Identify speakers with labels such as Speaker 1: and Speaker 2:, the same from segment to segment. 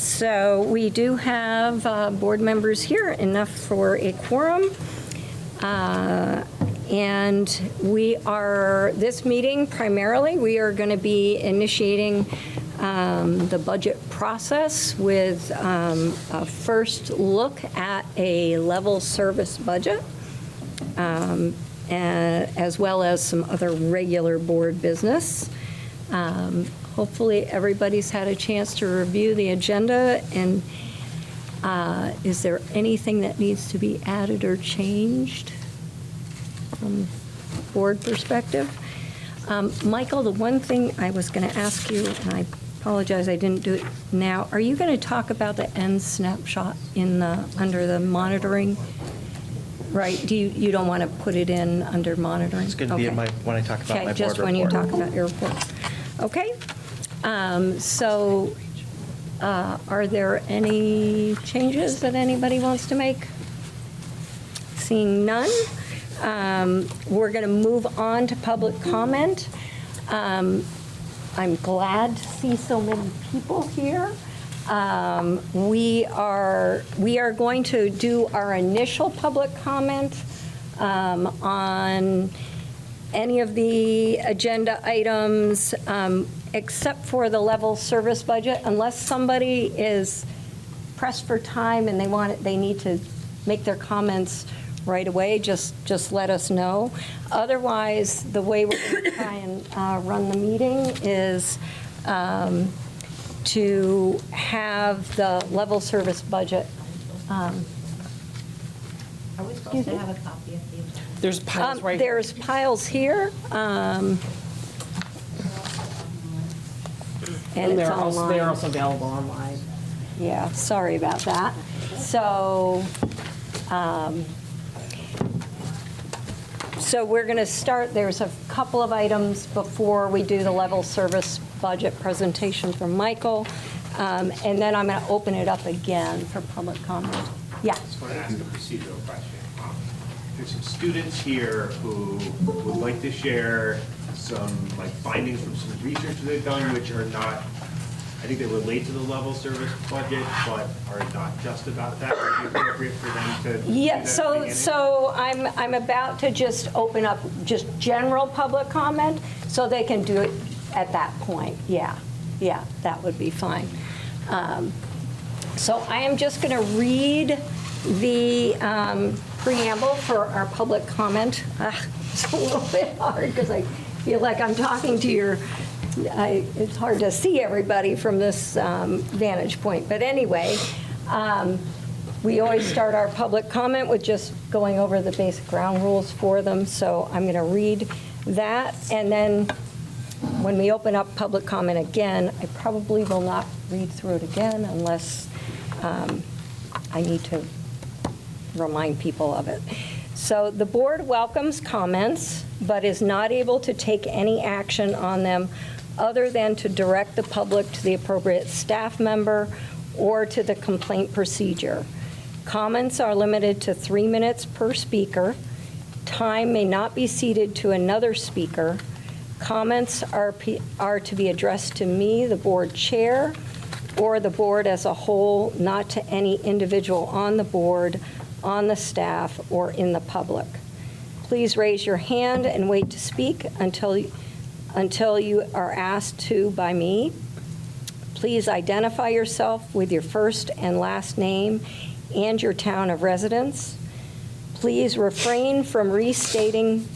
Speaker 1: So we do have board members here, enough for a quorum. And this meeting primarily, we are going to be initiating the budget process with a first look at a level service budget, as well as some other regular board business. Hopefully everybody's had a chance to review the agenda, and is there anything that needs to be added or changed from board perspective? Michael, the one thing I was going to ask you, and I apologize I didn't do it now, are you going to talk about the end snapshot under the monitoring? Right, you don't want to put it in under monitoring?
Speaker 2: It's going to be in when I talk about my board report.
Speaker 1: Okay, just when you talk about your report. Okay, so are there any changes that anybody wants to make? Seeing none, we're going to move on to public comment. I'm glad to see so many people here. We are going to do our initial public comment on any of the agenda items, except for the level service budget, unless somebody is pressed for time and they need to make their comments right away, just let us know. Otherwise, the way we're going to try and run the meeting is to have the level service budget.
Speaker 3: Are we supposed to have a copy of the agenda?
Speaker 2: There's piles right
Speaker 1: There's piles here. And it's
Speaker 3: They're
Speaker 1: online.
Speaker 3: also available online.
Speaker 1: Yeah, sorry about that. So, so we're going to start, there's a couple of items before we do the level service budget presentation from Michael, and then I'm going to open it up again for public comment. Yeah.
Speaker 4: I just want to ask a procedural question. There's some students here who would like to share some findings from some research they've done, which are not, I think they relate to the level service budget, but are not just about that. Would it be appropriate for them to do
Speaker 1: Yeah,
Speaker 4: that at the
Speaker 1: so I'm about to just open up just general public comment, so they can do it at that point. Yeah, that would be fine. So I am just going to read the preamble for our public comment. It's a little bit hard because I feel like I'm talking to it's hard to see everybody from this vantage point. But anyway, we always start our public comment with just going over the basic ground rules for them. So I'm going to read that, and then when we open up public comment again, I probably will not read through it again unless I need to remind people of it. So the board welcomes comments, but is not able to take any action on them other than to direct the public to the appropriate staff member or to the complaint procedure. Comments are limited to 3 minutes per speaker. Time may not be ceded to another speaker. Comments are to be addressed to me, the board chair, or the board as a whole, not to any individual on the board, on the staff, or in the public. Please raise your hand and wait to speak until you are asked to by me. Please identify yourself with your first and last name and your town of residence. Please refrain from restating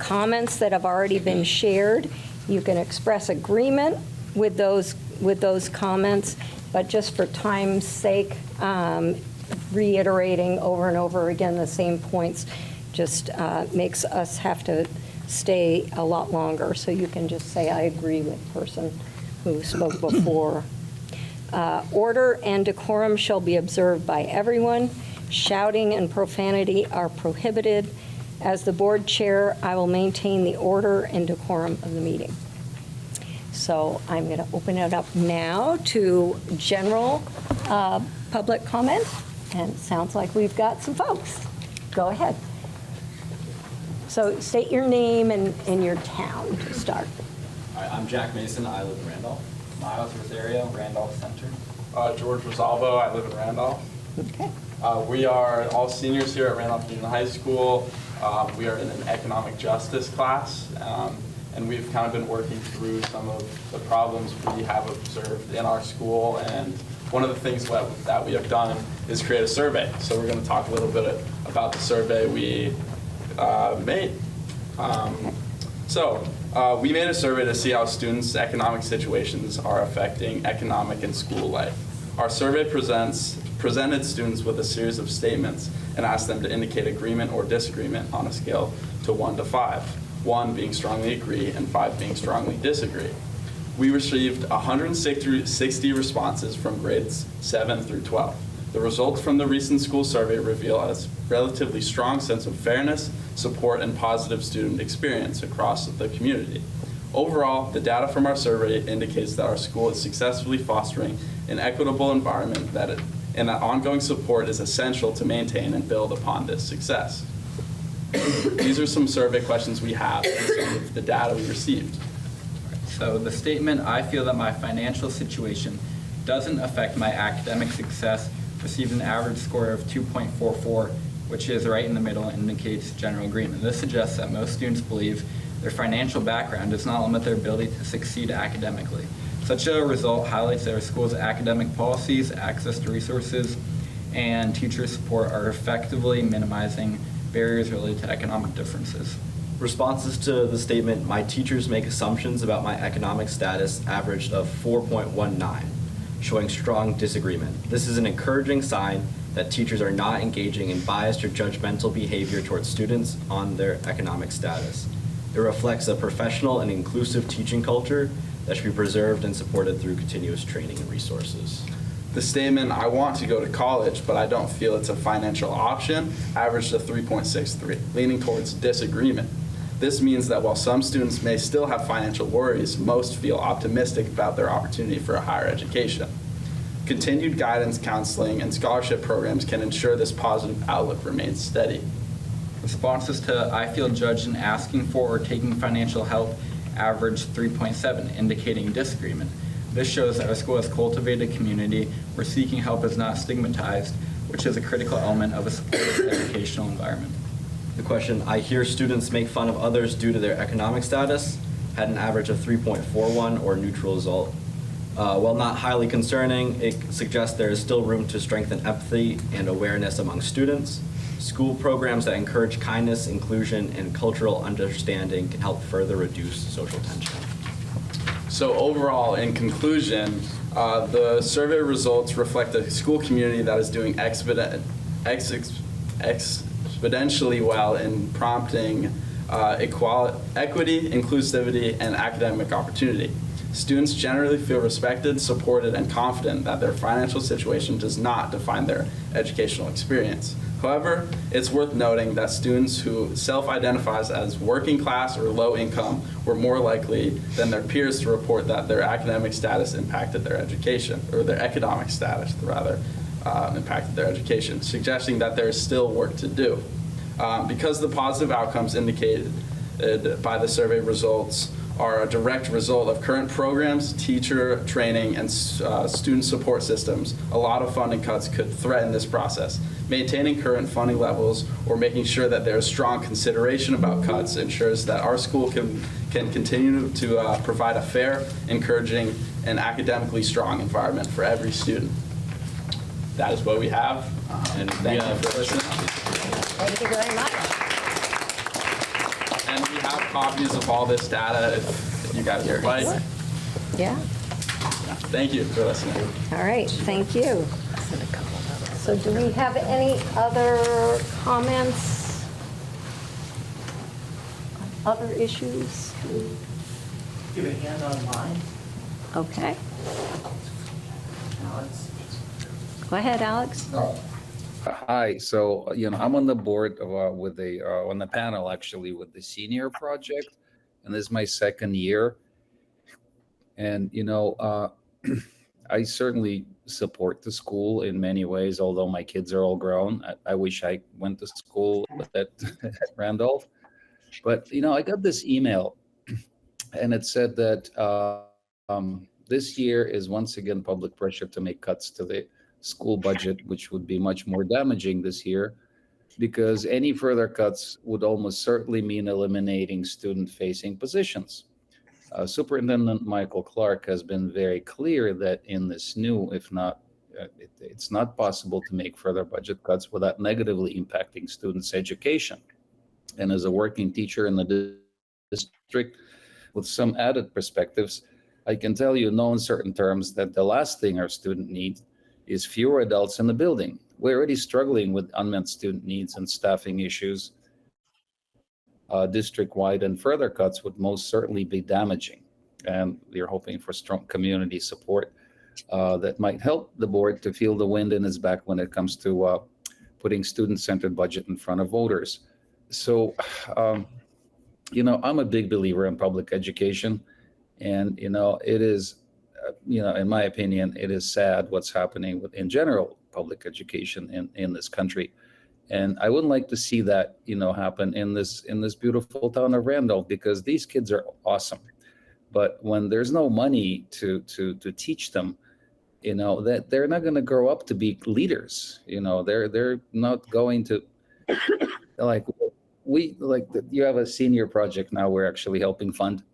Speaker 1: comments that have already been shared. You can express agreement with those comments, but just for time's sake, reiterating over and over again the same points just makes us have to stay a lot longer. So you can just say, I agree with the person who spoke before. Order and decorum shall be observed by everyone. Shouting and profanity are prohibited. As the board chair, I will maintain the order and decorum of the meeting. So I'm going to open it up now to general public comment, and it sounds like we've got some folks. Go ahead. So state your name and your town to start.
Speaker 5: All right, I'm Jack Mason. I live in Randolph, Milesworth area, Randolph Center. George Rosalvo. I live in Randolph.
Speaker 1: Okay.
Speaker 5: We are all seniors here at Randolph Union High School. We are in an economic justice class, and we've kind of been working through some of the problems we have observed in our school. And one of the things that we have done is create a survey. So we're going to talk a little bit about the survey we made. We made a survey to see how students' economic situations are affecting economic and school life. Our survey presented students with a series of statements and asked them to indicate agreement or disagreement on a scale to 1 to 5, 1 being strongly agree and 5 being strongly disagree. We received 160 responses from grades 7 through 12. The results from the recent school survey reveal a relatively strong sense of fairness, support, and positive student experience across the community. Overall, the data from our survey indicates that our school is successfully fostering an equitable environment and that ongoing support is essential to maintain and build upon this success. These are some survey questions we have and some of the data we received.
Speaker 6: So the statement, "I feel that my financial situation doesn't affect my academic success," received an average score of 2.44, which is right in the middle and indicates general agreement. This suggests that most students believe their financial background does not limit their ability to succeed academically. Such a result highlights that our school's academic policies, access to resources, and teacher support are effectively minimizing barriers related to economic differences.
Speaker 7: Responses to the statement, "My teachers make assumptions about my economic status," averaged of 4.19, showing strong disagreement. This is an encouraging sign that teachers are not engaging in biased or judgmental behavior towards students on their economic status. It reflects a professional and inclusive teaching culture that should be preserved and supported through continuous training and resources.
Speaker 5: The statement, "I want to go to college, but I don't feel it's a financial option," averaged a 3.63, leaning towards disagreement. This means that while some students may still have financial worries, most feel optimistic about their opportunity for a higher education. Continued guidance, counseling, and scholarship programs can ensure this positive outlook remains steady.
Speaker 6: Responses to "I feel judged in asking for or taking financial help" averaged 3.7, indicating disagreement. This shows that our school has cultivated a community where seeking help is not stigmatized, which is a critical element of a supportive educational environment.
Speaker 7: The question, "I hear students make fun of others due to their economic status," had an average of 3.41 or neutral result. While not highly concerning, it suggests there is still room to strengthen empathy and awareness among students. School programs that encourage kindness, inclusion, and cultural understanding can help further reduce social tension.
Speaker 5: So overall, in conclusion, the survey results reflect a school community that is doing exponentially well in prompting equity, inclusivity, and academic opportunity. Students generally feel respected, supported, and confident that their financial situation does not define their educational experience. However, it's worth noting that students who self-identify as working class or low income were more likely than their peers to report that their academic status impacted their education, or their economic status, rather, impacted their education, suggesting that there is still work to do. Because the positive outcomes indicated by the survey results are a direct result of current programs, teacher training, and student support systems, a lot of funding cuts could threaten this process. Maintaining current funding levels or making sure that there is strong consideration about cuts ensures that our school can continue to provide a fair, encouraging, and academically strong environment for every student. That is what we have, and thank you for listening.
Speaker 1: Thank you very much.
Speaker 5: And we have copies of all this data if you guys would like.
Speaker 1: Yeah,
Speaker 5: Thank you for listening.
Speaker 1: all right, thank you. So do we have any other comments? Other issues?
Speaker 3: Give a hand online,
Speaker 1: Okay,
Speaker 3: Alex.
Speaker 1: go ahead, Alex.
Speaker 8: Hi, so, I'm on the board with on the panel actually with the senior project, and this is my second year. And, I certainly support the school in many ways, although my kids are all grown. I wish I went to school at Randolph. But, I got this email and it said that this year is once again public pressure to make cuts to the school budget, which would be much more damaging this year because any further cuts would almost certainly mean eliminating student-facing positions. Superintendent Michael Clark has been very clear that in this new, if not, it's not possible to make further budget cuts without negatively impacting students' education. And as a working teacher in the district with some added perspectives, I can tell you in no uncertain terms that the last thing our student needs is fewer adults in the building. We're already struggling with unmet student needs and staffing issues district-wide, and further cuts would most certainly be damaging. And we're hoping for strong community support that might help the board to feel the wind in its back when it comes to putting student-centered budget in front of voters. So, I'm a big believer in public education, and, it is, in my opinion, it is sad what's happening in general public education in this country. And I wouldn't like to see that, happen in this beautiful town of Randolph, because these kids are awesome. But when there's no money to teach them, that they're not going to grow up to be leaders. They're not going to you have a senior project now we're actually helping fund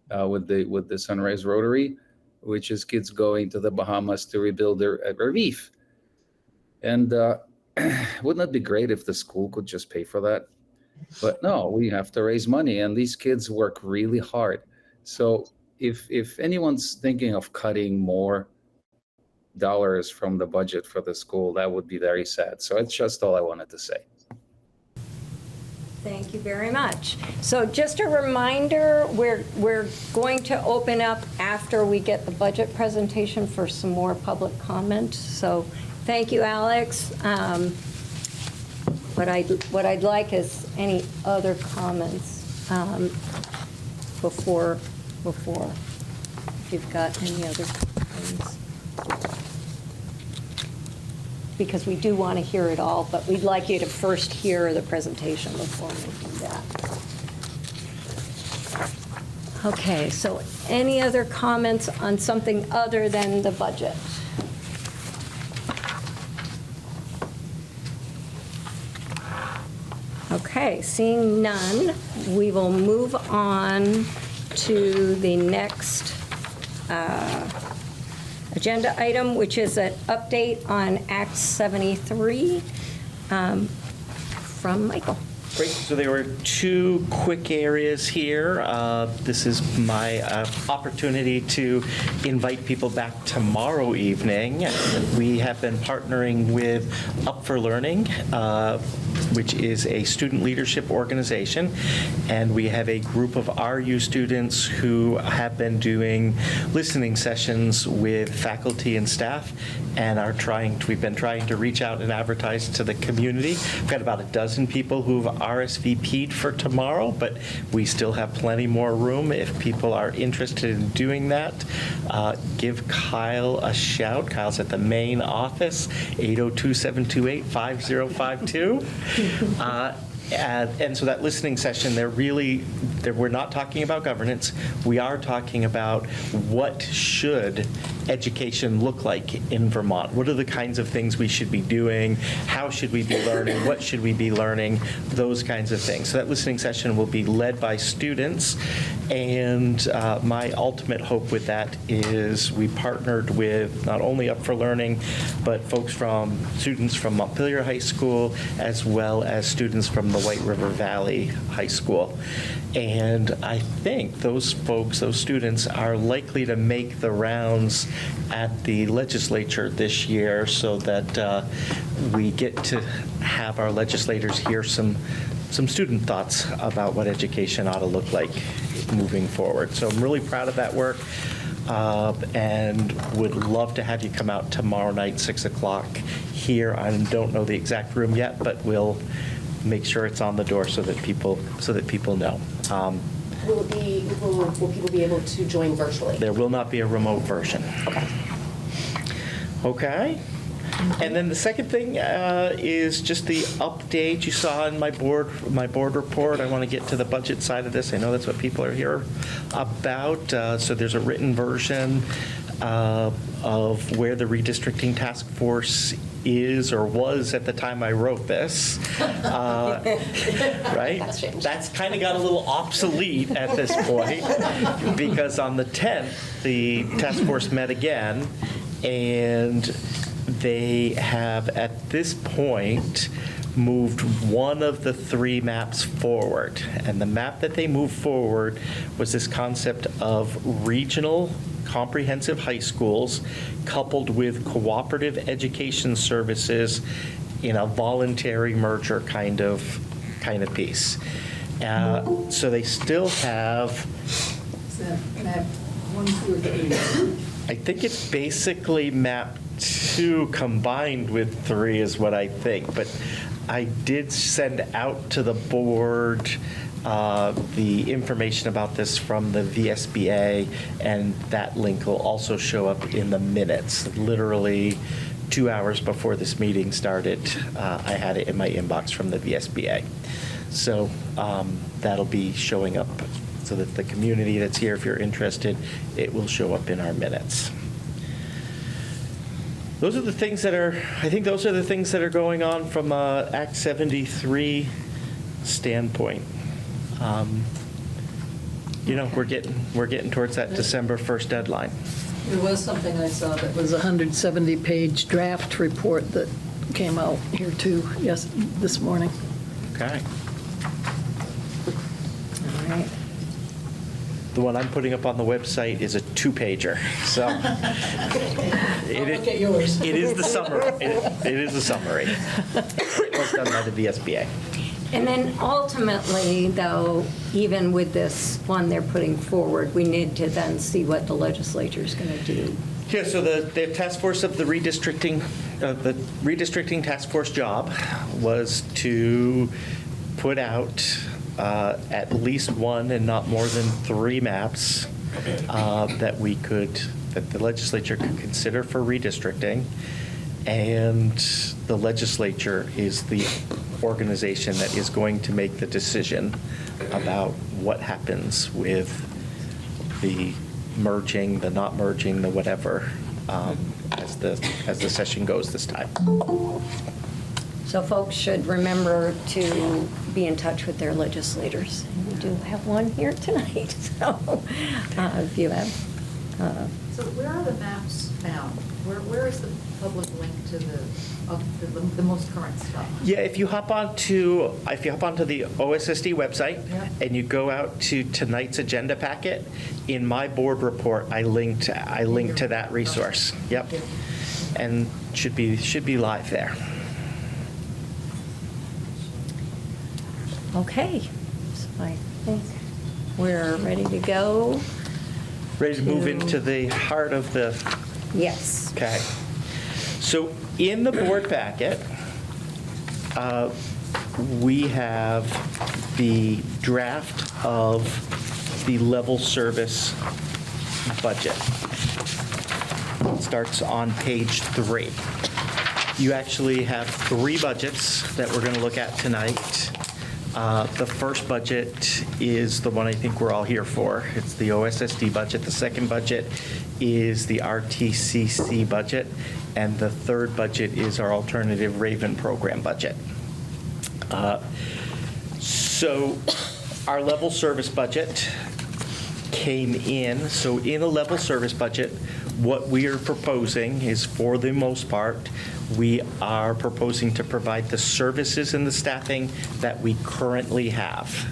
Speaker 8: with the Sunrise Rotary, which is kids going to the Bahamas to rebuild their reef. And wouldn't it be great if the school could just pay for that? But no, we have to raise money, and these kids work really hard. So if anyone's thinking of cutting more dollars from the budget for the school, that would be very sad. So it's just all I wanted to say.
Speaker 1: Thank you very much. So just a reminder, we're going to open up after we get the budget presentation for some more public comment. So thank you, Alex. What I'd like is any other comments before if you've got any other things. Because we do want to hear it all, but we'd like you to first hear the presentation before we do that. Okay, so any other comments on something other than the budget? Okay, seeing none, we will move on to the next agenda item, which is an update on Act 73 from Michael.
Speaker 9: Great. So there were two quick areas here. This is my opportunity to invite people back tomorrow evening. We have been partnering with Up for Learning, which is a student leadership organization, and we have a group of RU students who have been doing listening sessions with faculty and staff, and we've been trying to reach out and advertise to the community. We've got about a dozen people who've RSVP'd for tomorrow, but we still have plenty more room if people are interested in doing that. Give Kyle a shout. Kyle's at the main office, 802-728-5052. And so that listening session, we're not talking about governance. We are talking about what should education look like in Vermont. What are the kinds of things we should be doing? How should we be learning? What should we be learning? Those kinds of things. So that listening session will be led by students. And my ultimate hope with that is we partnered with not only Up for Learning, but students from Montpelier High School, as well as students from the White River Valley High School. And I think those students are likely to make the rounds at the legislature this year, so that we get to have our legislators hear some student thoughts about what education ought to look like moving forward. So I'm really proud of that work, and would love to have you come out tomorrow night, 6 o'clock here. I don't know the exact room yet, but we'll make sure it's on the door so that people know.
Speaker 10: Will people be able to join virtually?
Speaker 9: There will not be a remote version. Okay. And then the second thing is just the update you saw in my board report. I want to get to the budget side of this. I know that's what people are here about. So there's a written version of where the redistricting task force is or was at the time I wrote this, right?
Speaker 10: That's changed.
Speaker 9: That's kind of got a little obsolete at this point, because on the 10th, the task force met again, and they have, at this point, moved one of the 3 maps forward. And the map that they moved forward was this concept of regional comprehensive high schools coupled with cooperative education services in a voluntary merger kind of piece. So they still have,
Speaker 3: Map 1, 2, or 3.
Speaker 9: I think it's basically map 2 combined with 3 is what I think, but I did send out to the board the information about this from the VSBA, and that link will also show up in the minutes. Literally 2 hours before this meeting started, I had it in my inbox from the VSBA. So that'll be showing up so that the community that's here, if you're interested, it will show up in our minutes. Those are the things that are, I think those are the things that are going on from a Act 73 standpoint. You know, we're getting towards that December 1st deadline.
Speaker 11: There was something I saw that was a 170-page draft report that came out here too, yes, this morning.
Speaker 9: Okay.
Speaker 1: All right.
Speaker 9: The one I'm putting up on the website is a 2-pager, so.
Speaker 11: Look at yours.
Speaker 9: It is the summary. It is the summary. It was done by the VSBA.
Speaker 1: And then ultimately, though, even with this one they're putting forward, we need to then see what the legislature is going to do.
Speaker 9: Yeah, so the task force of the redistricting task force job was to put out at least 1 and not more than 3 maps that the legislature could consider for redistricting. And the legislature is the organization that is going to make the decision about what happens with the merging, the not merging, the whatever, as the session goes this time.
Speaker 1: So folks should remember to be in touch with their legislators. And we do have one here tonight, so if you have.
Speaker 3: So where are the maps found? Where is the public link to the most current stuff?
Speaker 9: Yeah, if you hop onto the OSSD website,
Speaker 3: Yeah.
Speaker 9: and you go out to tonight's agenda packet, in my board report, I linked to that resource. Yep, and should be live there.
Speaker 1: Okay, so I think we're ready to go.
Speaker 9: Ready to move into the heart of the.
Speaker 1: Yes.
Speaker 9: Okay. So in the board packet, we have the draft of the level service budget. It starts on page 3. You actually have 3 budgets that we're going to look at tonight. The first budget is the one I think we're all here for. It's the OSSD budget. The second budget is the RTCC budget. And the third budget is our alternative Raven program budget. So our level service budget came in. So in a level service budget, what we are proposing is, for the most part, we are proposing to provide the services and the staffing that we currently have.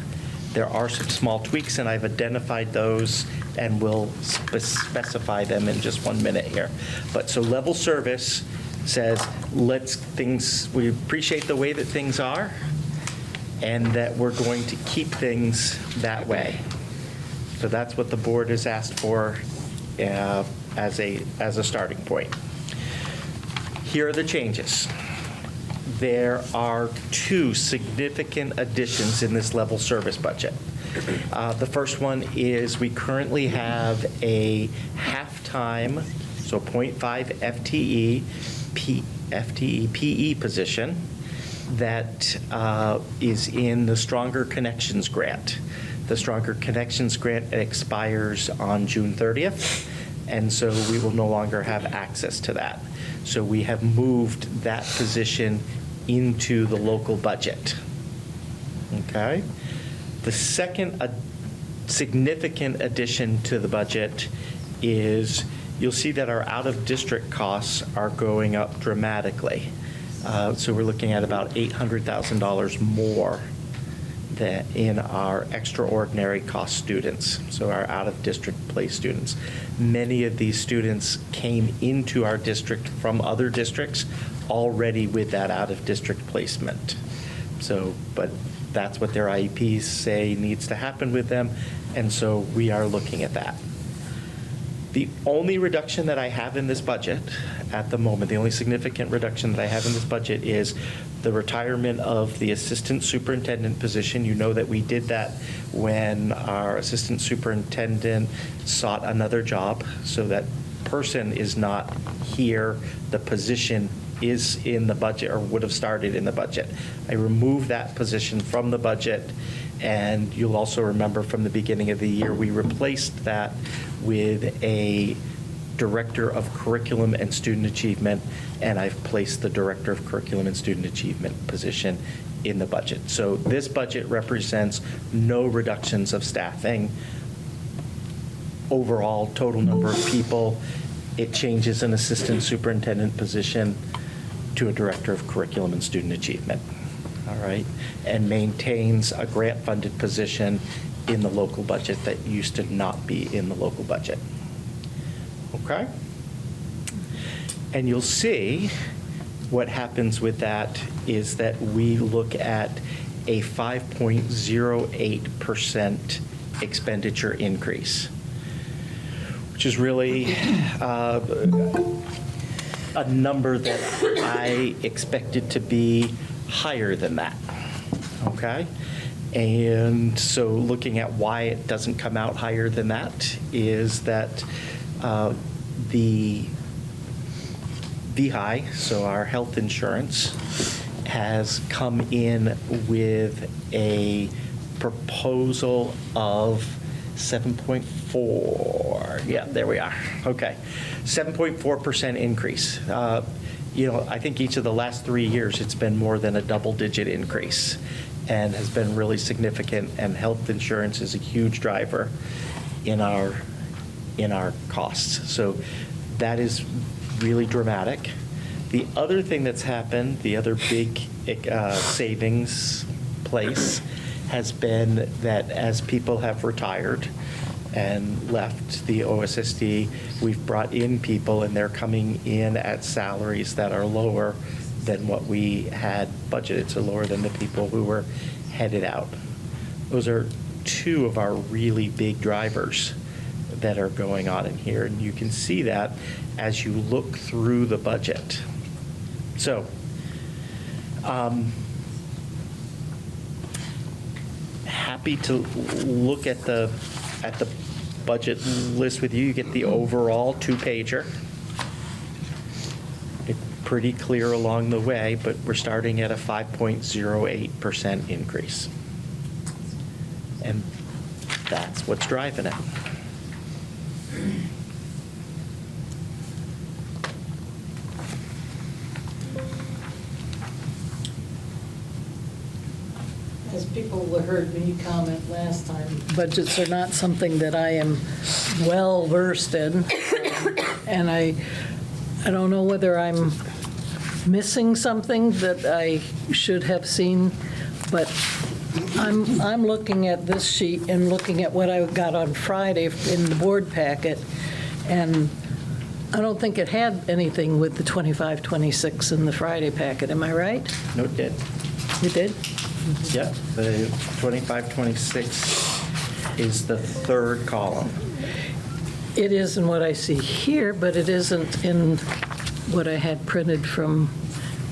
Speaker 9: There are some small tweaks, and I've identified those, and we'll specify them in just 1 minute here. But so level service says, we appreciate the way that things are, and that we're going to keep things that way. So that's what the board has asked for as a starting point. Here are the changes. There are 2 significant additions in this level service budget. The first one is we currently have a half-time, so 0.5 FTE PE position that is in the Stronger Connections grant. The Stronger Connections grant expires on June 30th, and so we will no longer have access to that. So we have moved that position into the local budget. Okay? The second significant addition to the budget is, you'll see that our out-of-district costs are going up dramatically. So we're looking at about $800,000 more than in our extraordinary cost students, so our out-of-district place students. Many of these students came into our district from other districts already with that out-of-district placement. So, but that's what their IEPs say needs to happen with them, and so we are looking at that. The only reduction that I have in this budget at the moment, the only significant reduction that I have in this budget is the retirement of the assistant superintendent position. You know that we did that when our assistant superintendent sought another job, so that person is not here, the position is in the budget, or would have started in the budget. I removed that position from the budget, and you'll also remember from the beginning of the year, we replaced that with a Director of Curriculum and Student Achievement, and I've placed the Director of Curriculum and Student Achievement position in the budget. So this budget represents no reductions of staffing. Overall, total number of people, it changes an assistant superintendent position to a Director of Curriculum and Student Achievement, all right? And maintains a grant-funded position in the local budget that used to not be in the local budget. Okay? And you'll see what happens with that is that we look at a 5.08% expenditure increase, which is really a number that I expected to be higher than that. Okay? And so looking at why it doesn't come out higher than that is that the VHI, so our health insurance, has come in with a proposal of 7.4. Yeah, there we are. Okay. 7.4% increase. You know, I think each of the last 3 years it's been more than a double-digit increase and has been really significant, and health insurance is a huge driver in our costs. So that is really dramatic. The other thing that's happened, the other big savings place, has been that as people have retired and left the OSSD, we've brought in people, and they're coming in at salaries that are lower than what we had budgeted, so lower than the people who were headed out. Those are two of our really big drivers that are going on in here, and you can see that as you look through the budget. So, happy to look at the budget list with you. You get the overall two-pager. It's pretty clear along the way, but we're starting at a 5.08% increase. And that's what's driving it.
Speaker 11: As people heard me comment last time, budgets are not something that I am well versed in. And I don't know whether I'm missing something that I should have seen, but I'm looking at this sheet and looking at what I got on Friday in the board packet, and I don't think it had anything with the 25-26 in the Friday packet. Am I right?
Speaker 9: No, it did.
Speaker 11: It did?
Speaker 9: Yep, the 25-26 is the third column.
Speaker 11: It is in what I see here, but it isn't in what I had printed from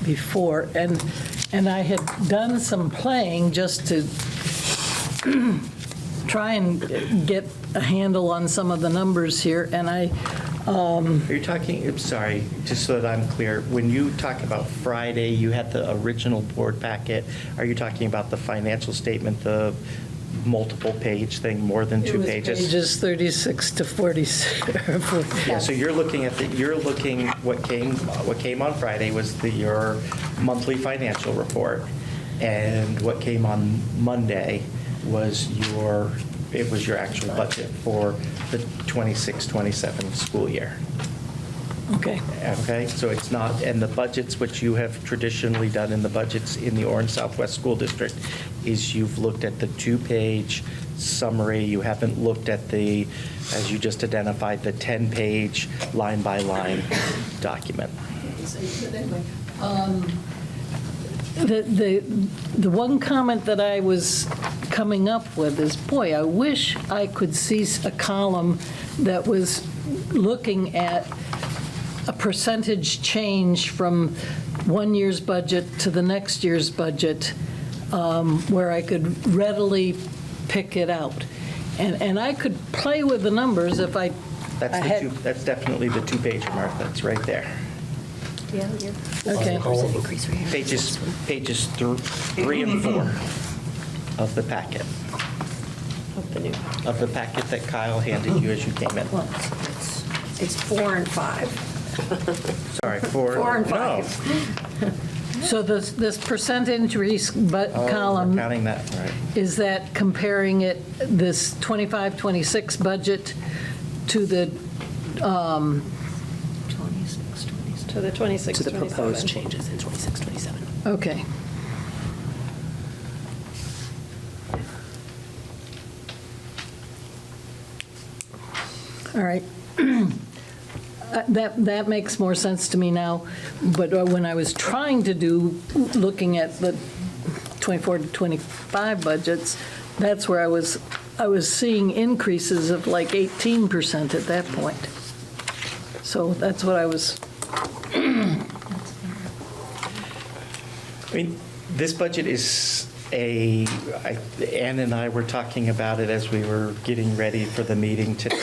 Speaker 11: before. And I had done some playing just to try and get a handle on some of the numbers here, and I...
Speaker 9: Are you talking, I'm sorry, just so that I'm clear, when you talk about Friday, you had the original board packet, are you talking about the financial statement, the multiple page thing, more than two pages?
Speaker 11: Pages 36 to 46.
Speaker 9: Yeah, so you're looking at what came on Friday was your monthly financial report, and what came on Monday was your actual budget for the 26-27 school year.
Speaker 11: Okay.
Speaker 9: Okay, so it's not, and the budgets, which you have traditionally done in the budgets in the Orange Southwest School District, is you've looked at the two-page summary. You haven't looked at the, as you just identified, the 10-page line-by-line document.
Speaker 11: The one comment that I was coming up with is, boy, I wish I could see a column that was looking at a percentage change from one year's budget to the next year's budget, where I could readily pick it out. And I could play with the numbers if I had.
Speaker 9: That's definitely the two-pager, Martha. It's right there.
Speaker 1: Yeah,
Speaker 11: Okay.
Speaker 9: Pages 3 and 4 of the packet. Of the packet that Kyle handed you as you came in.
Speaker 1: Well, it's 4 and 5.
Speaker 9: Sorry, 4.
Speaker 1: 4 and
Speaker 9: No.
Speaker 1: 5.
Speaker 11: So this percent increase
Speaker 9: Oh,
Speaker 11: column,
Speaker 9: we're counting that, right.
Speaker 11: is that comparing it, this 25-26 budget to the,
Speaker 12: To the 26,
Speaker 10: To the proposed
Speaker 12: 27.
Speaker 10: changes in 26, 27.
Speaker 11: okay. All right. That makes more sense to me now, but when I was trying to looking at the 24 to 25 budgets, that's where I was seeing increases of like 18% at that point. So that's what I was.
Speaker 9: I mean, this budget is Ann and I were talking about it as we were getting ready for the meeting today.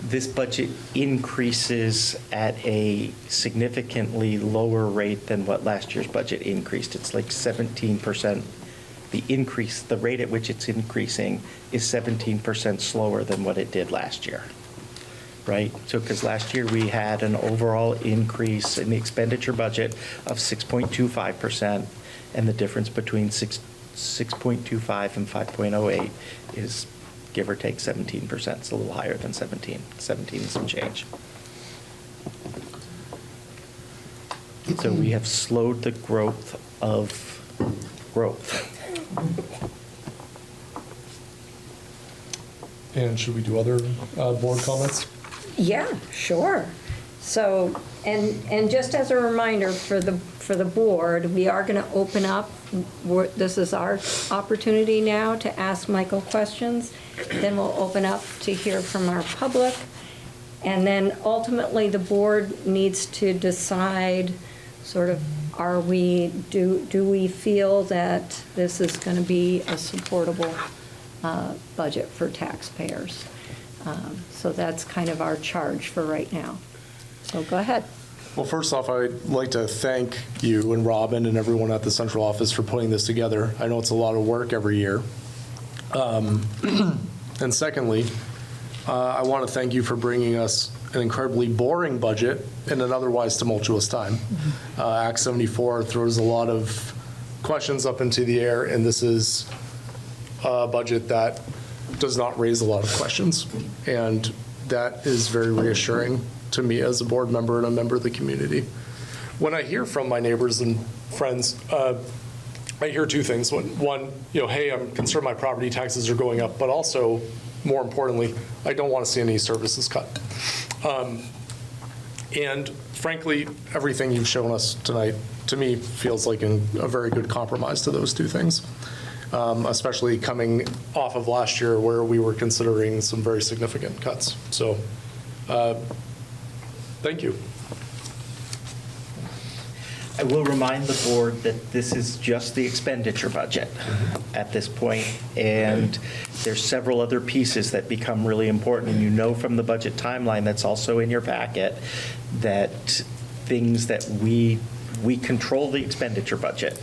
Speaker 9: This budget increases at a significantly lower rate than what last year's budget increased. It's like 17%. The rate at which it's increasing is 17% slower than what it did last year. Right? So, because last year we had an overall increase in the expenditure budget of 6.25%, and the difference between 6.25 and 5.08 is, give or take, 17%. It's a little higher than 17 and some change. So we have slowed the growth of growth.
Speaker 13: And should we do other board comments?
Speaker 1: Yeah, sure. So, and just as a reminder for the board, we are going to open up, this is our opportunity now to ask Michael questions. Then we'll open up to hear from our public. And then ultimately, the board needs to decide sort of, do we feel that this is going to be a supportable budget for taxpayers? So that's kind of our charge for right now. So go ahead.
Speaker 13: Well, first off, I'd like to thank you and Robin and everyone at the central office for putting this together. I know it's a lot of work every year. And secondly, I want to thank you for bringing us an incredibly boring budget in an otherwise tumultuous time. Act 74 throws a lot of questions up into the air, and this is a budget that does not raise a lot of questions. And that is very reassuring to me as a board member and a member of the community. When I hear from my neighbors and friends, I hear two things. One, hey, I'm concerned my property taxes are going up, but also, more importantly, I don't want to see any services cut. And frankly, everything you've shown us tonight, to me, feels like a very good compromise to those two things, especially coming off of last year where we were considering some very significant cuts. So thank you.
Speaker 9: I will remind the board that this is just the expenditure budget at this point, and there's several other pieces that become really important. And you know from the budget timeline that's also in your packet that things that we control the expenditure budget.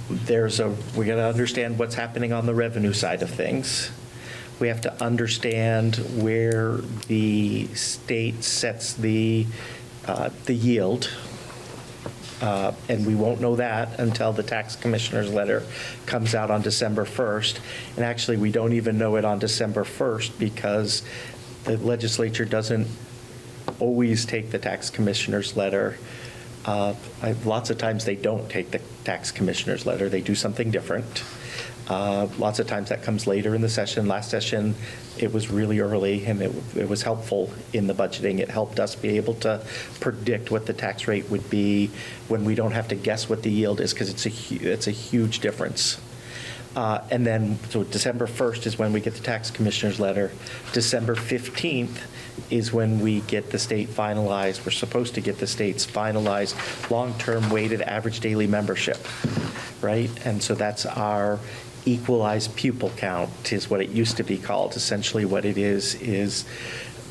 Speaker 9: we got to understand what's happening on the revenue side of things. We have to understand where the state sets the yield, and we won't know that until the tax commissioner's letter comes out on December 1st. And actually, we don't even know it on December 1st because the legislature doesn't always take the tax commissioner's letter. Lots of times they don't take the tax commissioner's letter. They do something different. Lots of times that comes later in the session. Last session, it was really early, and it was helpful in the budgeting. It helped us be able to predict what the tax rate would be when we don't have to guess what the yield is, because it's a huge difference. And then, so December 1st is when we get the tax commissioner's letter. December 15th is when we get the state finalized. We're supposed to get the state's finalized long-term weighted average daily membership, right? And so that's our equalized pupil count, is what it used to be called. Essentially what it is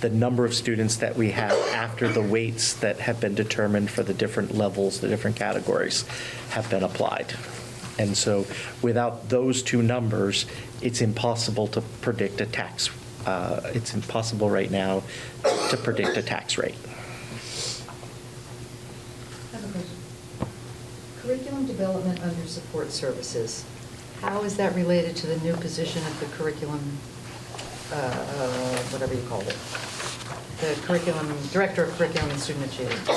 Speaker 9: the number of students that we have after the weights that have been determined for the different levels, the different categories have been applied. And so without those two numbers, it's impossible to predict a tax. It's impossible right now to predict a tax rate.
Speaker 3: I have a question. Curriculum development under support services. How is that related to the new position of the curriculum, whatever you called it? The curriculum, director of curriculum and student achievement.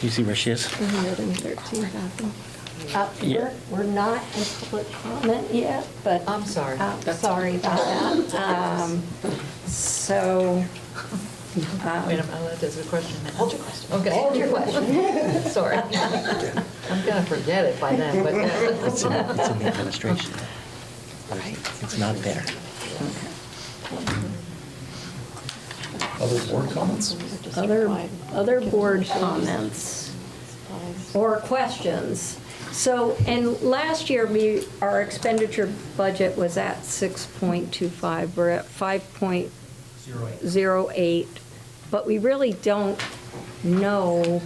Speaker 9: You see where she is?
Speaker 12: 113,000.
Speaker 9: Yeah.
Speaker 1: We're not in public comment yet, but.
Speaker 3: I'm sorry.
Speaker 1: Sorry about that. So.
Speaker 3: Wait a minute, there's a question. Hold your question. Okay.
Speaker 1: Hold your question.
Speaker 3: Sorry. I'm going to forget it by then, but.
Speaker 9: It's in the administration. Right. It's not there.
Speaker 13: Other board comments?
Speaker 1: Other board comments or questions? So, and last year, our expenditure budget was at 6.25. We're at 5.08, but we really don't know.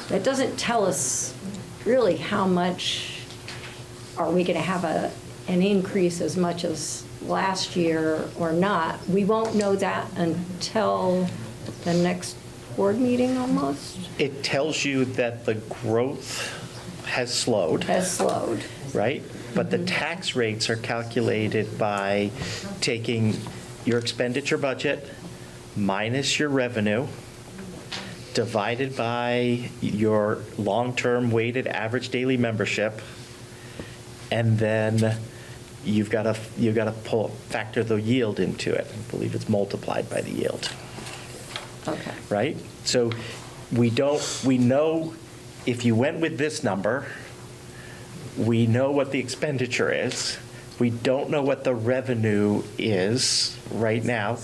Speaker 1: That doesn't tell us really how much are we going to have an increase as much as last year or not. We won't know that until the next board meeting almost.
Speaker 9: It tells you that the growth has slowed. Right? But the tax rates are calculated by taking your expenditure budget minus your revenue, divided by your long-term weighted average daily membership, and then you've got to factor the yield into it. I believe it's multiplied by the yield.
Speaker 1: Okay.
Speaker 9: Right? So we know if you went with this number, we know what the expenditure is. We don't know what the revenue is right now.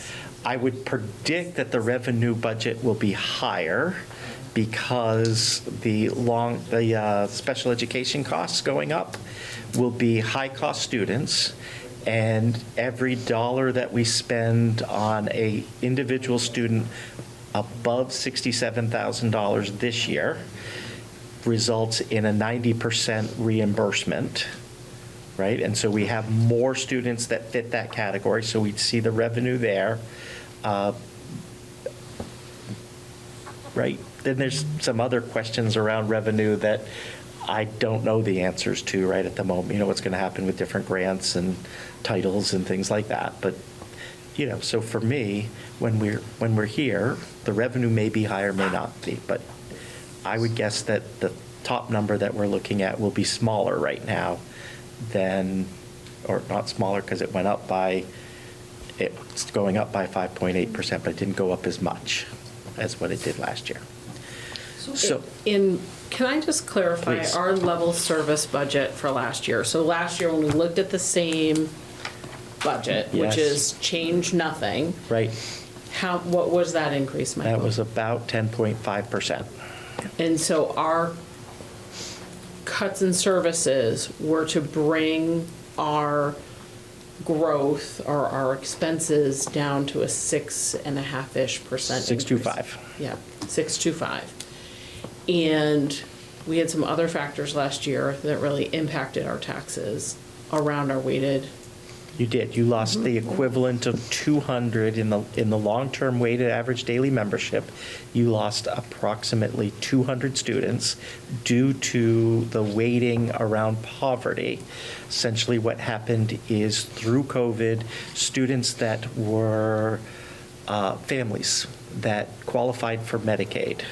Speaker 9: I would predict that the revenue budget will be higher because the special education costs going up will be high-cost students, and every dollar that we spend on a individual student above $67,000 this year results in a 90% reimbursement, right? And so we have more students that fit that category, so we'd see the revenue there. Right? Then there's some other questions around revenue that I don't know the answers to right at the moment. You know, what's going to happen with different grants and titles and things like that. But, you know, so for me, when we're here, the revenue may be higher, may not be. But I would guess that the top number that we're looking at will be smaller right now than, or not smaller because it went up by, it's going up by 5.8%, but it didn't go up as much as what it did last year. So
Speaker 12: Can I just clarify
Speaker 9: Please.
Speaker 12: our level service budget for last year? So last year, when we looked at the same budget,
Speaker 9: Yes.
Speaker 12: which is change nothing,
Speaker 9: Right,
Speaker 12: what was that increase, Michael?
Speaker 9: that was about 10.5%.
Speaker 12: And so our cuts in services were to bring our growth or our expenses down to a 6.5-ish% increase.
Speaker 9: 6.25.
Speaker 12: Yeah, 6.25. And we had some other factors last year that really impacted our taxes around our weighted.
Speaker 9: You did. You lost the equivalent of 200 in the long-term weighted average daily membership. You lost approximately 200 students due to the weighting around poverty. Essentially, what happened is through COVID, students that were families that qualified for Medicaid,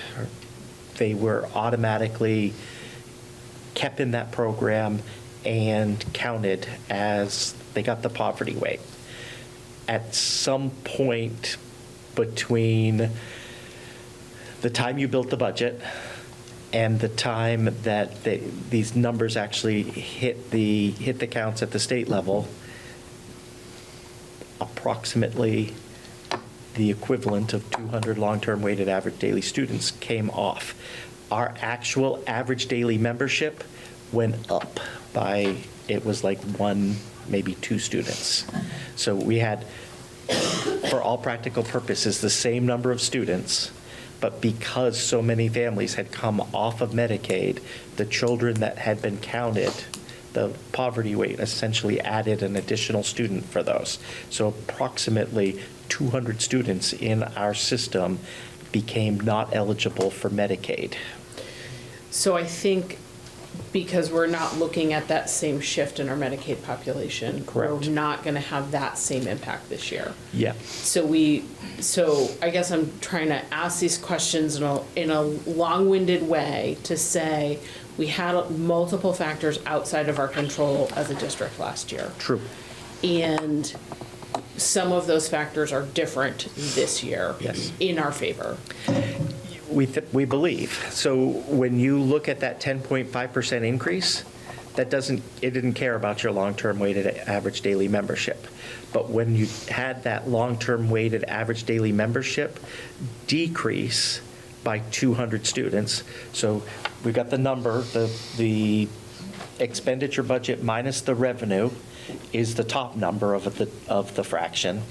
Speaker 9: they were automatically kept in that program and counted as they got the poverty weight. At some point between the time you built the budget and the time that these numbers actually hit the counts at the state level, approximately the equivalent of 200 long-term weighted average daily students came off. Our actual average daily membership went up by, it was like one, maybe two students. So we had, for all practical purposes, the same number of students, but because so many families had come off of Medicaid, the children that had been counted, the poverty weight essentially added an additional student for those. So approximately 200 students in our system became not eligible for Medicaid.
Speaker 12: So I think because we're not looking at that same shift in our Medicaid population,
Speaker 9: Correct.
Speaker 12: we're not going to have that same impact this year.
Speaker 9: Yeah.
Speaker 12: So I guess I'm trying to ask these questions in a long-winded way to say we had multiple factors outside of our control as a district last year.
Speaker 9: True.
Speaker 12: And some of those factors are different this year.
Speaker 9: Yes.
Speaker 12: In our favor.
Speaker 9: We believe. So when you look at that 10.5% increase, it didn't care about your long-term weighted average daily membership. But when you had that long-term weighted average daily membership decrease by 200 students, so we got the number, the expenditure budget minus the revenue is the top number of the fraction.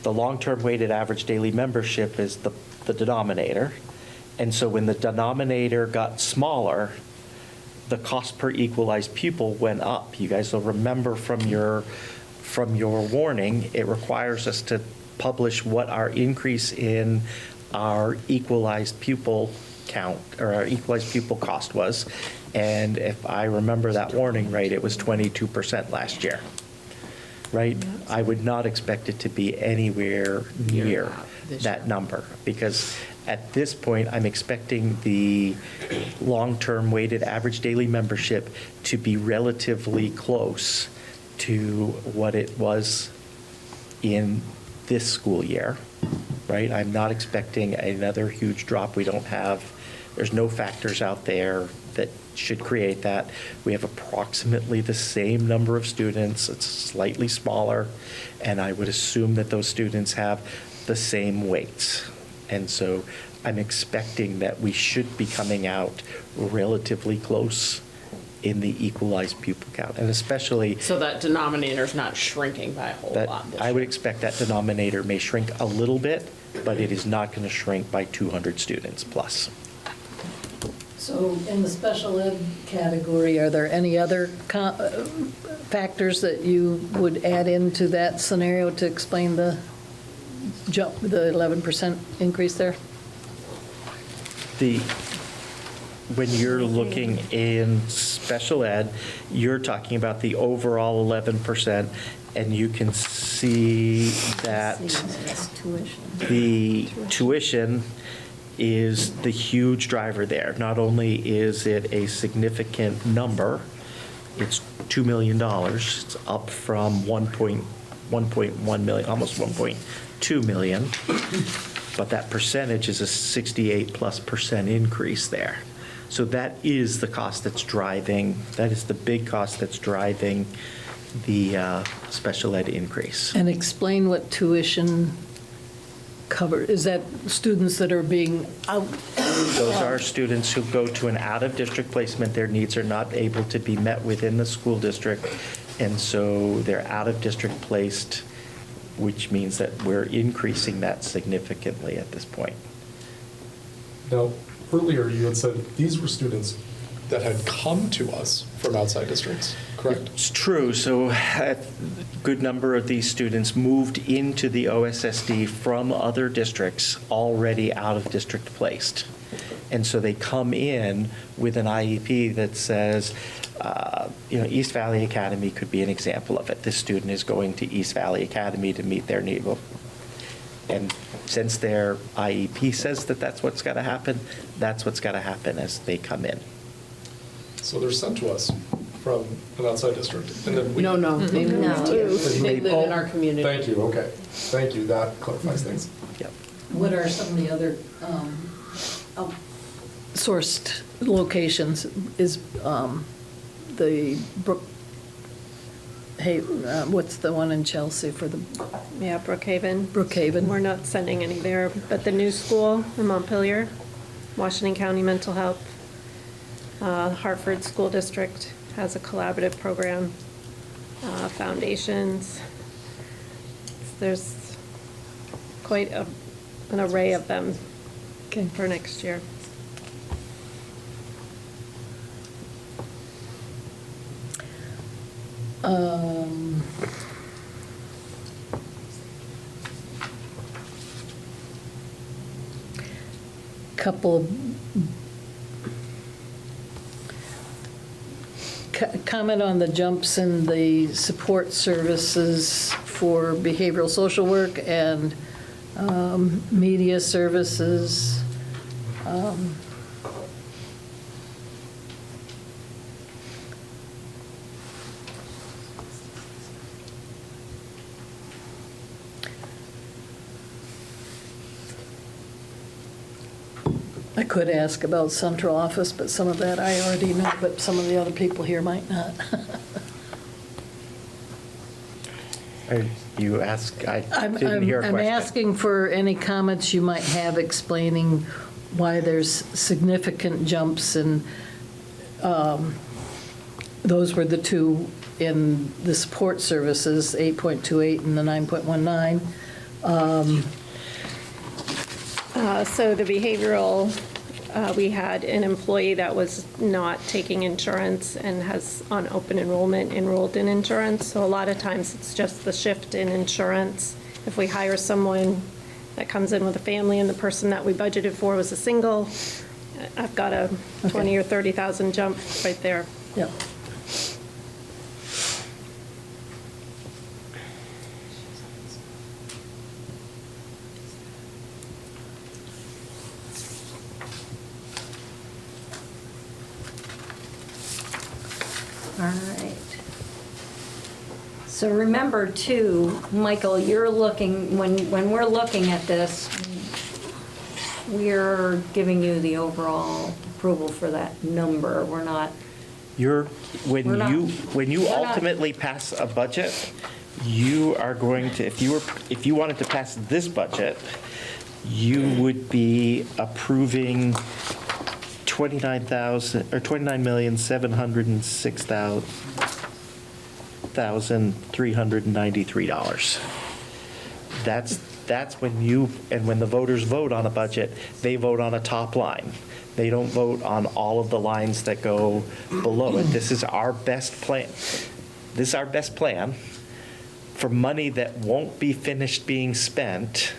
Speaker 9: The long-term weighted average daily membership is the denominator. And so when the denominator got smaller, the cost per equalized pupil went up. You guys will remember from your warning, it requires us to publish what our increase in our equalized pupil count, or our equalized pupil cost was. And if I remember that warning right, it was 22% last year, right? I would not expect it to be anywhere near that number, because at this point, I'm expecting the long-term weighted average daily membership to be relatively close to what it was in this school year, right? I'm not expecting another huge drop. There's no factors out there that should create that. We have approximately the same number of students. It's slightly smaller, and I would assume that those students have the same weights. And so I'm expecting that we should be coming out relatively close in the equalized pupil count, and especially.
Speaker 12: So that denominator's not shrinking by a whole lot this
Speaker 9: I would
Speaker 12: year.
Speaker 9: expect that denominator may shrink a little bit, but it is not going to shrink by 200 students plus.
Speaker 11: So in the special ed category, are there any other factors that you would add into that scenario to explain the jump, the 11% increase there?
Speaker 9: When you're looking in special ed, you're talking about the overall 11%, and you can see that the tuition is the huge driver there. Not only is it a significant number, it's $2 million. It's up from 1.1 million, almost 1.2 million. But that percentage is a 68+% increase there. So that is the cost that's driving, that is the big cost that's driving the special ed increase.
Speaker 11: And explain what tuition covered. Is that students that are being out?
Speaker 9: Those are students who go to an out-of-district placement. Their needs are not able to be met within the school district, and so they're out-of-district placed, which means that we're increasing that significantly at this point.
Speaker 13: Now, earlier you had said these were students that had come to us from outside districts, correct?
Speaker 9: It's true. So a good number of these students moved into the OSSD from other districts already out of district placed. And so they come in with an IEP that says, East Valley Academy could be an example of it. This student is going to East Valley Academy to meet their need. And since their IEP says that that's what's got to happen, that's what's got to happen as they come in.
Speaker 13: So they're sent to us from an outside district, and then we.
Speaker 12: No, they moved here. They live in our community.
Speaker 13: Thank you, okay. Thank you, that clarifies things.
Speaker 9: Yep.
Speaker 11: What are some of the other sourced locations? Is the what's the one in Chelsea for the?
Speaker 14: Yeah, Brookhaven.
Speaker 11: Brookhaven.
Speaker 14: We're not sending any there, but the new school in Montpelier, Washington County Mental Health, Hartford School District has a collaborative program, foundations. There's quite an array of them for next year.
Speaker 11: Couple comment on the jumps in the support services for behavioral social work and media services. I could ask about central office, but some of that I already know, but some of the other people here might not.
Speaker 9: You ask, I didn't hear a
Speaker 11: I'm
Speaker 9: question.
Speaker 11: asking for any comments you might have explaining why there's significant jumps in, those were the two in the support services, 8.28 and the 9.19.
Speaker 14: So the behavioral, we had an employee that was not taking insurance and has on open enrollment enrolled in insurance. So a lot of times it's just the shift in insurance. If we hire someone that comes in with a family and the person that we budgeted for was a single, I've got a 20 or 30,000 jump right there.
Speaker 11: Yep.
Speaker 1: All right. So remember too, Michael, you're looking, when we're looking at this, we're giving you the overall approval for that number. We're not,
Speaker 9: When
Speaker 1: We're not-
Speaker 9: you
Speaker 1: we're not-
Speaker 9: ultimately pass a budget, you are going to, if you wanted to pass this budget, you would be approving $29,706,393. That's when the voters vote on a budget, they vote on a top line. They don't vote on all of the lines that go below it. This is our best plan. This is our best plan for money that won't be finished being spent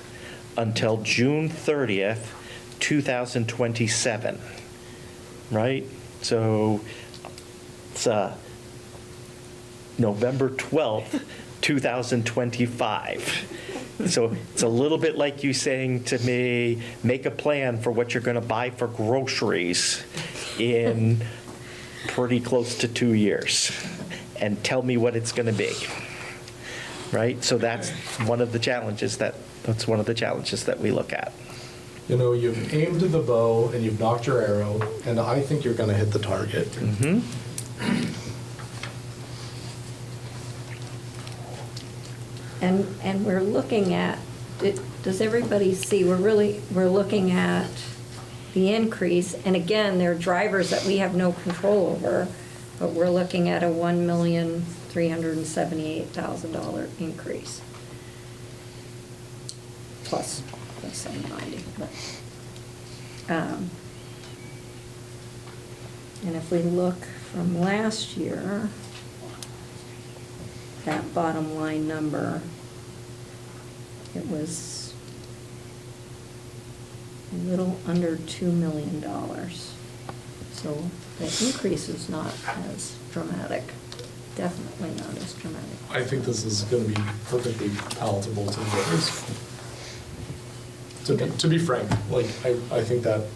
Speaker 9: until June 30th, 2027, right? So it's November 12th, 2025. So it's a little bit like you saying to me, make a plan for what you're going to buy for groceries in pretty close to 2 years and tell me what it's going to be, right? So that's one of the challenges that we look at.
Speaker 13: You know, you've aimed the bow and you've knocked your arrow, and I think you're going to hit the target.
Speaker 9: Mm-hmm.
Speaker 1: and we're looking at, does everybody see, we're looking at the increase, and again, there are drivers that we have no control over, but we're looking at a $1,378,000 increase. Plus 790, but, And if we look from last year, that bottom line number, it was a little under $2 million. So the increase is not as dramatic, definitely not as dramatic.
Speaker 13: I think this is going to be perfectly palatable to the voters. To be frank, like, I think that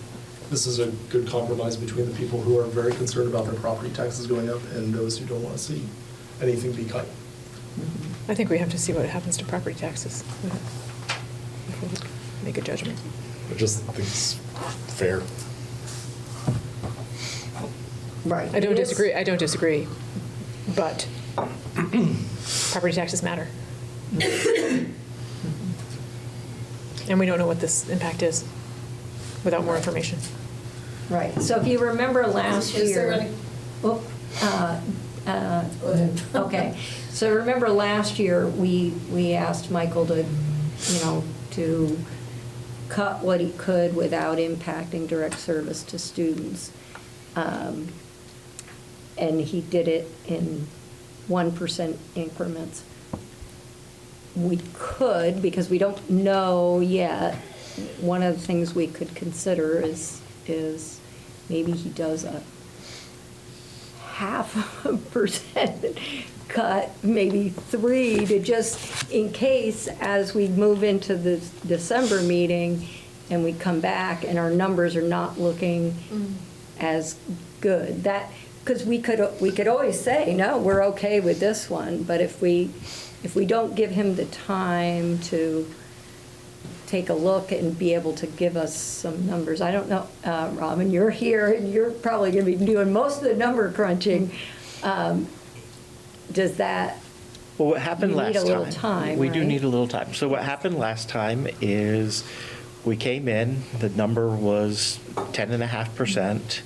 Speaker 13: this is a good compromise between the people who are very concerned about their property taxes going up and those who don't want to see anything be cut.
Speaker 10: I think we have to see what happens to property taxes before we make a judgment.
Speaker 13: I just think it's fair.
Speaker 1: Right.
Speaker 10: I don't disagree, but property taxes matter. And we don't know what this impact is without more information.
Speaker 1: Right, so if you remember last year. Okay, so remember last year, we asked Michael to, to cut what he could without impacting direct service to students. And he did it in 1% increments. We could, because we don't know yet, one of the things we could consider is maybe he does a 0.5% cut, maybe 3, to just in case as we move into the December meeting and we come back and our numbers are not looking as good. That, because we could always say, no, we're okay with this one, but if we don't give him the time to take a look and be able to give us some numbers. I don't know, Robin, you're here and you're probably going to be doing most of the number crunching. Does that,
Speaker 9: Well, what happened last time?
Speaker 1: We need a little time,
Speaker 9: We do
Speaker 1: right?
Speaker 9: need a little time. So what happened last time is we came in, the number was 10.5%,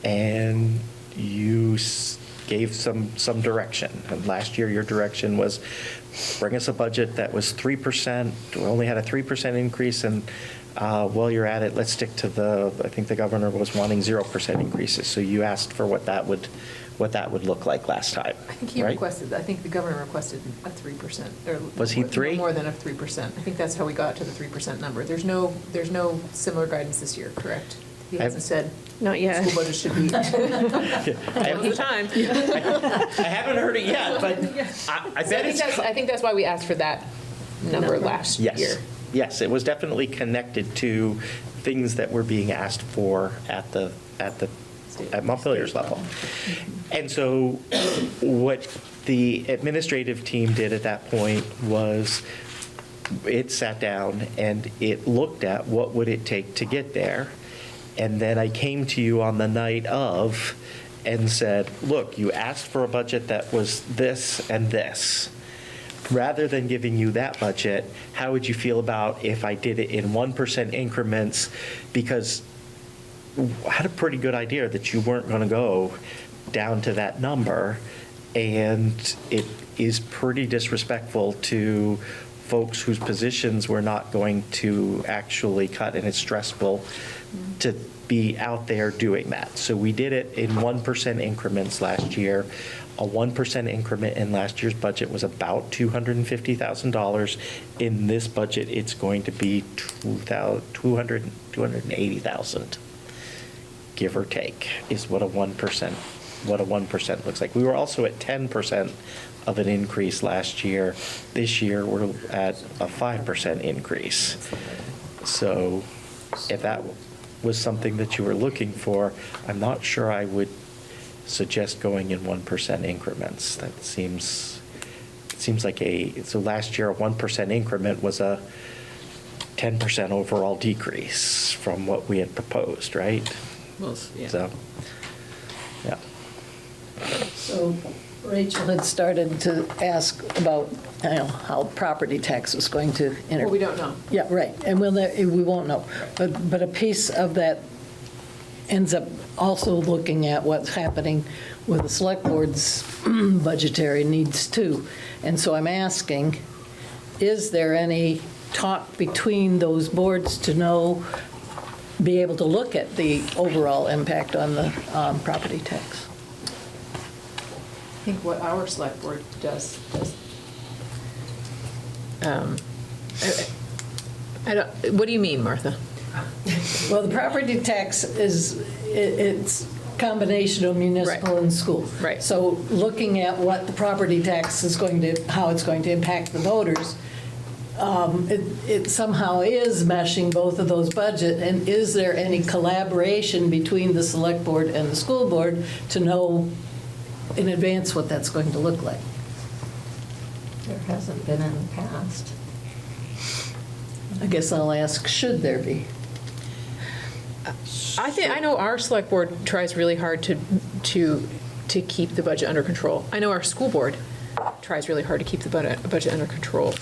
Speaker 9: and you gave some direction. And last year, your direction was bring us a budget that was 3%. We only had a 3% increase, and while you're at it, let's stick to I think the governor was wanting 0% increases. So you asked for what that would look like last time,
Speaker 10: I think he
Speaker 9: right?
Speaker 10: requested, I think the governor requested a 3%. Or
Speaker 9: Was he
Speaker 10: no
Speaker 9: 3?
Speaker 10: More than a 3%. I think that's how we got to the 3% number. There's no similar guidance this year, correct? He hasn't said.
Speaker 14: Not yet.
Speaker 10: School budget should be. Now's the time.
Speaker 9: I haven't heard it yet, but I bet it's.
Speaker 10: I think that's why we asked for that number last year.
Speaker 9: Yes, it was definitely connected to things that were being asked for at Montpelier's level. And so what the administrative team did at that point was it sat down and it looked at what would it take to get there. And then I came to you on the night of and said, look, you asked for a budget that was this and this. Rather than giving you that budget, how would you feel about if I did it in 1% increments? Because I had a pretty good idea that you weren't going to go down to that number, and it is pretty disrespectful to folks whose positions we're not going to actually cut, and it's stressful to be out there doing that. So we did it in 1% increments last year. A 1% increment in last year's budget was about $250,000. In this budget, it's going to be $280,000, give or take, is what a 1% looks like. We were also at 10% of an increase last year. This year, we're at a 5% increase. So if that was something that you were looking for, I'm not sure I would suggest going in 1% increments. That seems like so last year a 1% increment was a 10% overall decrease from what we had proposed, right?
Speaker 10: Well, yeah.
Speaker 9: So, yeah.
Speaker 11: So Rachel had started to ask about, how property tax was going to
Speaker 10: Well, we don't know.
Speaker 11: Yeah, right, and we won't know. But a piece of that ends up also looking at what's happening with the select board's budgetary needs too. And so I'm asking, is there any talk between those boards to know be able to look at the overall impact on the property tax.
Speaker 10: I think what our select board does, what do you mean, Martha?
Speaker 11: Well, the property tax is, it's combination of municipal and school.
Speaker 10: Right.
Speaker 11: So looking at what the property tax is going to, how it's going to impact the voters, it somehow is meshing both of those budget, and is there any collaboration between the select board and the school board to know in advance what that's going to look like?
Speaker 1: There hasn't been in the past.
Speaker 11: I guess I'll ask, should there be?
Speaker 10: I know our select board tries really hard to keep the budget under control. I know our school board tries really hard to keep the budget under control.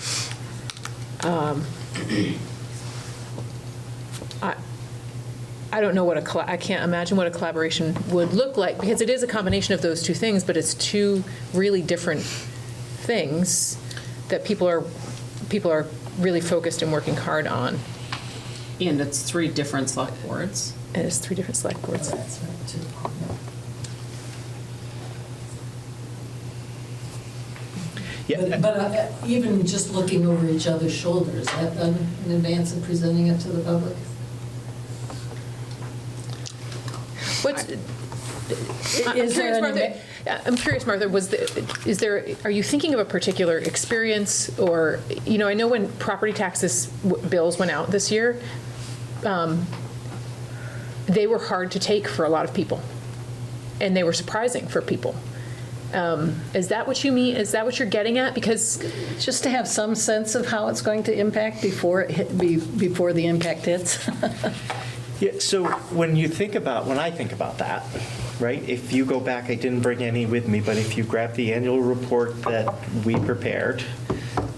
Speaker 10: I don't know I can't imagine what a collaboration would look like, because it is a combination of those two things, but it's two really different things that people are really focused and working hard on.
Speaker 12: And it's 3 different select boards.
Speaker 10: And it's 3 different select boards.
Speaker 11: That's right, too.
Speaker 9: Yeah.
Speaker 11: But even just looking over each other's shoulders, is that done in advance of presenting it to the public?
Speaker 10: I'm curious, Martha, are you thinking of a particular experience, or, I know when property taxes bills went out this year, they were hard to take for a lot of people, and they were surprising for people. Is that what you mean? Is that what you're getting at? Because
Speaker 11: just to have some sense of how it's going to impact before the impact hits.
Speaker 9: Yeah, so when I think about that, right, if you go back, I didn't bring any with me, but if you grab the annual report that we prepared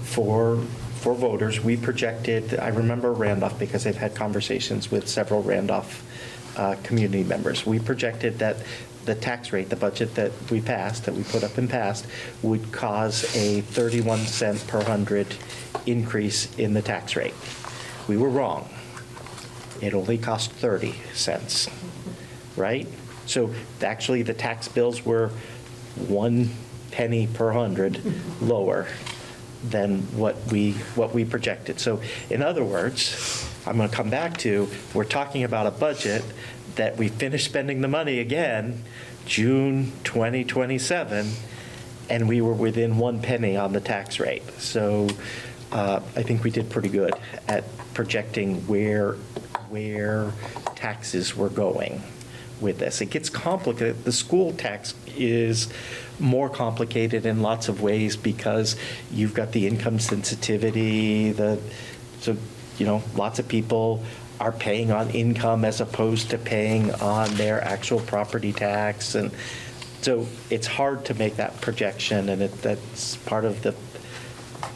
Speaker 9: for voters, we projected, I remember Randolph because I've had conversations with several Randolph community members. We projected that the tax rate, the budget that we passed, that we put up and passed, would cause a 31 cent per hundred increase in the tax rate. We were wrong. It only cost 30 cents, right? So actually the tax bills were 1 penny per hundred lower than what we projected. So in other words, I'm going to come back to, we're talking about a budget that we finished spending the money again June 2027, and we were within 1 penny on the tax rate. So I think we did pretty good at projecting where taxes were going with this. It gets complicated. The school tax is more complicated in lots of ways because you've got the income sensitivity, lots of people are paying on income as opposed to paying on their actual property tax. And so it's hard to make that projection, and that's part of the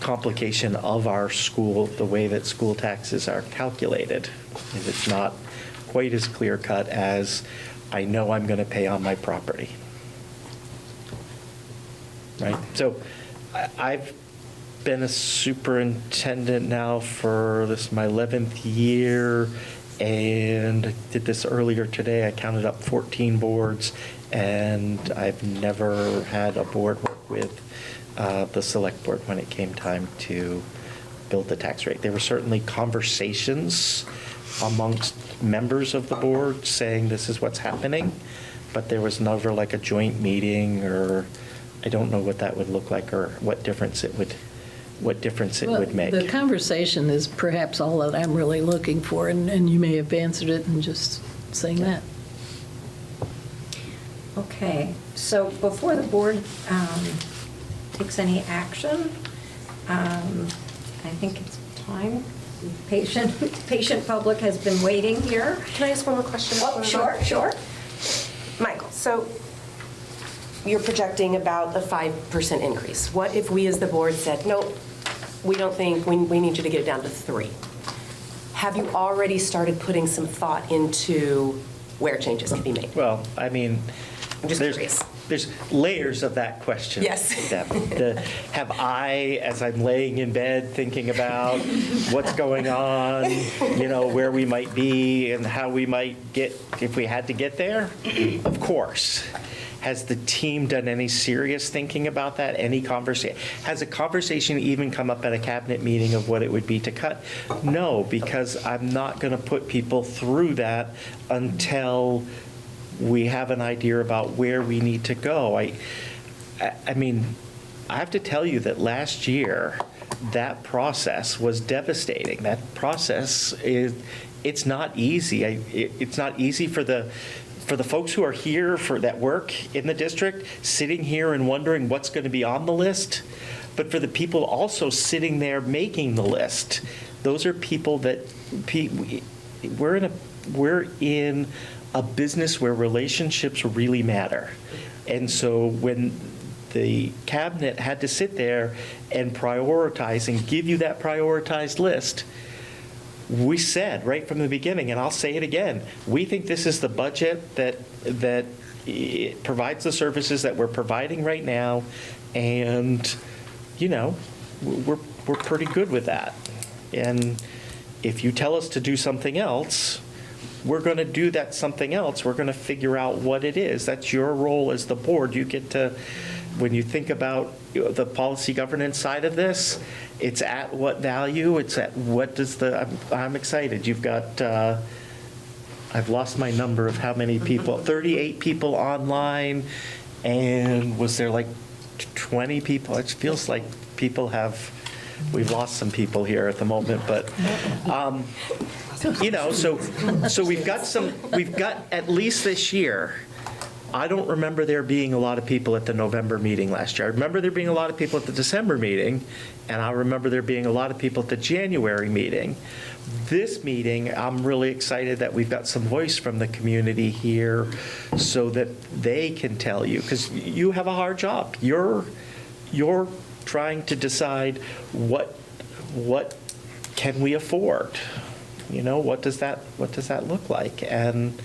Speaker 9: complication of our school, the way that school taxes are calculated. And it's not quite as clear cut as I know I'm going to pay on my property. Right? So I've been a superintendent now for my 11th year, and I did this earlier today. I counted up 14 boards, and I've never had a board work with the select board when it came time to build the tax rate. There were certainly conversations amongst members of the board saying this is what's happening, but there was never like a joint meeting, or I don't know what that would look like or what difference it would make.
Speaker 11: The conversation is perhaps all that I'm really looking for, and you may have answered it in just saying that.
Speaker 1: Okay, so before the board takes any action, I think it's time. Patient public has been waiting here.
Speaker 15: Can I ask one more question?
Speaker 1: Oh, sure.
Speaker 15: Michael, so you're projecting about a 5% increase. What if we as the board said, nope, we don't think, we need you to get it down to 3? Have you already started putting some thought into where changes can be made?
Speaker 9: Well, I mean,
Speaker 15: I'm just curious.
Speaker 9: There's layers of that question.
Speaker 15: Yes.
Speaker 9: Have I, as I'm laying in bed thinking about what's going on, where we might be and how we might get, if we had to get there? Of course. Has the team done any serious thinking about that? Any conversation? Has a conversation even come up at a cabinet meeting of what it would be to cut? No, because I'm not going to put people through that until we have an idea about where we need to go. I mean, I have to tell you that last year, that process was devastating. That process it's not easy. It's not easy for the folks who are here that work in the district, sitting here and wondering what's going to be on the list, but for the people also sitting there making the list. Those are people that we're in a business where relationships really matter. And so when the cabinet had to sit there and prioritize and give you that prioritized list, we said right from the beginning, and I'll say it again, we think this is the budget that it provides the services that we're providing right now, and we're pretty good with that. And if you tell us to do something else, we're going to do that something else. We're going to figure out what it is. That's your role as the board. You get to, when you think about the policy governance side of this, it's at what value? It's at what does I'm excited. You've got, I've lost my number of how many people, 38 people online, and was there like 20 people? It feels like we've lost some people here at the moment, but so we've got at least this year. I don't remember there being a lot of people at the November meeting last year. I remember there being a lot of people at the December meeting, and I remember there being a lot of people at the January meeting. This meeting, I'm really excited that we've got some voice from the community here so that they can tell you, because you have a hard job. You're trying to decide what can we afford? What does that look like? And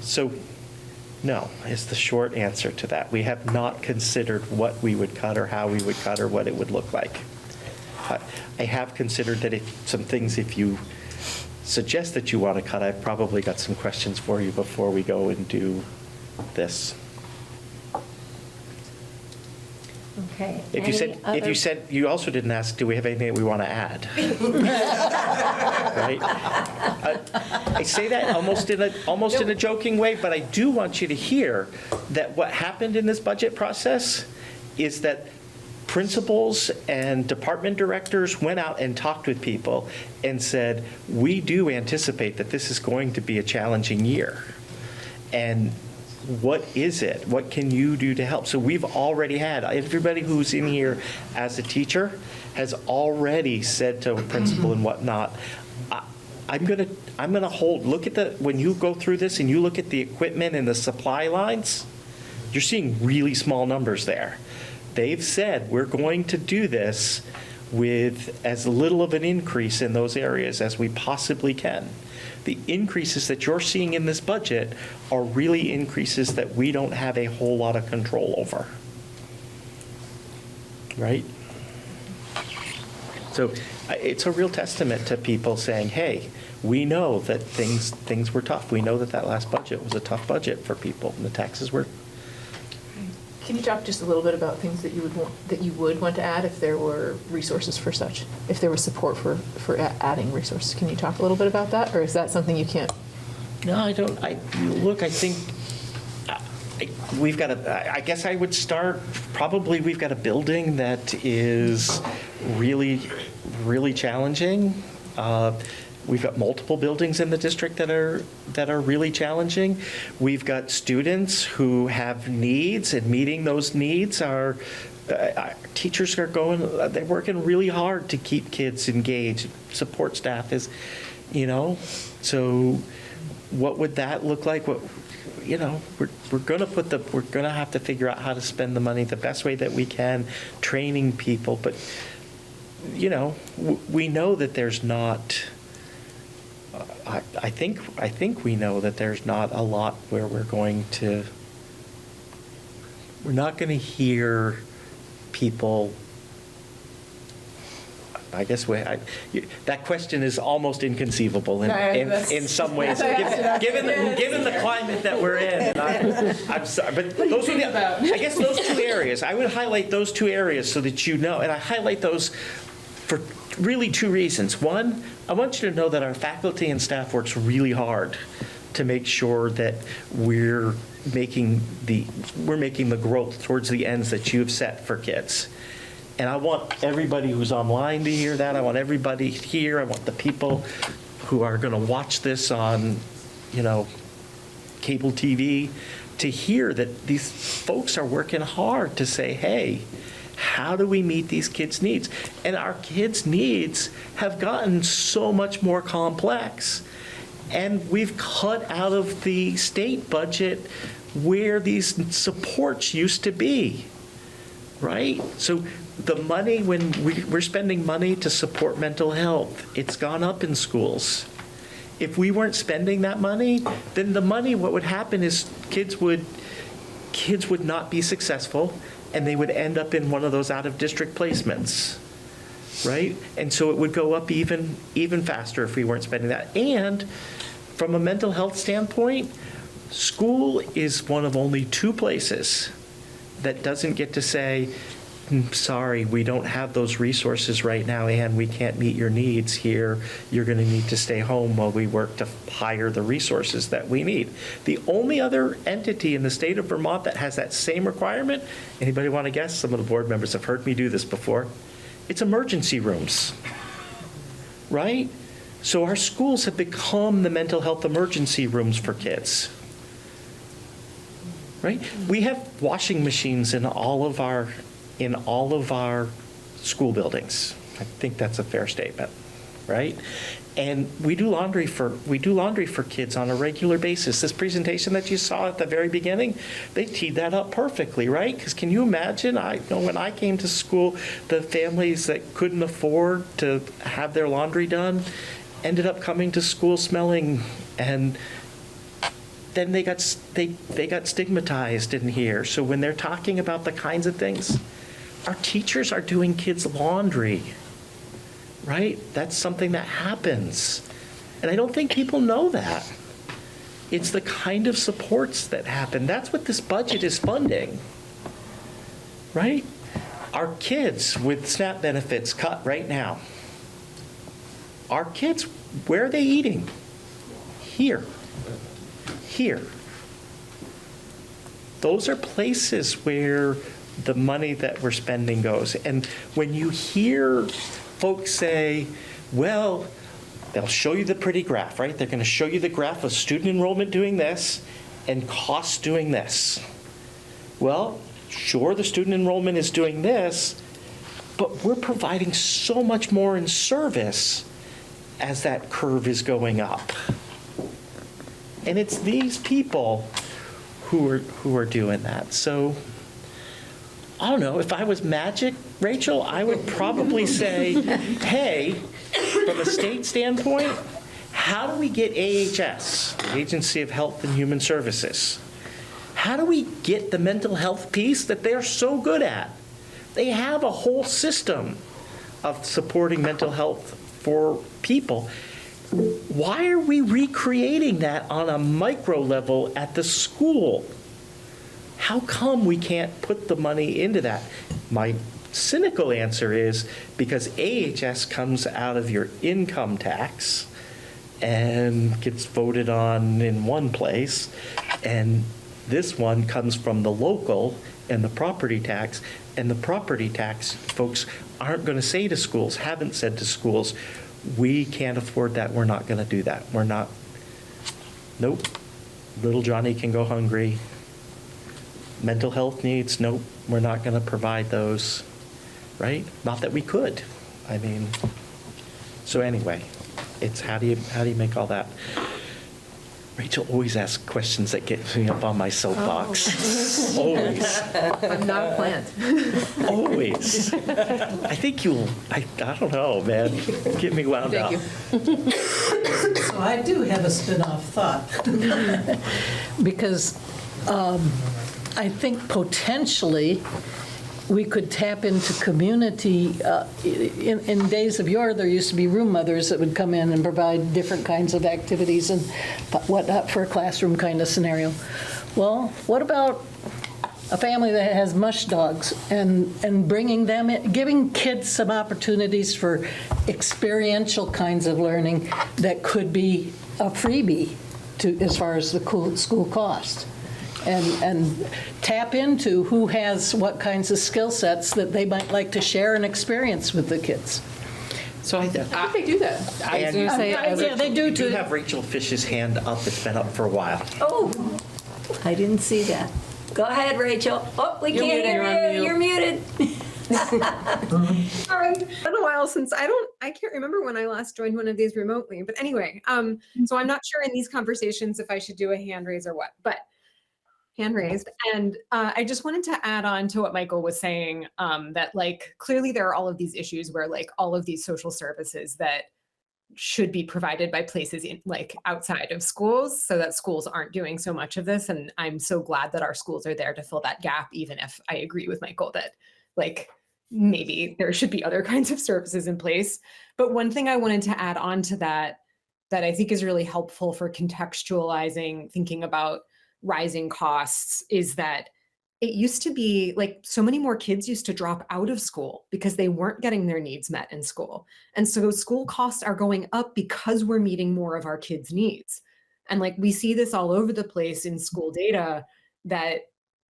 Speaker 9: so no is the short answer to that. We have not considered what we would cut or how we would cut or what it would look like. I have considered that if you suggest that you want to cut, I've probably got some questions for you before we go and do this.
Speaker 1: Okay.
Speaker 9: If you said, you also didn't ask, do we have anything that we want to add? Right? I say that almost in a joking way, but I do want you to hear that what happened in this budget process is that principals and department directors went out and talked with people and said, we do anticipate that this is going to be a challenging year. And what is it? What can you do to help? So we've already had, everybody who's in here as a teacher has already said to a principal and whatnot, I'm gonna look at when you go through this and you look at the equipment and the supply lines, you're seeing really small numbers there. They've said we're going to do this with as little of an increase in those areas as we possibly can. The increases that you're seeing in this budget are really increases that we don't have a whole lot of control over. Right? So it's a real testament to people saying, hey, we know that things were tough. We know that last budget was a tough budget for people, and the taxes were.
Speaker 10: Can you talk just a little bit about things that you would want to add if there were resources for such, if there was support for adding resources? Can you talk a little bit about that, or is that something you can't?
Speaker 9: No, I don't. I think we've got I guess I would start. Probably we've got a building that is really, really challenging. We've got multiple buildings in the district that are really challenging. We've got students who have needs, and meeting those needs are teachers they're working really hard to keep kids engaged. Support staff is, so what would that look like? We're going to have to figure out how to spend the money the best way that we can, training people, but we know that there's not. I think we know that there's not a lot where we're going to we're not going to hear people, I guess that question is almost inconceivable in some ways, given the climate that we're in. And I'm sorry, but those are I guess those two areas. I would highlight those two areas so that you know, and I highlight those for really two reasons. One, I want you to know that our faculty and staff works really hard to make sure that we're making the growth towards the ends that you've set for kids. And I want everybody who's online to hear that. I want everybody here. I want the people who are going to watch this on, cable TV to hear that these folks are working hard to say, hey, how do we meet these kids' needs? And our kids' needs have gotten so much more complex. And we've cut out of the state budget where these supports used to be, right? So the money, when we're spending money to support mental health, it's gone up in schools. If we weren't spending that money, then the money, what would happen is kids would not be successful, and they would end up in one of those out-of-district placements, right? And so it would go up even faster if we weren't spending that. And from a mental health standpoint, school is one of only two places that doesn't get to say, sorry, we don't have those resources right now, and we can't meet your needs here. You're going to need to stay home while we work to hire the resources that we need. The only other entity in the state of Vermont that has that same requirement, anybody want to guess? Some of the board members have heard me do this before. It's emergency rooms, right? So our schools have become the mental health emergency rooms for kids, right? We have washing machines in all of our school buildings. I think that's a fair statement, right? And we do laundry for kids on a regular basis. This presentation that you saw at the very beginning, they teed that up perfectly, right? Because can you imagine, when I came to school, the families that couldn't afford to have their laundry done ended up coming to school smelling, and then they got stigmatized in here. So when they're talking about the kinds of things, our teachers are doing kids' laundry, right? That's something that happens. And I don't think people know that. It's the kind of supports that happen. That's what this budget is funding, right? Our kids with SNAP benefits cut right now. Our kids, where are they eating? Here. Those are places where the money that we're spending goes. And when you hear folks say, well, they'll show you the pretty graph, right? They're going to show you the graph of student enrollment doing this and costs doing this. Well, sure, the student enrollment is doing this, but we're providing so much more in service as that curve is going up. And it's these people who are doing that. So I don't know, if I was magic, Rachel, I would probably say, hey, from a state standpoint, how do we get AHS, the Agency of Health and Human Services? How do we get the mental health piece that they're so good at? They have a whole system of supporting mental health for people. Why are we recreating that on a micro level at the school? How come we can't put the money into that? My cynical answer is because AHS comes out of your income tax and gets voted on in one place, and this one comes from the local and the property tax, and the property tax folks aren't going to say to schools, haven't said to schools, we can't afford that, we're not going to do that. We're not, nope, little Johnny can go hungry. Mental health needs, nope, we're not going to provide those, right? Not that we could. I mean, so anyway, it's how do you make all that? Rachel always asks questions that get me up on my soapbox. Always.
Speaker 10: I'm not a plant.
Speaker 9: Always. I think I don't know, man. Get me wound up.
Speaker 10: Thank you.
Speaker 11: So I do have a spin-off thought. Because I think potentially we could tap into community. In days of yore, there used to be room mothers that would come in and provide different kinds of activities and whatnot for a classroom kind of scenario. Well, what about a family that has mush dogs and bringing them in, giving kids some opportunities for experiential kinds of learning that could be a freebie to, as far as the school cost? And tap into who has what kinds of skill sets that they might like to share and experience with the kids.
Speaker 12: So I think they do that. I was going to say,
Speaker 11: Yeah, they do
Speaker 9: You do
Speaker 11: too.
Speaker 9: have Rachel Fish's hand up. It's been up for a while.
Speaker 1: Oh, I didn't see that. Go ahead, Rachel. Oh, we
Speaker 12: You're
Speaker 1: can't
Speaker 12: muted,
Speaker 1: hear
Speaker 12: you're on
Speaker 1: you.
Speaker 12: mute.
Speaker 1: You're muted.
Speaker 16: Sorry, it's been a while since I can't remember when I last joined one of these remotely. But anyway, so I'm not sure in these conversations if I should do a hand raise or what, but hand raised. And I just wanted to add on to what Michael was saying, that like clearly there are all of these issues where like all of these social services that should be provided by places in like outside of schools, so that schools aren't doing so much of this. And I'm so glad that our schools are there to fill that gap, even if I agree with Michael that like maybe there should be other kinds of services in place. But one thing I wanted to add on to that I think is really helpful for contextualizing, thinking about rising costs, is that it used to be like so many more kids used to drop out of school because they weren't getting their needs met in school. And so school costs are going up because we're meeting more of our kids' needs. And like we see this all over the place in school data, that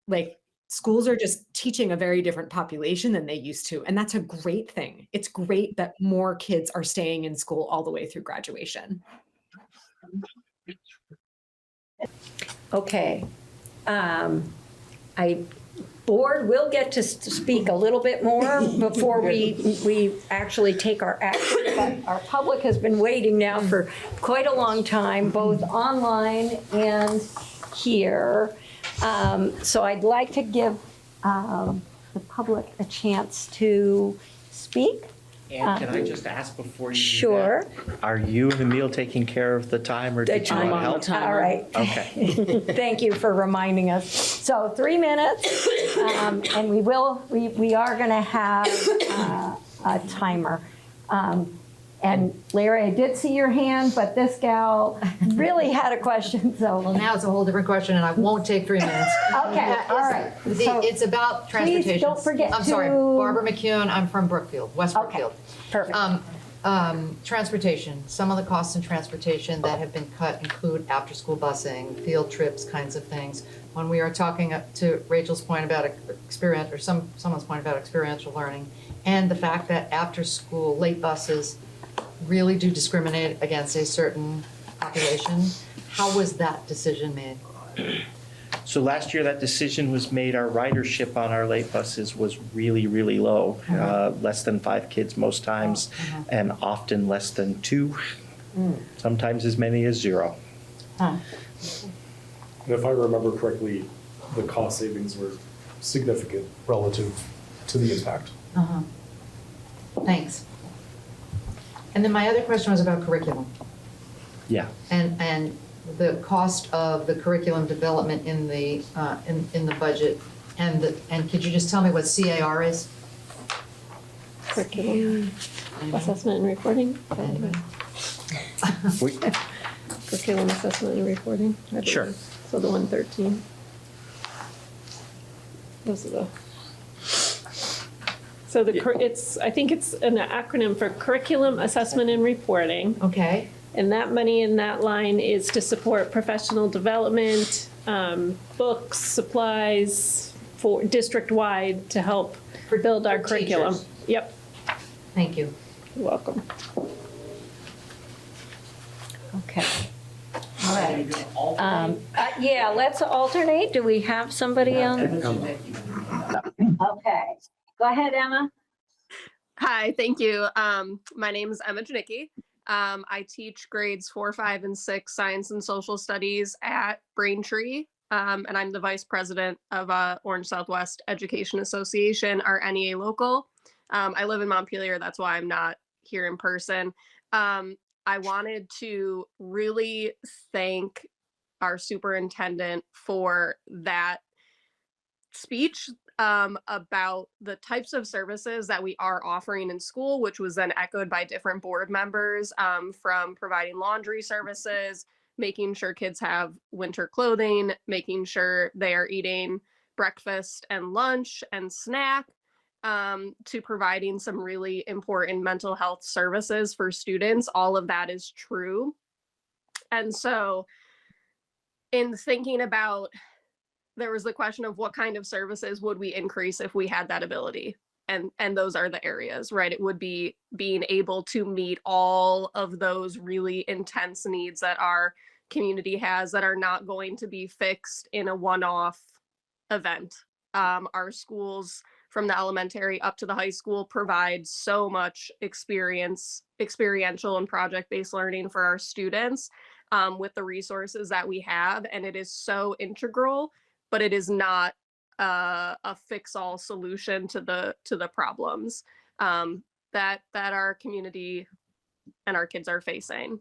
Speaker 16: like schools are just teaching a very different population than they used to. And that's a great thing. It's great that more kids are staying in school all the way through graduation.
Speaker 1: Okay. Board will get to speak a little bit more before we actually take our action, but our public has been waiting now for quite a long time, both online and here. So I'd like to give the public a chance to speak.
Speaker 9: And can I just ask before you do
Speaker 1: Sure.
Speaker 9: that, are you and Emil taking care of the time, or did you
Speaker 1: I'm
Speaker 9: want
Speaker 1: on
Speaker 9: help?
Speaker 1: the timer. All right.
Speaker 9: Okay.
Speaker 1: Thank you for reminding us. So 3 minutes, and we are going to have a timer. And Larry, I did see your hand, but this gal really had a question, so.
Speaker 3: Well, now it's a whole different question, and I won't take 3 minutes.
Speaker 1: Okay, all right. So
Speaker 3: It's about transportation.
Speaker 1: Please don't forget
Speaker 3: I'm sorry, Barbara McCune, I'm from Brookfield, West
Speaker 1: Okay,
Speaker 3: Brookfield.
Speaker 1: perfect.
Speaker 3: Transportation, some of the costs in transportation that have been cut include after-school busing, field trips, kinds of things. When we are talking to Rachel's point about experience, or someone's point about experiential learning, and the fact that after-school late buses really do discriminate against a certain population, how was that decision made?
Speaker 9: So last year, that decision was made. Our ridership on our late buses was really, really low, less than 5 kids most times, and often less than 2, sometimes as many as 0.
Speaker 17: And if I remember correctly, the cost savings were significant relative to the impact.
Speaker 3: Thanks. And then my other question was about curriculum.
Speaker 9: Yeah.
Speaker 3: And the cost of the curriculum development in the budget, and could you just tell me what CAR is?
Speaker 14: Curriculum assessment and reporting. Curriculum assessment and reporting. I believe.
Speaker 9: Sure.
Speaker 14: So the 113. Those are the. So I think it's an acronym for curriculum assessment and reporting.
Speaker 3: Okay.
Speaker 14: And that money in that line is to support professional development, books, supplies for district-wide to help build our curriculum.
Speaker 3: teachers.
Speaker 14: Yep.
Speaker 3: Thank you.
Speaker 14: You're welcome.
Speaker 1: Okay. All right. Yeah, let's alternate. Do we have somebody on? Okay. Go ahead, Emma.
Speaker 18: Hi, thank you. My name is Emma Janicki. I teach grades 4, 5, and 6 science and social studies at Braintree, and I'm the vice president of Orange Southwest Education Association, our NEA local. I live in Montpelier, that's why I'm not here in person. I wanted to really thank our superintendent for that speech about the types of services that we are offering in school, which was then echoed by different board members, from providing laundry services, making sure kids have winter clothing, making sure they are eating breakfast and lunch and snack, to providing some really important mental health services for students. All of that is true. And so in thinking about, there was the question of what kind of services would we increase if we had that ability? And those are the areas, right? It would be being able to meet all of those really intense needs that our community has that are not going to be fixed in a one-off event. Our schools, from the elementary up to the high school, provide so much experiential and project-based learning for our students, with the resources that we have, and it is so integral, but it is not a fix-all solution to the problems that our community and our kids are facing.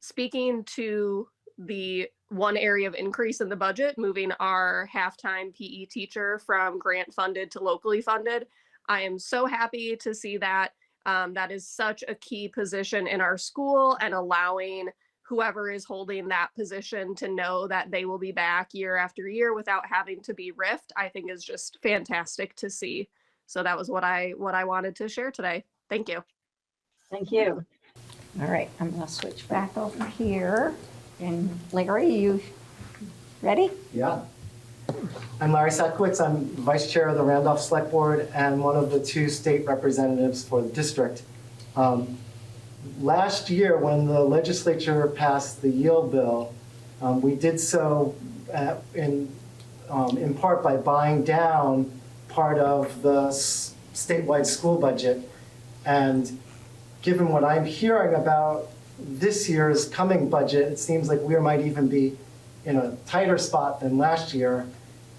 Speaker 18: Speaking to the one area of increase in the budget, moving our halftime PE teacher from grant funded to locally funded, I am so happy to see that. That is such a key position in our school, and allowing whoever is holding that position to know that they will be back year after year without having to be riffed, I think is just fantastic to see. So that was what I wanted to share today. Thank you.
Speaker 1: Thank you. All right, I'm going to switch back over here. And Larry, you ready?
Speaker 19: Yeah. I'm Larry Sackowitz. I'm Vice Chair of the Randolph Select Board and one of the 2 state representatives for the district. Last year, when the legislature passed the yield bill, we did so in part by buying down part of the statewide school budget. And given what I'm hearing about this year's coming budget, it seems like we might even be in a tighter spot than last year.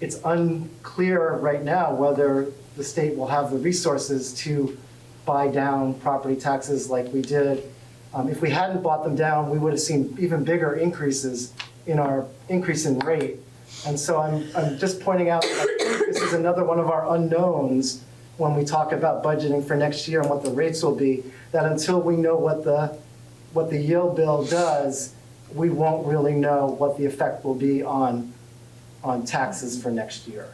Speaker 19: It's unclear right now whether the state will have the resources to buy down property taxes like we did. If we hadn't bought them down, we would have seen even bigger increases in our increase in rate. And so I'm just pointing out that I think this is another one of our unknowns when we talk about budgeting for next year and what the rates will be, that until we know what the yield bill does, we won't really know what the effect will be on taxes for next year.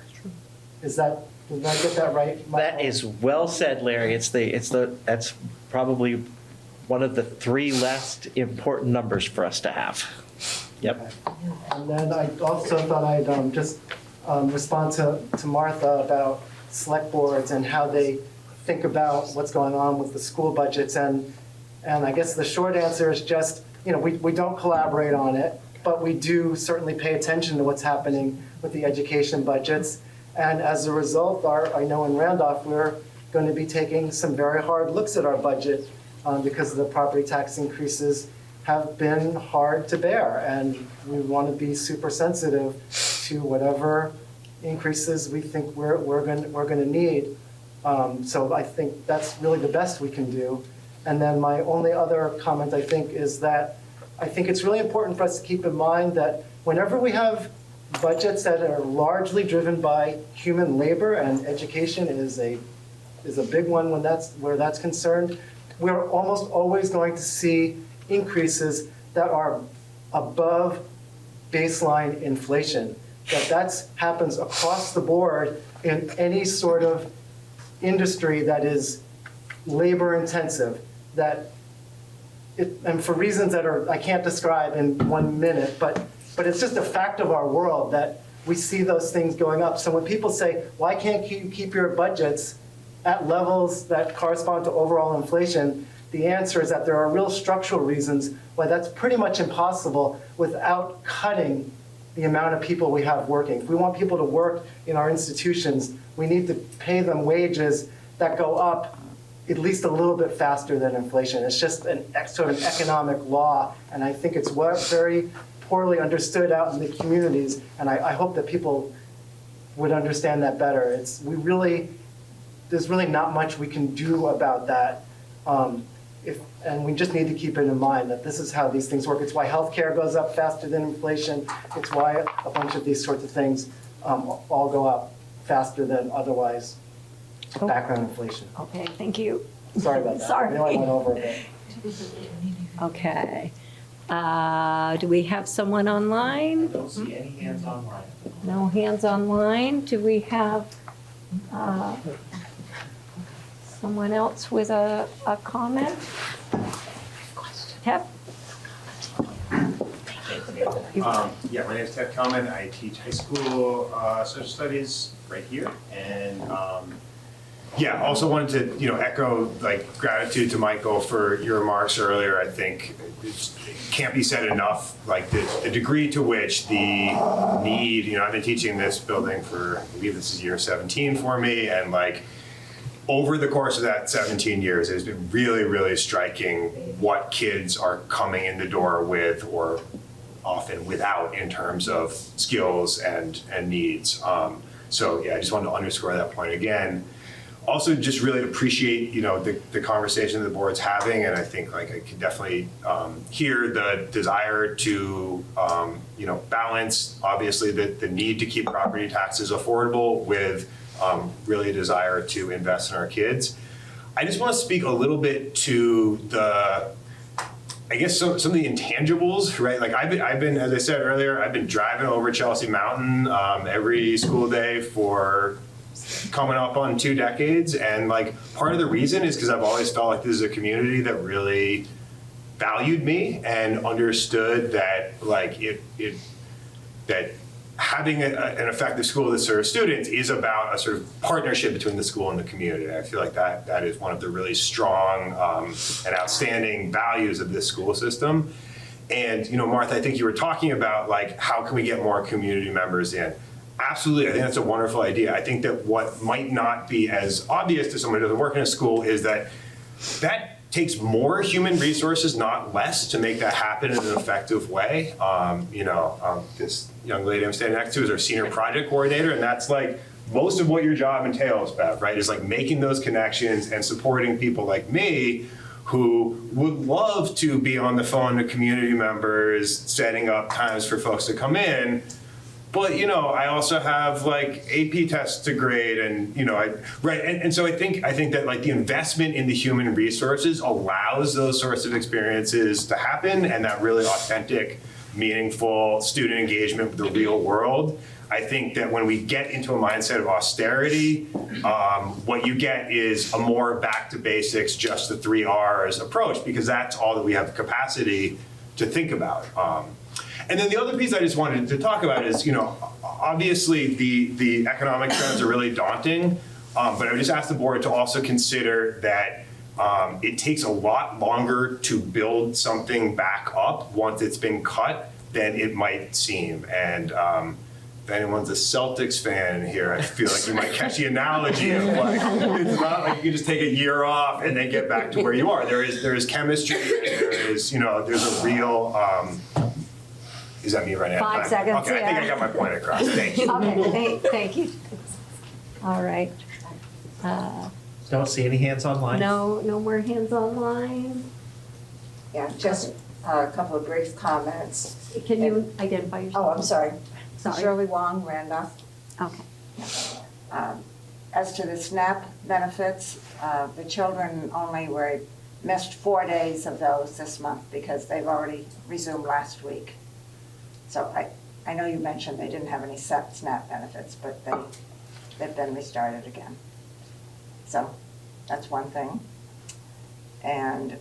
Speaker 19: Did I get that right, Michael?
Speaker 9: That is well said, Larry. That's probably one of the 3 less important numbers for us to have. Yep.
Speaker 19: And then I also thought I'd just respond to Martha about select boards and how they think about what's going on with the school budgets. And I guess the short answer is just, we don't collaborate on it, but we do certainly pay attention to what's happening with the education budgets. And as a result, I know in Randolph, we're going to be taking some very hard looks at our budget because the property tax increases have been hard to bear. And we want to be super sensitive to whatever increases we think we're going to need. So I think that's really the best we can do. And then my only other comment, I think, is that I think it's really important for us to keep in mind that whenever we have budgets that are largely driven by human labor, and education is a big one where that's concerned, we're almost always going to see increases that are above baseline inflation. That happens across the board in any sort of industry that is labor intensive. And for reasons that I can't describe in 1 minute, but it's just a fact of our world that we see those things going up. So when people say, why can't you keep your budgets at levels that correspond to overall inflation, the answer is that there are real structural reasons why that's pretty much impossible without cutting the amount of people we have working. If we want people to work in our institutions, we need to pay them wages that go up at least a little bit faster than inflation. It's just an sort of economic law, and I think it's very poorly understood out in the communities, and I hope that people would understand that better. There's really not much we can do about that, and we just need to keep it in mind that this is how these things work. It's why healthcare goes up faster than inflation. It's why a bunch of these sorts of things all go up faster than otherwise background inflation.
Speaker 1: Okay, thank you.
Speaker 19: Sorry about that.
Speaker 1: Sorry.
Speaker 19: I know I went over a bit.
Speaker 1: Okay. Do we have someone online?
Speaker 9: I don't see any hands online.
Speaker 1: No hands online. Do we have someone else with a comment? Tep?
Speaker 4: Yeah, my name is Ted Kalman. I teach high school social studies right here. And yeah, also wanted to echo gratitude to Michael for your remarks earlier. I think it can't be said enough, like the degree to which the need, I've been teaching this building for, I believe this is year 17 for me, and over the course of that 17 years, it's been really, really striking what kids are coming in the door with, or often without, in terms of skills and needs. So yeah, I just wanted to underscore that point again. Also, just really appreciate the conversation the board's having, and I think I can definitely hear the desire to balance obviously the need to keep property taxes affordable with really a desire to invest in our kids. I just want to speak a little bit to I guess some of the intangibles, right? I've been, as I said earlier, I've been driving over Chelsea Mountain every school day for coming up on 2 decades, and part of the reason is because I've always felt like this is a community that really valued me and understood that that having an effective school that serves students is about a sort of partnership between the school and the community. I feel like that is one of the really strong and outstanding values of this school system. And Martha, I think you were talking about how can we get more community members in? Absolutely, I think that's a wonderful idea. I think that what might not be as obvious to someone who doesn't work in a school is that takes more human resources, not less, to make that happen in an effective way. This young lady I'm standing next to is our senior project coordinator, and that's most of what your job entails, Bev, right? Is making those connections and supporting people like me who would love to be on the phone to community members, setting up times for folks to come in. But I also have AP tests to grade, and right, and so I think that the investment in the human resources allows those sorts of experiences to happen, and that really authentic, meaningful student engagement with the real world. I think that when we get into a mindset of austerity, what you get is a more back to basics, just the 3 R's approach, because that's all that we have the capacity to think about. And then the other piece I just wanted to talk about is, obviously the economic trends are really daunting, but I would just ask the board to also consider that it takes a lot longer to build something back up once it's been cut than it might seem. And if anyone's a Celtics fan here, I feel like you might catch the analogy of it's not like you can just take a year off and then get back to where you are. There is chemistry, there's a real, is that me running out of time?
Speaker 1: 5 seconds,
Speaker 4: okay, I think I got my point across. Thank you.
Speaker 1: Okay, thank you. All right.
Speaker 9: Don't see any hands online.
Speaker 1: No more hands online.
Speaker 20: Yeah, just a couple of brief comments.
Speaker 1: Can you identify yourself?
Speaker 20: Oh, I'm sorry.
Speaker 1: Sorry.
Speaker 20: Shirley Wong, Randolph.
Speaker 1: Okay.
Speaker 20: As to the SNAP benefits, the children only missed 4 days of those this month because they've already resumed last week. So I know you mentioned they didn't have any SNAP benefits, but they've been restarted again. So that's one thing. And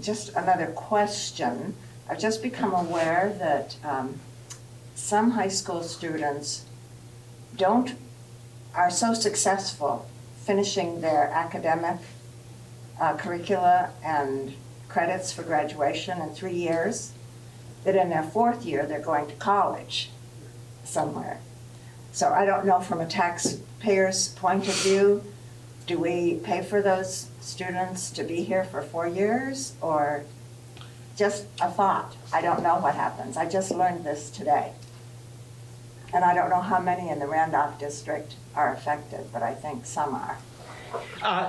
Speaker 20: just another question. I've just become aware that some high school students are so successful finishing their academic curricula and credits for graduation in 3 years, that in their 4th year, they're going to college somewhere. So I don't know, from a taxpayer's point of view, do we pay for those students to be here for 4 years, or just a thought? I don't know what happens. I just learned this today. And I don't know how many in the Randolph district are affected, but I think some are.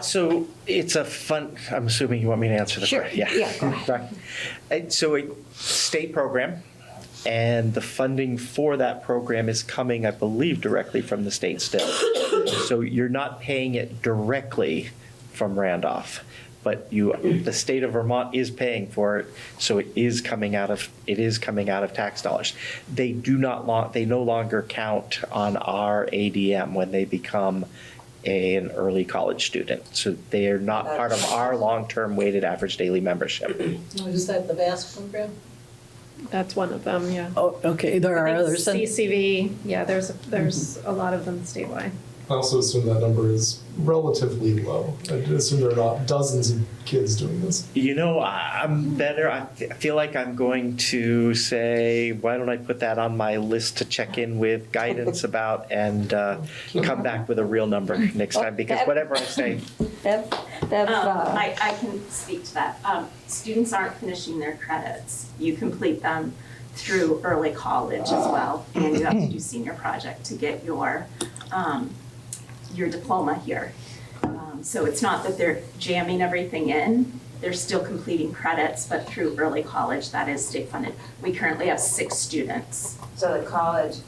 Speaker 9: So it's a fun, I'm assuming you want me to answer the question.
Speaker 1: Sure. Yeah, go ahead.
Speaker 9: So a state program, And the funding for that program is coming, I believe, directly from the state still. So you're not paying it directly from Randolph, but the state of Vermont is paying for it, so it is coming out of tax dollars. They no longer count on our ADM when they become an early college student. So they are not part of our long-term weighted average daily membership.
Speaker 11: Is that the VASC program?
Speaker 14: That's one of them, yeah.
Speaker 11: Oh, okay, there are
Speaker 14: I think
Speaker 11: others. then?
Speaker 14: CCV, yeah, there's a lot of them statewide.
Speaker 17: I also assume that number is relatively low. I assume there are not dozens of kids doing this.
Speaker 9: I'm better. I feel like I'm going to say, why don't I put that on my list to check in with guidance about and come back with a real number next time, because whatever I say.
Speaker 21: I can speak to that. Students aren't finishing their credits. You complete them through early college as well, and you have to do senior project to get your diploma here. So it's not that they're jamming everything in, they're still completing credits, but through early college, that is state funded. We currently have 6 students.
Speaker 20: So the college,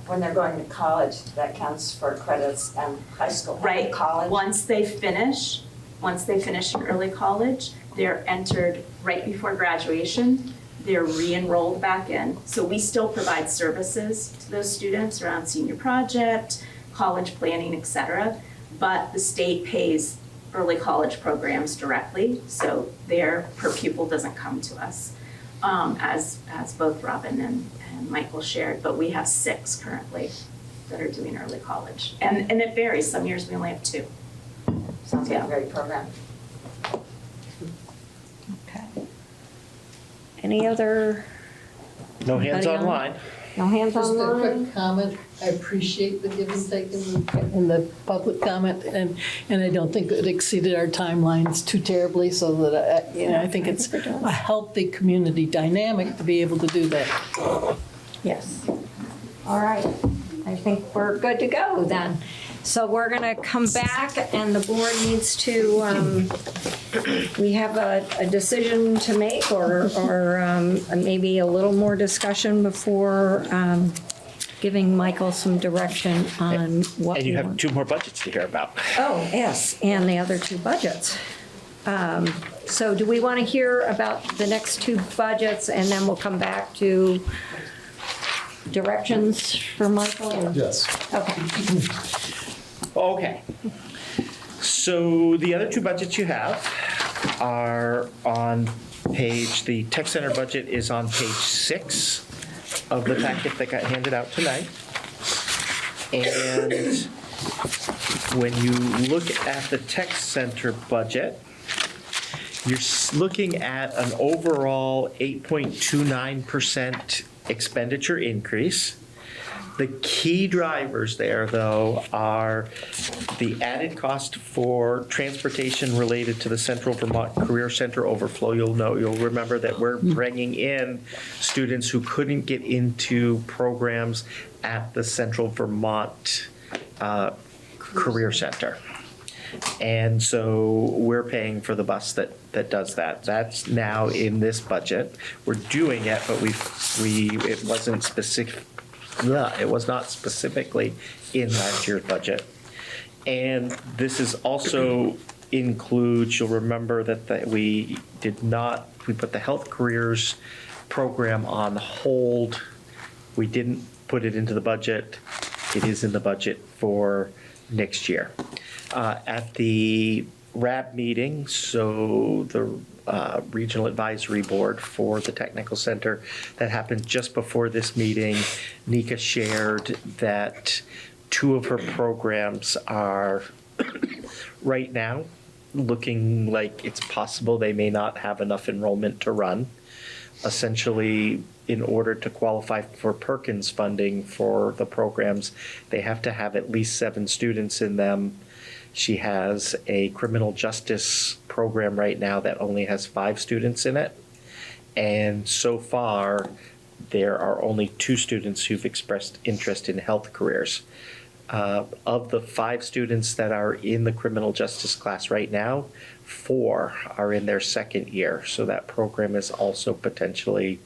Speaker 20: when they're going to college, that counts for credits and high school
Speaker 21: Right.
Speaker 20: and college?
Speaker 21: Once they finish in early college, they're entered right before graduation, they're re-enrolled back in. So we still provide services to those students around senior project, college planning, et cetera, but the state pays early college programs directly, so their per pupil doesn't come to us, as both Robin and Michael shared, but we have 6 currently that are doing early college. And it varies, some years we only have 2.
Speaker 20: Sounds like a great program.
Speaker 1: Okay. Any other?
Speaker 9: No hands
Speaker 1: Anybody
Speaker 9: online.
Speaker 1: No hands
Speaker 11: Just a
Speaker 1: online?
Speaker 11: quick comment. I appreciate the give and take in the public comment, and I don't think it exceeded our timelines too terribly, so that, I think it's a healthy community dynamic to be able to do that.
Speaker 1: Yes. All right. I think we're good to go then. So we're going to come back, and the board needs to, we have a decision to make, or maybe a little more discussion before giving Michael some direction on what
Speaker 9: And you
Speaker 1: we
Speaker 9: have
Speaker 1: want.
Speaker 9: 2 more budgets to hear about.
Speaker 1: Oh, yes, and the other 2 budgets. So do we want to hear about the next 2 budgets, and then we'll come back to directions for Michael?
Speaker 17: Yes.
Speaker 1: Okay.
Speaker 9: Okay. So the other 2 budgets you have are on the tech center budget is on page 6 of the packet that got handed out tonight. And when you look at the tech center budget, you're looking at an overall 8.29% expenditure increase. The key drivers there, though, are the added cost for transportation related to the Central Vermont Career Center overflow. You'll remember that we're bringing in students who couldn't get into programs at the Central Vermont Career Center. And so we're paying for the bus that does that. That's now in this budget. We're doing it, but it wasn't specific. It was not specifically in last year's budget. And this is also includes, you'll remember that we put the health careers program on hold. We didn't put it into the budget. It is in the budget for next year. At the RAB meeting, so the Regional Advisory Board for the Technical Center that happened just before this meeting, Nika shared that 2 of her programs are right now looking like it's possible they may not have enough enrollment to run. Essentially, in order to qualify for Perkins funding for the programs, they have to have at least 7 students in them. She has a criminal justice program right now that only has 5 students in it. And so far, there are only 2 students who've expressed interest in health careers. Of the 5 students that are in the criminal justice class right now, 4 are in their 2nd year. So that program is also potentially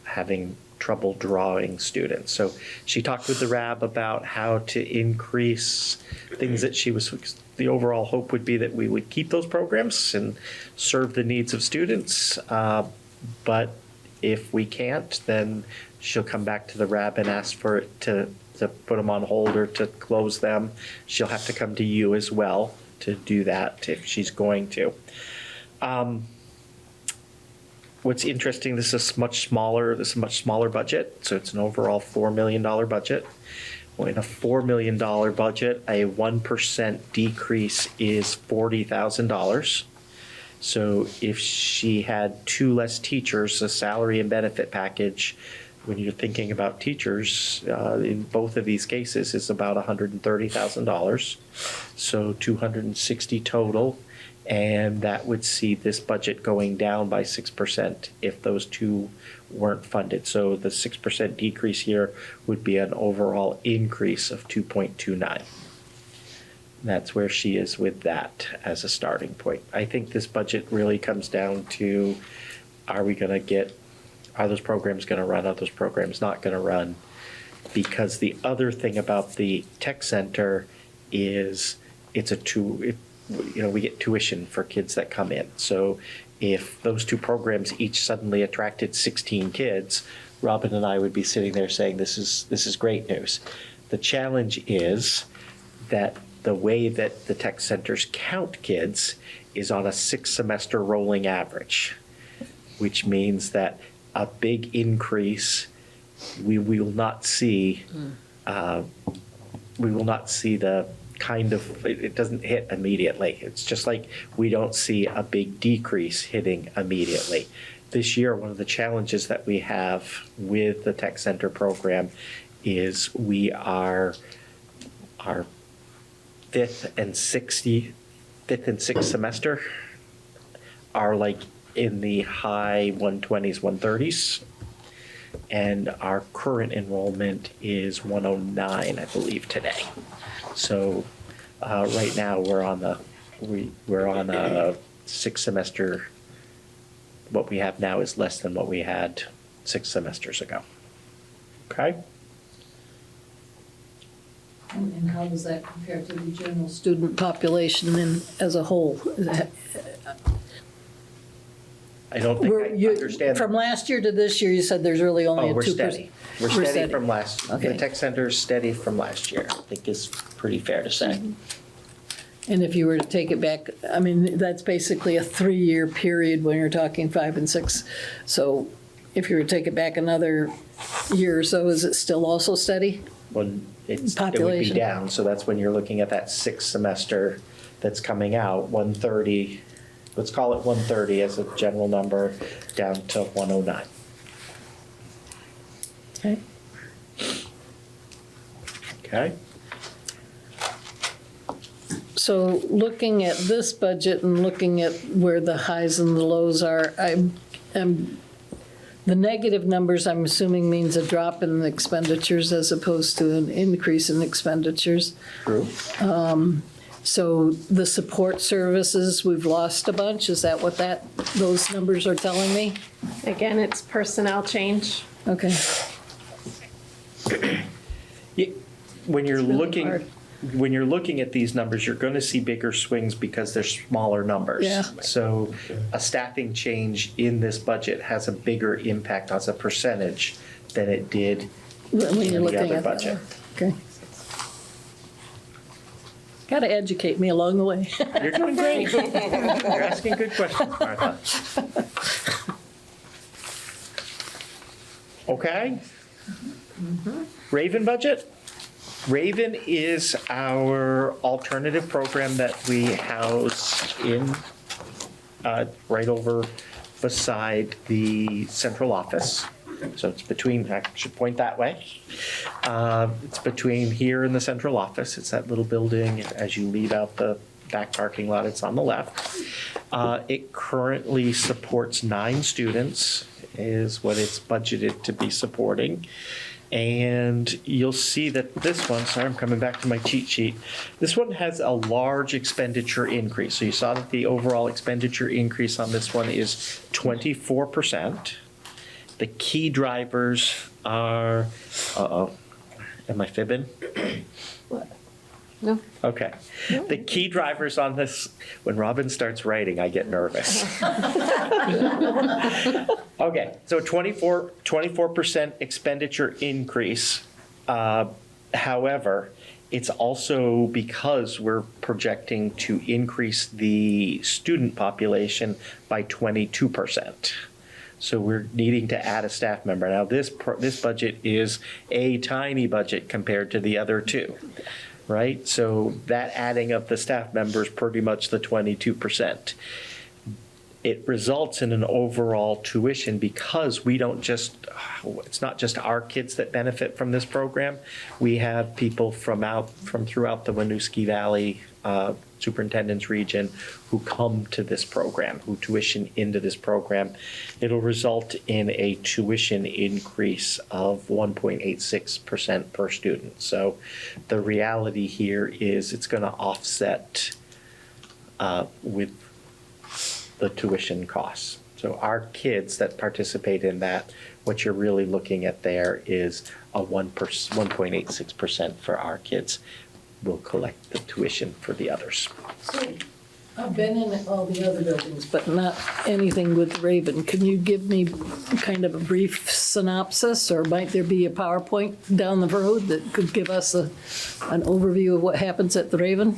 Speaker 9: having trouble drawing students. So she talked with the RAB about how to increase things that the overall hope would be that we would keep those programs and serve the needs of students. But if we can't, then she'll come back to the RAB and ask for it to put them on hold or to close them. She'll have to come to you as well to do that if she's going to. What's interesting, this is a much smaller budget, so it's an overall $4 million budget. Well, in a $4 million budget, a 1% decrease is $40,000. So if she had 2 less teachers, the salary and benefit package, when you're thinking about teachers, in both of these cases, is about $130,000. So 260 total. And that would see this budget going down by 6% if those 2 weren't funded. So the 6% decrease here would be an overall increase of 2.29. That's where she is with that as a starting point. I think this budget really comes down to, are those programs going to run? Are those programs not going to run? Because the other thing about the tech center is we get tuition for kids that come in. So if those 2 programs each suddenly attracted 16 kids, Robin and I would be sitting there saying, this is great news. The challenge is that the way that the tech centers count kids is on a 6-semester rolling average, which means that a big increase, we will not see the kind of, it doesn't hit immediately. It's just like we don't see a big decrease hitting immediately. This year, one of the challenges that we have with the Tech Center program is our 5th and 6th semester are like in the high 120s, 130s. And our current enrollment is 109, I believe, today. So right now we're on a 6 semester. What we have now is less than what we had 6 semesters ago. Okay.
Speaker 11: And how does that compare to the general student population as a whole?
Speaker 9: I don't think I understand.
Speaker 11: From last year to this year, you said there's really only a 2%.
Speaker 9: We're steady. We're steady from last year.
Speaker 11: Okay.
Speaker 9: The tech center is steady from last year, I think is pretty fair to say.
Speaker 11: And if you were to take it back, I mean, that's basically a 3-year period when you're talking 5 and 6. So if you were to take it back another year or so, is it still also steady?
Speaker 9: Well, it would be down, so that's when you're looking at that 6th semester that's coming out, 130. Let's call it 130 as a general number, down to 109.
Speaker 11: Okay.
Speaker 9: Okay.
Speaker 11: So looking at this budget and looking at where the highs and the lows are, the negative numbers, I'm assuming, means a drop in the expenditures as opposed to an increase in expenditures.
Speaker 9: True.
Speaker 11: So the support services, we've lost a bunch. Is that what those numbers are telling me?
Speaker 14: Again, it's personnel change.
Speaker 11: Okay.
Speaker 9: When you're looking at these numbers, you're going to see bigger swings because they're smaller numbers.
Speaker 11: Yeah.
Speaker 9: So a staffing change in this budget has a bigger impact as a percentage than it did in the other budget.
Speaker 11: Okay. Got to educate me along the way.
Speaker 9: You're doing great. You're asking good questions, Martha. Okay. Raven budget. Raven is our alternative program that we house in right over beside the central office. So it's between, I should point that way. It's between here and the central office. It's that little building. As you leave out the back parking lot, it's on the left. It currently supports 9 students, is what it's budgeted to be supporting. And you'll see that this one, sorry, I'm coming back to my cheat sheet. This one has a large expenditure increase. So you saw that the overall expenditure increase on this one is 24%. The key drivers are, am I fibbing?
Speaker 11: No.
Speaker 9: Okay. The key drivers on this, when Robin starts writing, I get nervous. Okay, so 24% expenditure increase. However, it's also because we're projecting to increase the student population by 22%. So we're needing to add a staff member. Now, this budget is a tiny budget compared to the other two, right? So that adding of the staff members pretty much the 22%. It results in an overall tuition because we don't just, it's not just our kids that benefit from this program. We have people from throughout the Winooski Valley Superintendent's region who come to this program, who tuition into this program. It'll result in a tuition increase of 1.86% per student. So the reality here is it's going to offset with the tuition costs. So our kids that participate in that, what you're really looking at there is a 1.86% for our kids. We'll collect the tuition for the others.
Speaker 11: I've been in all the other buildings, but not anything with Raven. Can you give me kind of a brief synopsis, or might there be a PowerPoint down the road that could give us an overview of what happens at the Raven?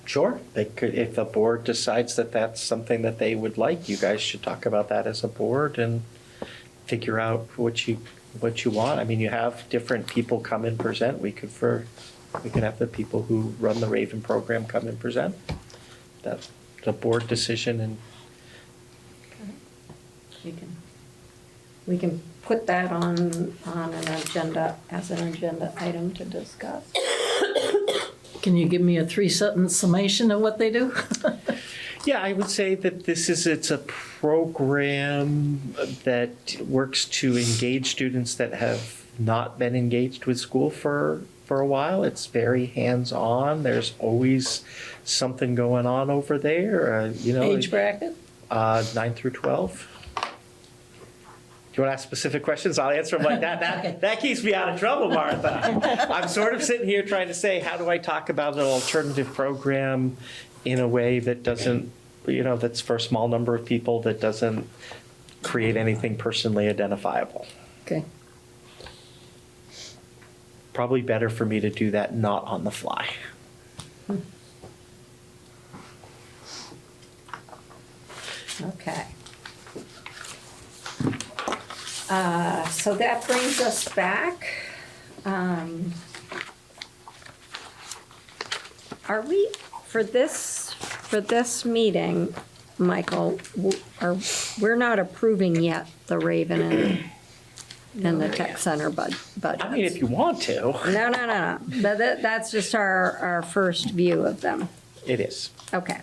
Speaker 9: Sure, they could, if the board decides that that's something that they would like, you guys should talk about that as a board and figure out what you want. I mean, you have different people come and present. We could have the people who run the Raven program come and present. That's the board decision, and
Speaker 1: We can put that on an agenda, as an agenda item to discuss.
Speaker 11: Can you give me a 3-sentence summation of what they do?
Speaker 9: yeah, I would say that it's a program that works to engage students that have not been engaged with school for a while. It's very hands-on. There's always something going on over there.
Speaker 11: Age bracket?
Speaker 9: 9 through 12. Do you want to ask specific questions? I'll answer them like that. That keeps me out of trouble, Martha. I'm sort of sitting here trying to say, how do I talk about an alternative program in a way that doesn't, that's for a small number of people, that doesn't create anything personally identifiable?
Speaker 11: Okay.
Speaker 9: Probably better for me to do that not on the fly.
Speaker 1: Okay. So that brings us back. Are we, for this meeting, Michael, we're not approving yet the Raven and the Tech Center budgets?
Speaker 9: I mean, if you want to.
Speaker 1: No. That's just our first view of them.
Speaker 9: It is.
Speaker 1: Okay.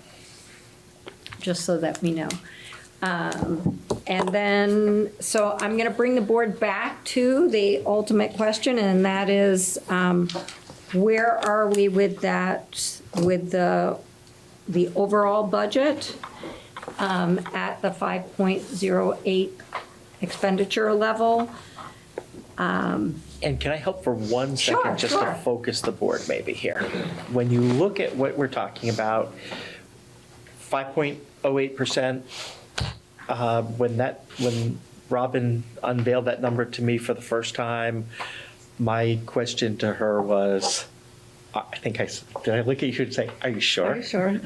Speaker 1: Just so that we know. And then, so I'm going to bring the board back to the ultimate question, and that is, where are we with that, with the overall budget at the 5.08 expenditure level?
Speaker 9: And can I help for 1 second just
Speaker 1: Sure.
Speaker 9: to focus the board maybe here? When you look at what we're talking about, 5.08%, when Robin unveiled that number to me for the first time, my question to her was, did I look at you and say, are you sure?
Speaker 1: Are you sure?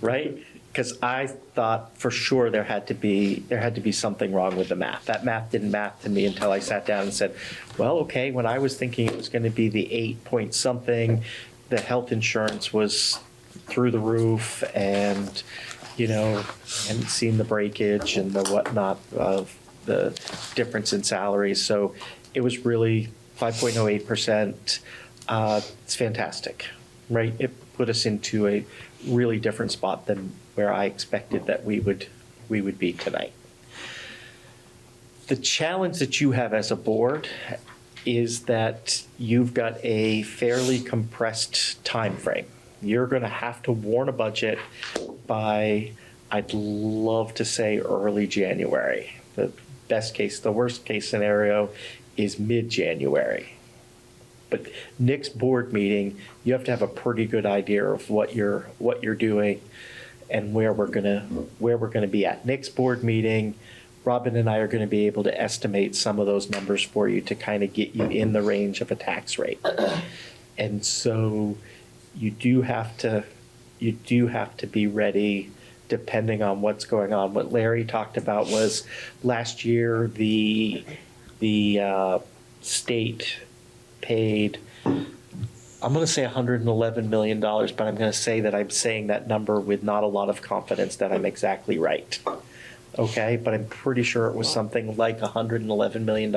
Speaker 9: Right? Because I thought for sure there had to be something wrong with the math. That math didn't math to me until I sat down and said, well, okay, when I was thinking it was going to be the 8 point something, the health insurance was through the roof, and hadn't seen the breakage and the whatnot of the difference in salaries. So it was really 5.08%. It's fantastic, right? It put us into a really different spot than where I expected that we would be tonight. The challenge that you have as a board is that you've got a fairly compressed time frame. You're going to have to warn a budget by I'd love to say early January. The worst case scenario is mid-January. But next board meeting, you have to have a pretty good idea of what you're doing and where we're gonna be at. Next board meeting, Robin and I are gonna be able to estimate some of those numbers for you to kind of get you in the range of a tax rate. And so you do have to be ready depending on what's going on. What Larry talked about was last year, the state paid, I'm going to say $111 million, but I'm going to say that I'm saying that number with not a lot of confidence that I'm exactly right. Okay, but I'm pretty sure it was something like $111 million.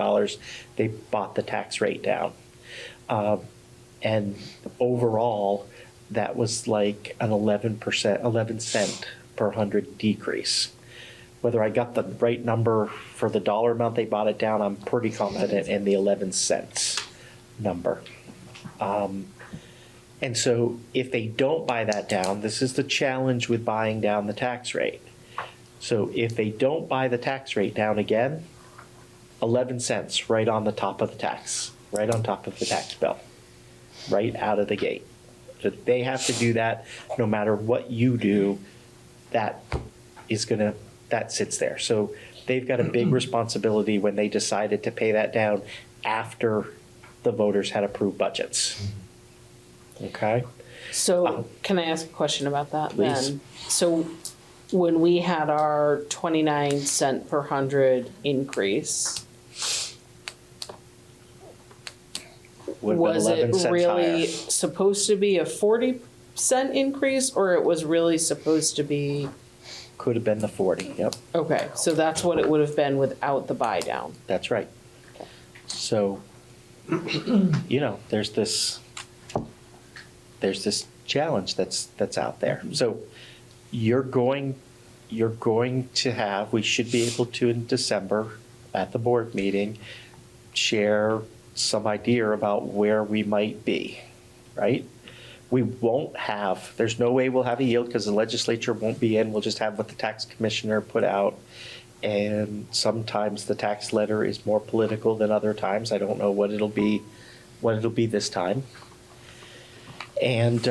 Speaker 9: They bought the tax rate down. And overall, that was like an 11 cent per 100 decrease. Whether I got the right number for the dollar amount they bought it down, I'm pretty confident in the 11 cents number. And so if they don't buy that down, this is the challenge with buying down the tax rate. So if they don't buy the tax rate down again, 11 cents right on the top of the tax, right on top of the tax bill, right out of the gate. So they have to do that no matter what you do, that sits there. So they've got a big responsibility when they decided to pay that down after the voters had approved budgets. Okay?
Speaker 12: So can I ask a question about that
Speaker 9: Please.
Speaker 12: then? So when we had our 29 cent per 100 increase, was it really supposed to be a 40-cent increase, or it was really supposed to be?
Speaker 9: Could have been the 40, yep.
Speaker 12: Okay, so that's what it would have been without the buy down.
Speaker 9: That's right. So, there's this challenge that's out there. So you're going to have, we should be able to in December at the board meeting, share some idea about where we might be, right? We won't have, there's no way we'll have a yield because the legislature won't be in. We'll just have what the tax commissioner put out. And sometimes the tax letter is more political than other times. I don't know what it'll be this time. And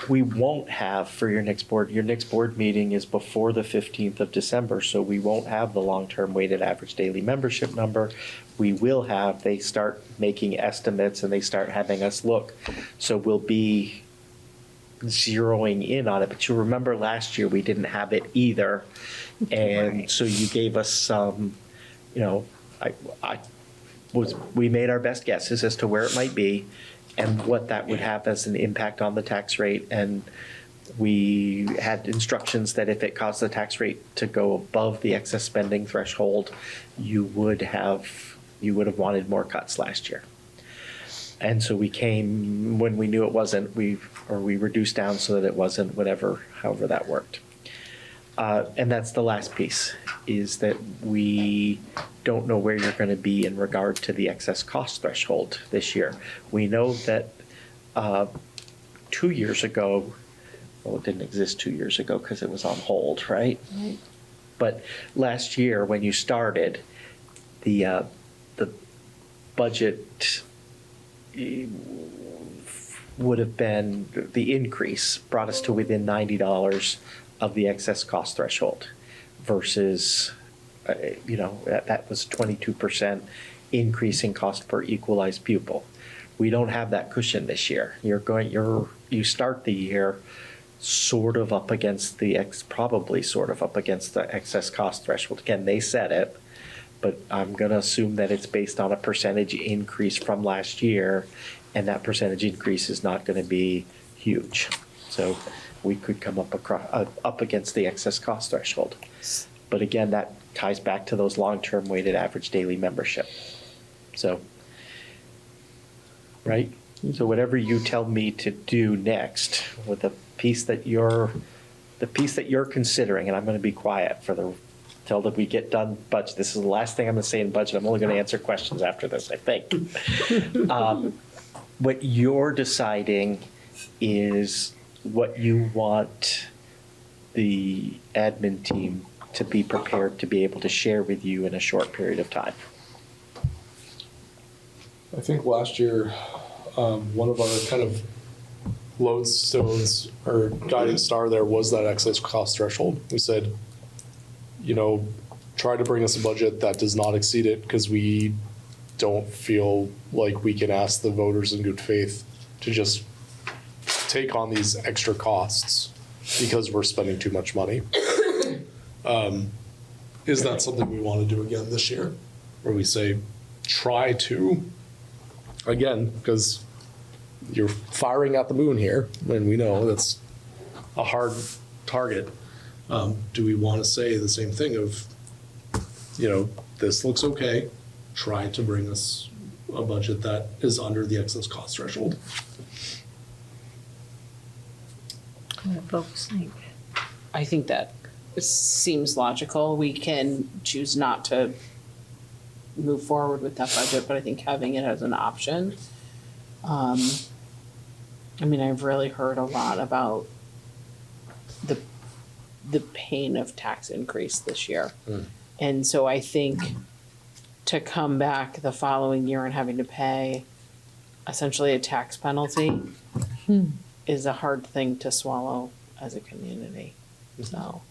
Speaker 9: we won't have for your next board meeting is before the 15th of December, so we won't have the long-term weighted average daily membership number. We will have, they start making estimates and they start having us look. So we'll be zeroing in on it. But you remember last year we didn't have it either. And right. So you gave us some, we made our best guesses as to where it might be and what that would have as an impact on the tax rate. And we had instructions that if it caused the tax rate to go above the excess spending threshold, you would have wanted more cuts last year. And so we came, when we knew it wasn't, we reduced down so that it wasn't, however that worked. And that's the last piece, is that we don't know where you're going to be in regard to the excess cost threshold this year. We know that 2 years ago, well, it didn't exist 2 years ago because it was on hold, right? Right. But last year, when you started, the budget would have been, the increase brought us to within $90 of the excess cost threshold versus, that was 22% increase in cost per equalized pupil. We don't have that cushion this year. You start the year sort of up against probably sort of up against the excess cost threshold. Again, they said it, but I'm going to assume that it's based on a percentage increase from last year, and that percentage increase is not going to be huge. So we could come up against the excess cost threshold. But again, that ties back to those long-term weighted average daily membership. So, right? So whatever you tell me to do next with the piece that you're considering, and I'm going to be quiet till that we get done budget. This is the last thing I'm going to say in budget. I'm only going to answer questions after this, I think. What you're deciding is what you want the admin team to be prepared to be able to share with you in a short period of time?
Speaker 13: I think last year, one of our kind of lodestones or guiding star there was that excess cost threshold. We said, try to bring us a budget that does not exceed it, because we don't feel like we can ask the voters in good faith to just take on these extra costs because we're spending too much money. Is that something we want to do again this year? Where we say, try to, again, because you're firing at the moon here, and we know that's a hard target. Do we want to say the same thing of, this looks okay, try to bring us a budget that is under the excess cost threshold?
Speaker 1: What do folks think?
Speaker 12: I think that seems logical. We can choose not to move forward with that budget, but I think having it as an option. I've really heard a lot about the pain of tax increase this year. And so I think to come back the following year and having to pay essentially a tax penalty is a hard thing to swallow as a community. So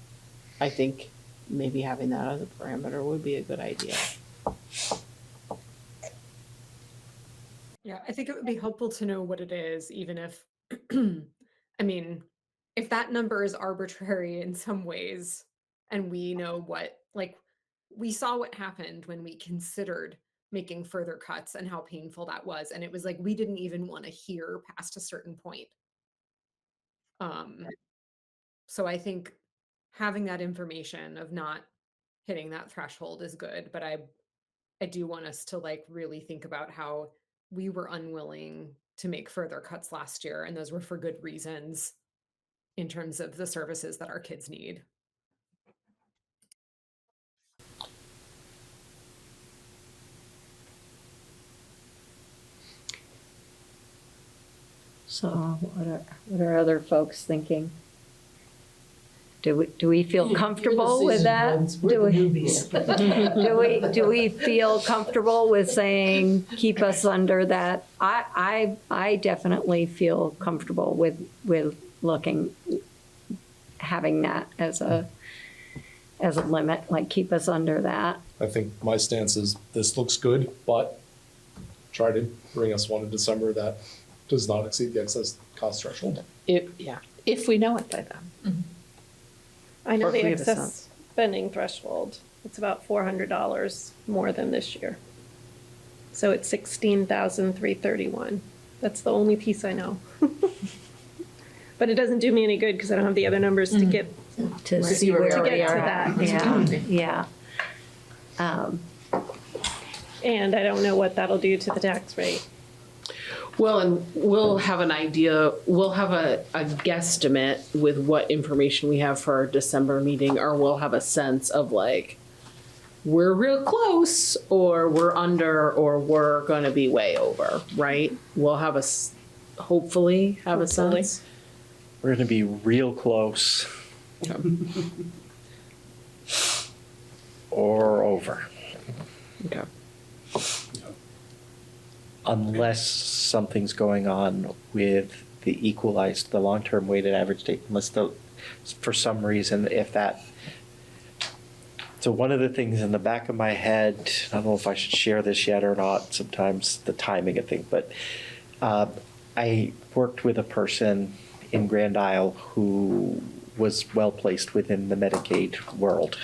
Speaker 12: I think maybe having that as a parameter would be a good idea.
Speaker 16: Yeah, I think it would be helpful to know what it is, even if, if that number is arbitrary in some ways, and we know what, we saw what happened when we considered making further cuts and how painful that was. And it was like, we didn't even want to hear past a certain point. So I think having that information of not hitting that threshold is good, but I do want us to really think about how we were unwilling to make further cuts last year, and those were for good reasons in terms of the services that our kids need.
Speaker 1: So what are other folks thinking? Do we feel comfortable with that? Do we feel comfortable with saying keep us under that? I definitely feel comfortable with having that as a limit, keep us under that.
Speaker 13: I think my stance is this looks good, but try to bring us one in December that does not exceed the excess cost threshold.
Speaker 12: If we know it by then.
Speaker 14: I know
Speaker 12: Or if
Speaker 14: the
Speaker 12: we have a
Speaker 14: excess
Speaker 12: sense.
Speaker 14: spending threshold, it's about $400 more than this year. So it's $16,331. That's the only piece I know. But it doesn't do me any good because I don't have the other numbers to get
Speaker 1: To see where
Speaker 14: to
Speaker 1: we
Speaker 14: get to
Speaker 1: are
Speaker 14: that.
Speaker 1: at. Yeah.
Speaker 14: And I don't know what that'll do to the tax rate.
Speaker 12: Well, and we'll have an idea, we'll have a guesstimate with what information we have for our December meeting, or we'll have a sense of we're real close, or we're under, or we're gonna be way over, right? We'll have hopefully have a sense.
Speaker 9: We're going to be real close or over.
Speaker 12: Okay.
Speaker 9: Unless something's going on with the long-term weighted average date, for some reason, so one of the things in the back of my head, I don't know if I should share this yet or not, sometimes the timing of things, but I worked with a person in Grand Isle who was well-placed within the Medicaid world.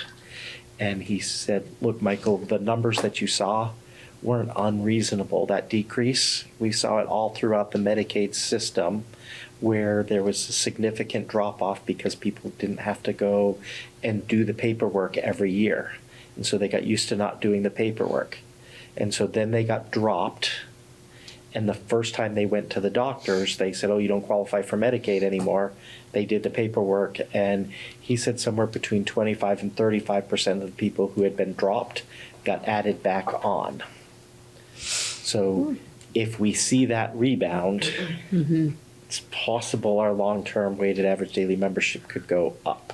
Speaker 9: And he said, look, Michael, the numbers that you saw weren't unreasonable, that decrease. We saw it all throughout the Medicaid system where there was a significant drop-off because people didn't have to go and do the paperwork every year. And so they got used to not doing the paperwork. And so then they got dropped. And the first time they went to the doctors, they said, oh, you don't qualify for Medicaid anymore. They did the paperwork. And he said somewhere between 25 and 35% of the people who had been dropped got added back on. So if we see that rebound, it's possible our long-term weighted average daily membership could go up.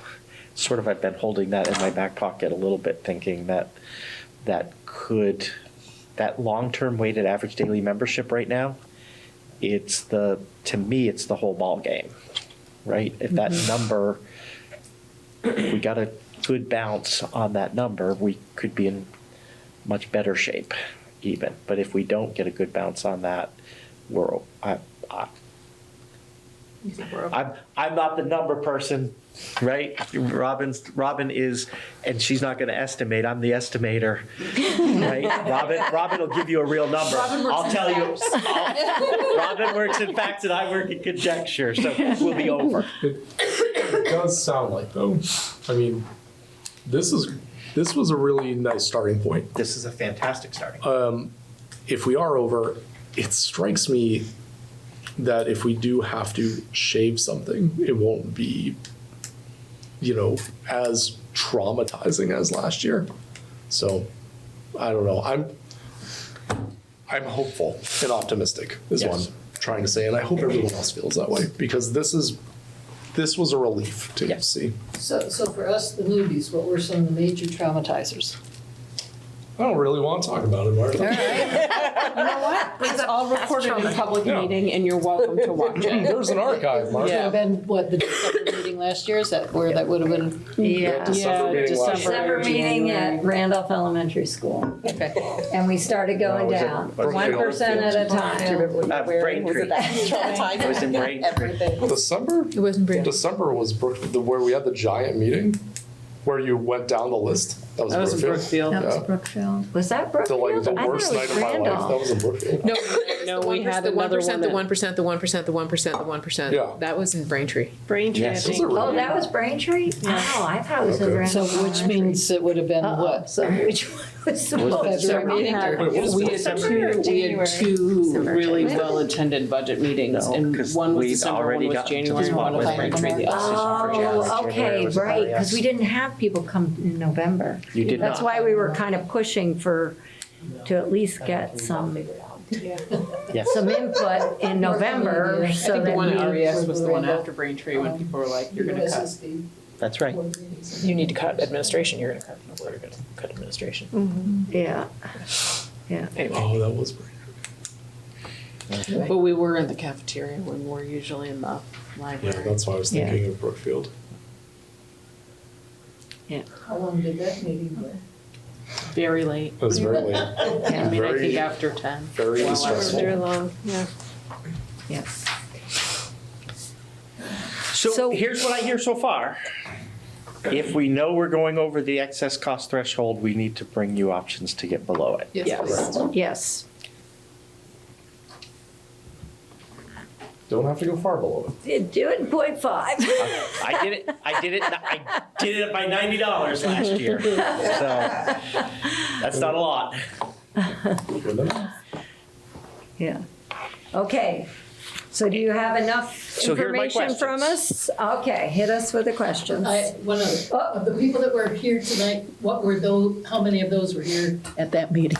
Speaker 9: sort of I've been holding that in my back pocket a little bit, thinking that that long-term weighted average daily membership right now, to me, it's the whole ball game, right? If that number, we got a good bounce on that number, we could be in much better shape even. But if we don't get a good bounce on that, I'm not the number person, right? Robin is, and she's not going to estimate. I'm the estimator, right? Robin will give you a real number. I'll tell you. Robin works in facts and I work in conjecture, so we'll be over.
Speaker 13: It does sound like, though. I mean, this was a really nice starting point.
Speaker 9: This is a fantastic starting point.
Speaker 13: If we are over, it strikes me that if we do have to shave something, it won't be, as traumatizing as last year. So, I don't know. I'm hopeful and optimistic is what I'm trying to say, and I hope everyone else feels that way, because this was a relief to see.
Speaker 11: So for us, the newbies, what were some of the major traumatizers?
Speaker 13: I don't really want to talk about it, Martha.
Speaker 12: You know what? It's all recorded in public meeting, and you're welcome to watch it.
Speaker 13: There's an archive, Martha.
Speaker 11: Would have been, the December meeting last year? Is that where that would have been?
Speaker 1: December meeting at Randolph Elementary School.
Speaker 11: Okay.
Speaker 1: And we started going down, 1% at a time.
Speaker 9: Braintree. It was in Braintree.
Speaker 13: December?
Speaker 10: It wasn't Braintree.
Speaker 13: December was where we had the giant meeting, where you went down the list. That was
Speaker 12: in
Speaker 13: Brookfield.
Speaker 1: That was
Speaker 13: Yeah.
Speaker 1: Brookfield. Was that Brookfield?
Speaker 13: The worst night of my life. That was in Brookfield.
Speaker 12: No, we had another one.
Speaker 10: The 1%, the 1%, the 1%, the 1%.
Speaker 13: Yeah.
Speaker 10: That was in Braintree.
Speaker 12: Braintree,
Speaker 9: Yes.
Speaker 12: I think.
Speaker 1: Oh, that was Braintree? Oh, I thought it was in Randolph
Speaker 11: So which
Speaker 1: Elementary.
Speaker 11: means it would have been what?
Speaker 1: So which one was the
Speaker 9: Was
Speaker 1: most?
Speaker 11: February meeting?
Speaker 12: We had two really well-attended budget meetings,
Speaker 9: No,
Speaker 12: and
Speaker 9: 'cause
Speaker 12: one was
Speaker 9: we'd
Speaker 12: December,
Speaker 9: already
Speaker 12: one was
Speaker 9: gotten to the
Speaker 12: January,
Speaker 9: spot
Speaker 12: one was
Speaker 9: where they
Speaker 12: Braintree.
Speaker 9: made the decision for January.
Speaker 1: Oh,
Speaker 9: January
Speaker 1: okay,
Speaker 9: was
Speaker 1: right,
Speaker 9: LAS.
Speaker 1: because we didn't have people come in November.
Speaker 9: You did
Speaker 1: That's
Speaker 9: not.
Speaker 1: why we were kind of pushing to at least get some
Speaker 9: Yes.
Speaker 1: input in November,
Speaker 12: I
Speaker 1: so
Speaker 12: think the
Speaker 1: that
Speaker 12: one
Speaker 1: we.
Speaker 12: RES was the one after Braintree, when people were like, you're gonna cut.
Speaker 9: That's right.
Speaker 10: You need to cut administration, you're going to cut. You're going to cut administration.
Speaker 1: Yeah, yeah.
Speaker 13: Oh, that was
Speaker 12: But we were in the cafeteria when we're usually in the
Speaker 13: Yeah,
Speaker 12: library.
Speaker 13: that's why I was thinking of Brookfield.
Speaker 11: How long did that meeting go?
Speaker 12: Very late.
Speaker 13: It was very late.
Speaker 12: I mean, I think after 10.
Speaker 13: Very
Speaker 12: Well,
Speaker 13: stressful.
Speaker 18: Very long, yeah.
Speaker 1: Yes.
Speaker 9: So here's what I hear so far. If we know we're going over the excess cost threshold, we need to bring you options to get below it.
Speaker 12: Yes.
Speaker 1: Yes.
Speaker 13: Don't have to go far below it.
Speaker 1: Do it in 0.5.
Speaker 9: I did it by $90 last year. So that's not a lot.
Speaker 13: Good enough.
Speaker 1: Yeah. Okay. So do you have enough
Speaker 9: So here are my
Speaker 1: information from us? Okay, hit us with the questions.
Speaker 11: One other, of the people that were here tonight, how many of those were here at that meeting?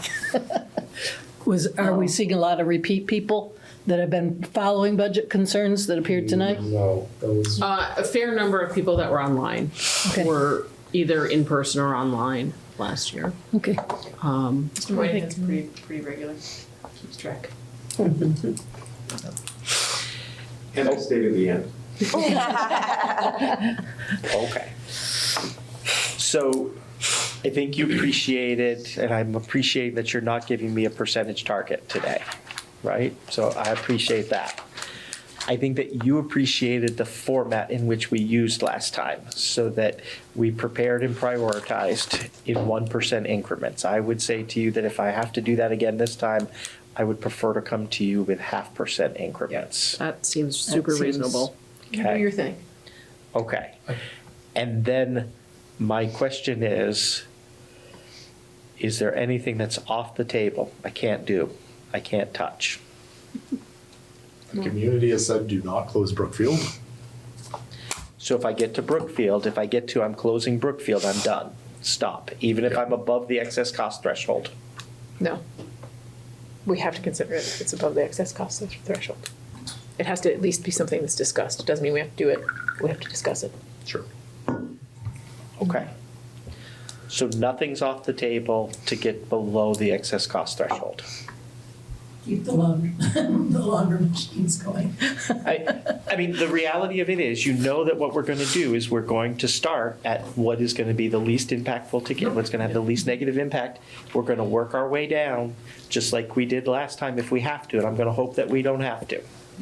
Speaker 11: Are we seeing a lot of repeat people that have been following budget concerns that appeared tonight?
Speaker 13: No, that was.
Speaker 12: A fair number of people that were online were either in person or online last year.
Speaker 11: Okay.
Speaker 12: Mr. Whitehead's pretty regular, keeps track.
Speaker 4: And I'll stay to the end.
Speaker 9: Okay. So I think you appreciated, and I'm appreciating that you're not giving me a percentage target today, right? So I appreciate that. I think that you appreciated the format in which we used last time, so that we prepared and prioritized in 1% increments. I would say to you that if I have to do that again this time, I would prefer to come to you with 0.5% increments.
Speaker 12: That seems super reasonable.
Speaker 9: Okay.
Speaker 12: Do your thing.
Speaker 9: Okay. And then my question is there anything that's off the table I can't do, I can't touch?
Speaker 13: The community has said, do not close Brookfield.
Speaker 9: So if I get to Brookfield, I'm closing Brookfield, I'm done. Stop, even if I'm above the excess cost threshold.
Speaker 10: No. We have to consider it if it's above the excess cost threshold. It has to at least be something that's discussed. It doesn't mean we have to do it. We have to discuss it.
Speaker 13: Sure.
Speaker 9: Okay. So nothing's off the table to get below the excess cost threshold.
Speaker 11: Keep the longer machines going.
Speaker 9: I mean, the reality of it is, you know that what we're going to do is we're going to start at what is going to be the least impactful to get, what's going to have the least negative impact. We're going to work our way down, just like we did last time if we have to, and I'm going to hope that we don't have to,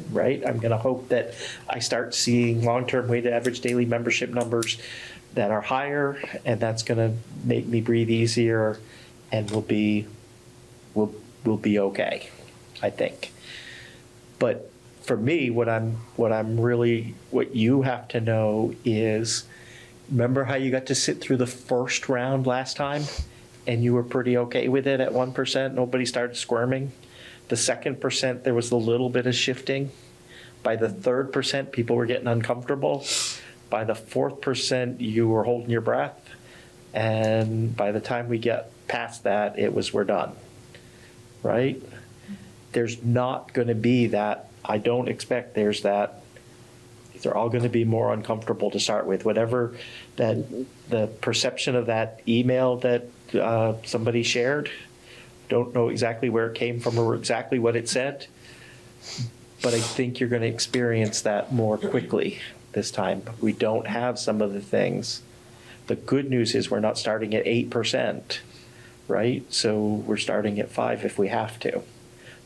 Speaker 9: right? I'm going to hope that I start seeing long-term weighted average daily membership numbers that are higher, and that's going to make me breathe easier, and we'll be okay, I think. But for me, what you have to know is, remember how you got to sit through the first round last time and you were pretty okay with it at 1%? Nobody started squirming. The second percent, there was a little bit of shifting. By the third percent, people were getting uncomfortable. By the fourth percent, you were holding your breath. And by the time we get past that, we're done, right? There's not going to be that. I don't expect there's that. These are all going to be more uncomfortable to start with. Whatever that the perception of that email that somebody shared, don't know exactly where it came from or exactly what it said, but I think you're going to experience that more quickly this time. We don't have some of the things. The good news is we're not starting at 8%, right? So we're starting at 5% if we have to.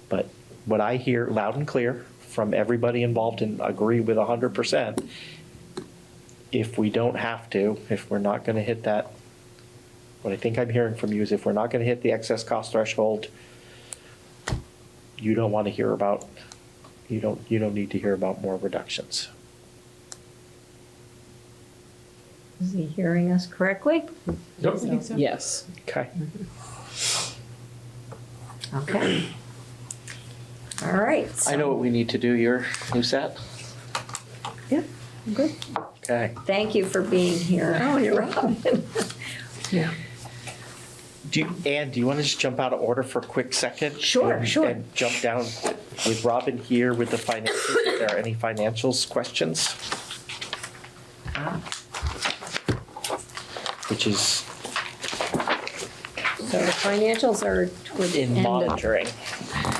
Speaker 9: But what I hear loud and clear from everybody involved and agree with 100%, if we don't have to, if we're not going to hit that, what I think I'm hearing from you is if we're not going to hit the excess cost threshold, you don't want to hear about, you don't need to hear about more reductions.
Speaker 1: Is he hearing us correctly?
Speaker 13: Yep.
Speaker 10: I think so.
Speaker 12: Yes.
Speaker 9: Okay.
Speaker 1: Okay. All right.
Speaker 9: I know what we need to do. You're set?
Speaker 1: Yeah, I'm good.
Speaker 9: Okay.
Speaker 1: Thank you for being here.
Speaker 11: Oh, you're
Speaker 1: Robin.
Speaker 11: Yeah.
Speaker 9: Do you want to just jump out of order for a quick second?
Speaker 1: Sure, sure.
Speaker 9: And jump down with Robin here with the financials. If there are any financials questions? Which is
Speaker 1: So the financials are toward the
Speaker 9: in
Speaker 1: end
Speaker 9: monitoring.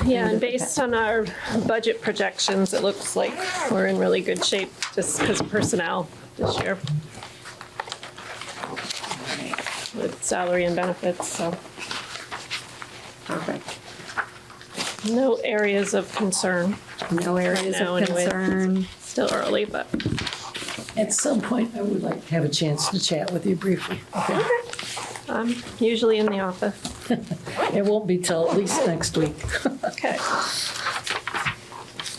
Speaker 14: Yeah, and based on our budget projections, it looks like we're in really good shape just because of personnel this year. With salary and benefits, so.
Speaker 1: Perfect.
Speaker 14: No areas of concern.
Speaker 1: No areas
Speaker 14: Right now,
Speaker 1: of
Speaker 14: anyways.
Speaker 1: concern.
Speaker 14: Still early, but.
Speaker 11: At some point, I would like to have a chance to chat with you briefly. Okay.
Speaker 14: I'm usually in the office.
Speaker 11: It won't be till at least next week.
Speaker 14: Okay.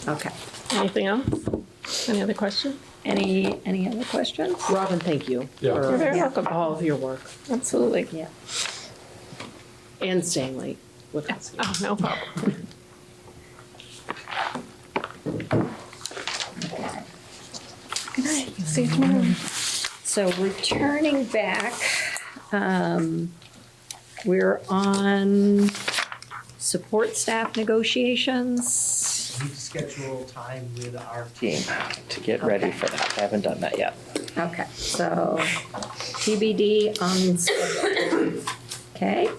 Speaker 1: Okay.
Speaker 14: Anything else? Any other questions?
Speaker 1: Any other questions?
Speaker 12: Robin, thank you
Speaker 13: Yeah.
Speaker 14: You're
Speaker 12: for
Speaker 14: very welcome.
Speaker 12: all of your work
Speaker 14: Absolutely.
Speaker 1: Yeah.
Speaker 12: and staying late with us.
Speaker 14: Oh, no problem.
Speaker 1: Good night.
Speaker 14: See you tomorrow.
Speaker 1: So returning back, we're on support staff negotiations.
Speaker 9: We schedule time with our team to get ready for that. I haven't done that yet.
Speaker 1: Okay, so TBD on schedule. Okay.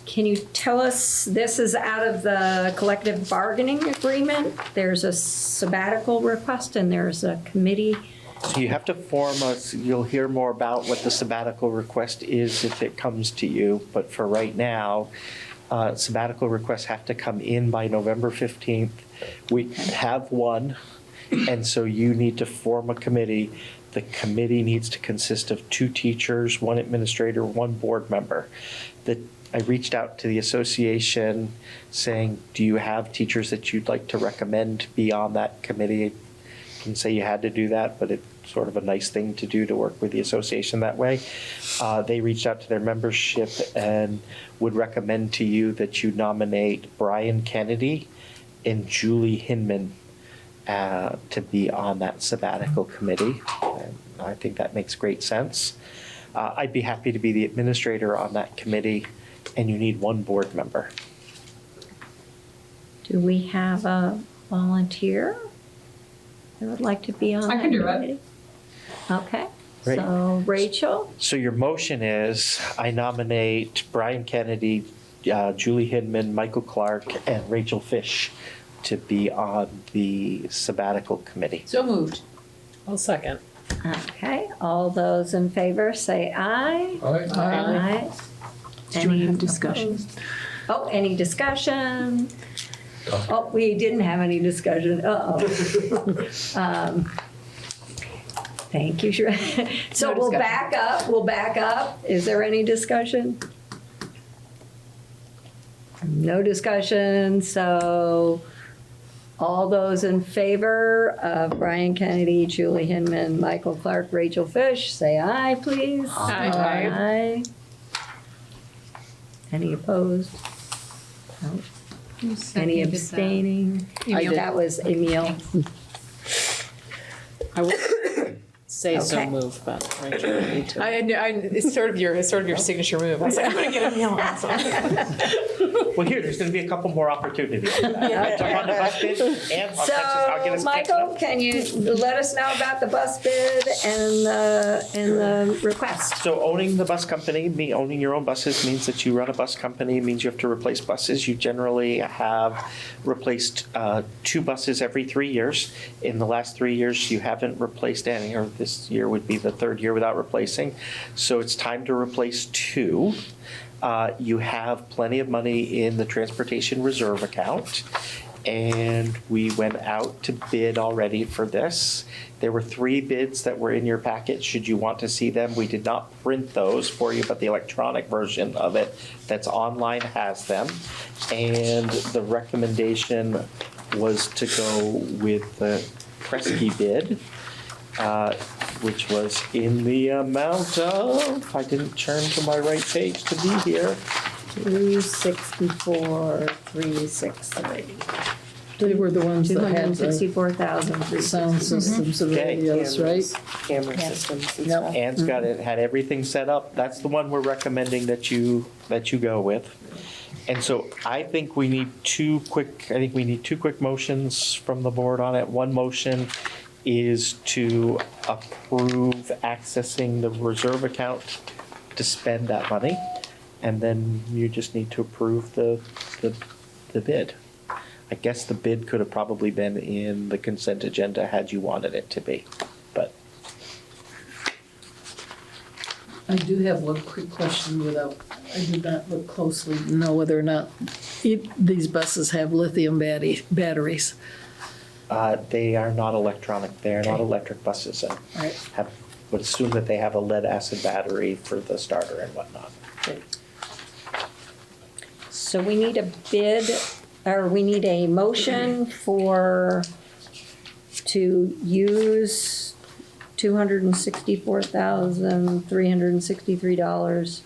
Speaker 1: Can you tell us, this is out of the collective bargaining agreement? There's a sabbatical request and there's a committee.
Speaker 9: So you have to form you'll hear more about what the sabbatical request is if it comes to you. But for right now, sabbatical requests have to come in by November 15th. We have one, and so you need to form a committee. The committee needs to consist of 2 teachers, 1 administrator, 1 board member. I reached out to the association saying, do you have teachers that you'd like to recommend be on that committee? I didn't say you had to do that, but it's sort of a nice thing to do to work with the association that way. They reached out to their membership and would recommend to you that you nominate Brian Kennedy and Julie Hinman to be on that sabbatical committee. And I think that makes great sense. I'd be happy to be the administrator on that committee, and you need 1 board member.
Speaker 1: Do we have a volunteer that would like to be on that
Speaker 2: I can do it.
Speaker 1: committee? Okay,
Speaker 9: Great.
Speaker 1: so Rachel,
Speaker 9: So your motion is, I nominate Brian Kennedy, Julie Hinman, Michael Clark, and Rachel Fish to be on the sabbatical committee.
Speaker 10: So moved. I'll second.
Speaker 1: okay, all those in favor say aye.
Speaker 8: Aye.
Speaker 1: Aye.
Speaker 10: Did you want to
Speaker 1: Any
Speaker 10: have discussion?
Speaker 1: opposed? Oh, any discussion? Oh, we didn't have any discussion, uh-oh. Thank you, so
Speaker 10: No
Speaker 1: we'll
Speaker 10: discussion.
Speaker 1: back up. Is there any discussion? No discussion, so all those in favor of Brian Kennedy, Julie Hinman, Michael Clark, Rachel Fish, say aye, please.
Speaker 10: Aye.
Speaker 1: Aye. Any opposed? No. Any abstaining?
Speaker 10: Emil.
Speaker 1: That was Emil.
Speaker 12: I would say so
Speaker 1: Okay.
Speaker 12: moved, but Rachel, you need to.
Speaker 10: It's sort of your signature move. I was like, I'm gonna get a meal also.
Speaker 9: Well, here, there's going to be a couple more opportunities. I jump on the bus bid and I'll get us.
Speaker 1: So, Michael, can you let us know about the bus bid and the request?
Speaker 9: So owning the bus company, owning your own buses means that you run a bus company, means you have to replace buses. You generally have replaced 2 buses every 3 years. In the last 3 years, you haven't replaced any, or this year would be the 3rd year without replacing. So it's time to replace 2. You have plenty of money in the transportation reserve account. And we went out to bid already for this. There were 3 bids that were in your packet. Should you want to see them, we did not print those for you, but the electronic version of it that's online has them. And the recommendation was to go with the Kresge bid, which was in the amount of, I didn't turn to my right page to be here.
Speaker 1: 364, 363.
Speaker 11: They were the ones that had the
Speaker 1: 264,000.
Speaker 11: sound systems of
Speaker 9: Okay.
Speaker 11: radios, right?
Speaker 15: Camera
Speaker 1: Yeah.
Speaker 15: systems and
Speaker 11: Yep.
Speaker 15: stuff.
Speaker 9: Ann's got it, had everything set up. That's the one we're recommending that you go with. And so I think we need 2 quick motions from the board on it. One motion is to approve accessing the reserve account to spend that money. And then you just need to approve the bid. I guess the bid could have probably been in the consent agenda had you wanted it to be, but.
Speaker 11: I do have one quick question without, I did not look closely to know whether or not these buses have lithium batteries.
Speaker 9: They are not electronic, they are not electric buses, and
Speaker 11: Right.
Speaker 9: would assume that they have a lead acid battery for the starter and whatnot.
Speaker 1: So we need a bid, or we need a motion to use $264,363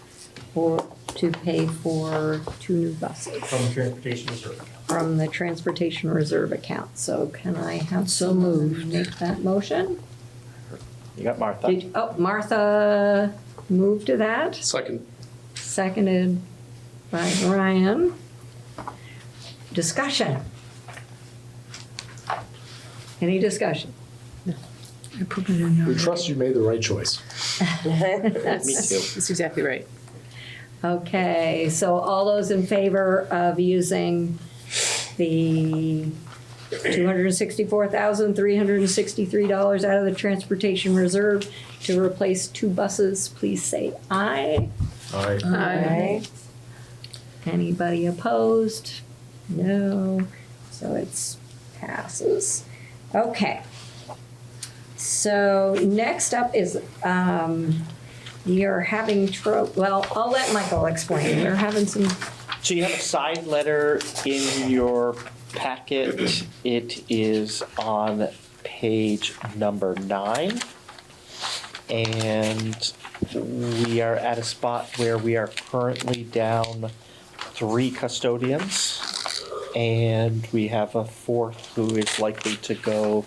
Speaker 1: to pay for 2 new buses
Speaker 7: From the transportation reserve account.
Speaker 1: from the transportation reserve account. So can I have
Speaker 11: So
Speaker 1: someone
Speaker 11: moved.
Speaker 1: make that motion?
Speaker 9: You got Martha?
Speaker 1: Martha moved to that,
Speaker 13: Second.
Speaker 1: seconded by Ryan. Discussion. Any discussion?
Speaker 11: I put it in
Speaker 13: We
Speaker 11: there.
Speaker 13: trust you made the right choice.
Speaker 9: Me too.
Speaker 10: That's exactly right.
Speaker 1: Okay, so all those in favor of using the $264,363 out of the transportation reserve to replace 2 buses, please say aye.
Speaker 13: Aye.
Speaker 1: Aye. Anybody opposed? No. So it's passes. Okay. So next up is, you're having well, I'll let Michael explain. We're having some,
Speaker 9: So you have a side letter in your packet. It is on page number 9. And we are at a spot where we are currently down 3 custodians. And we have a 4th who is likely to go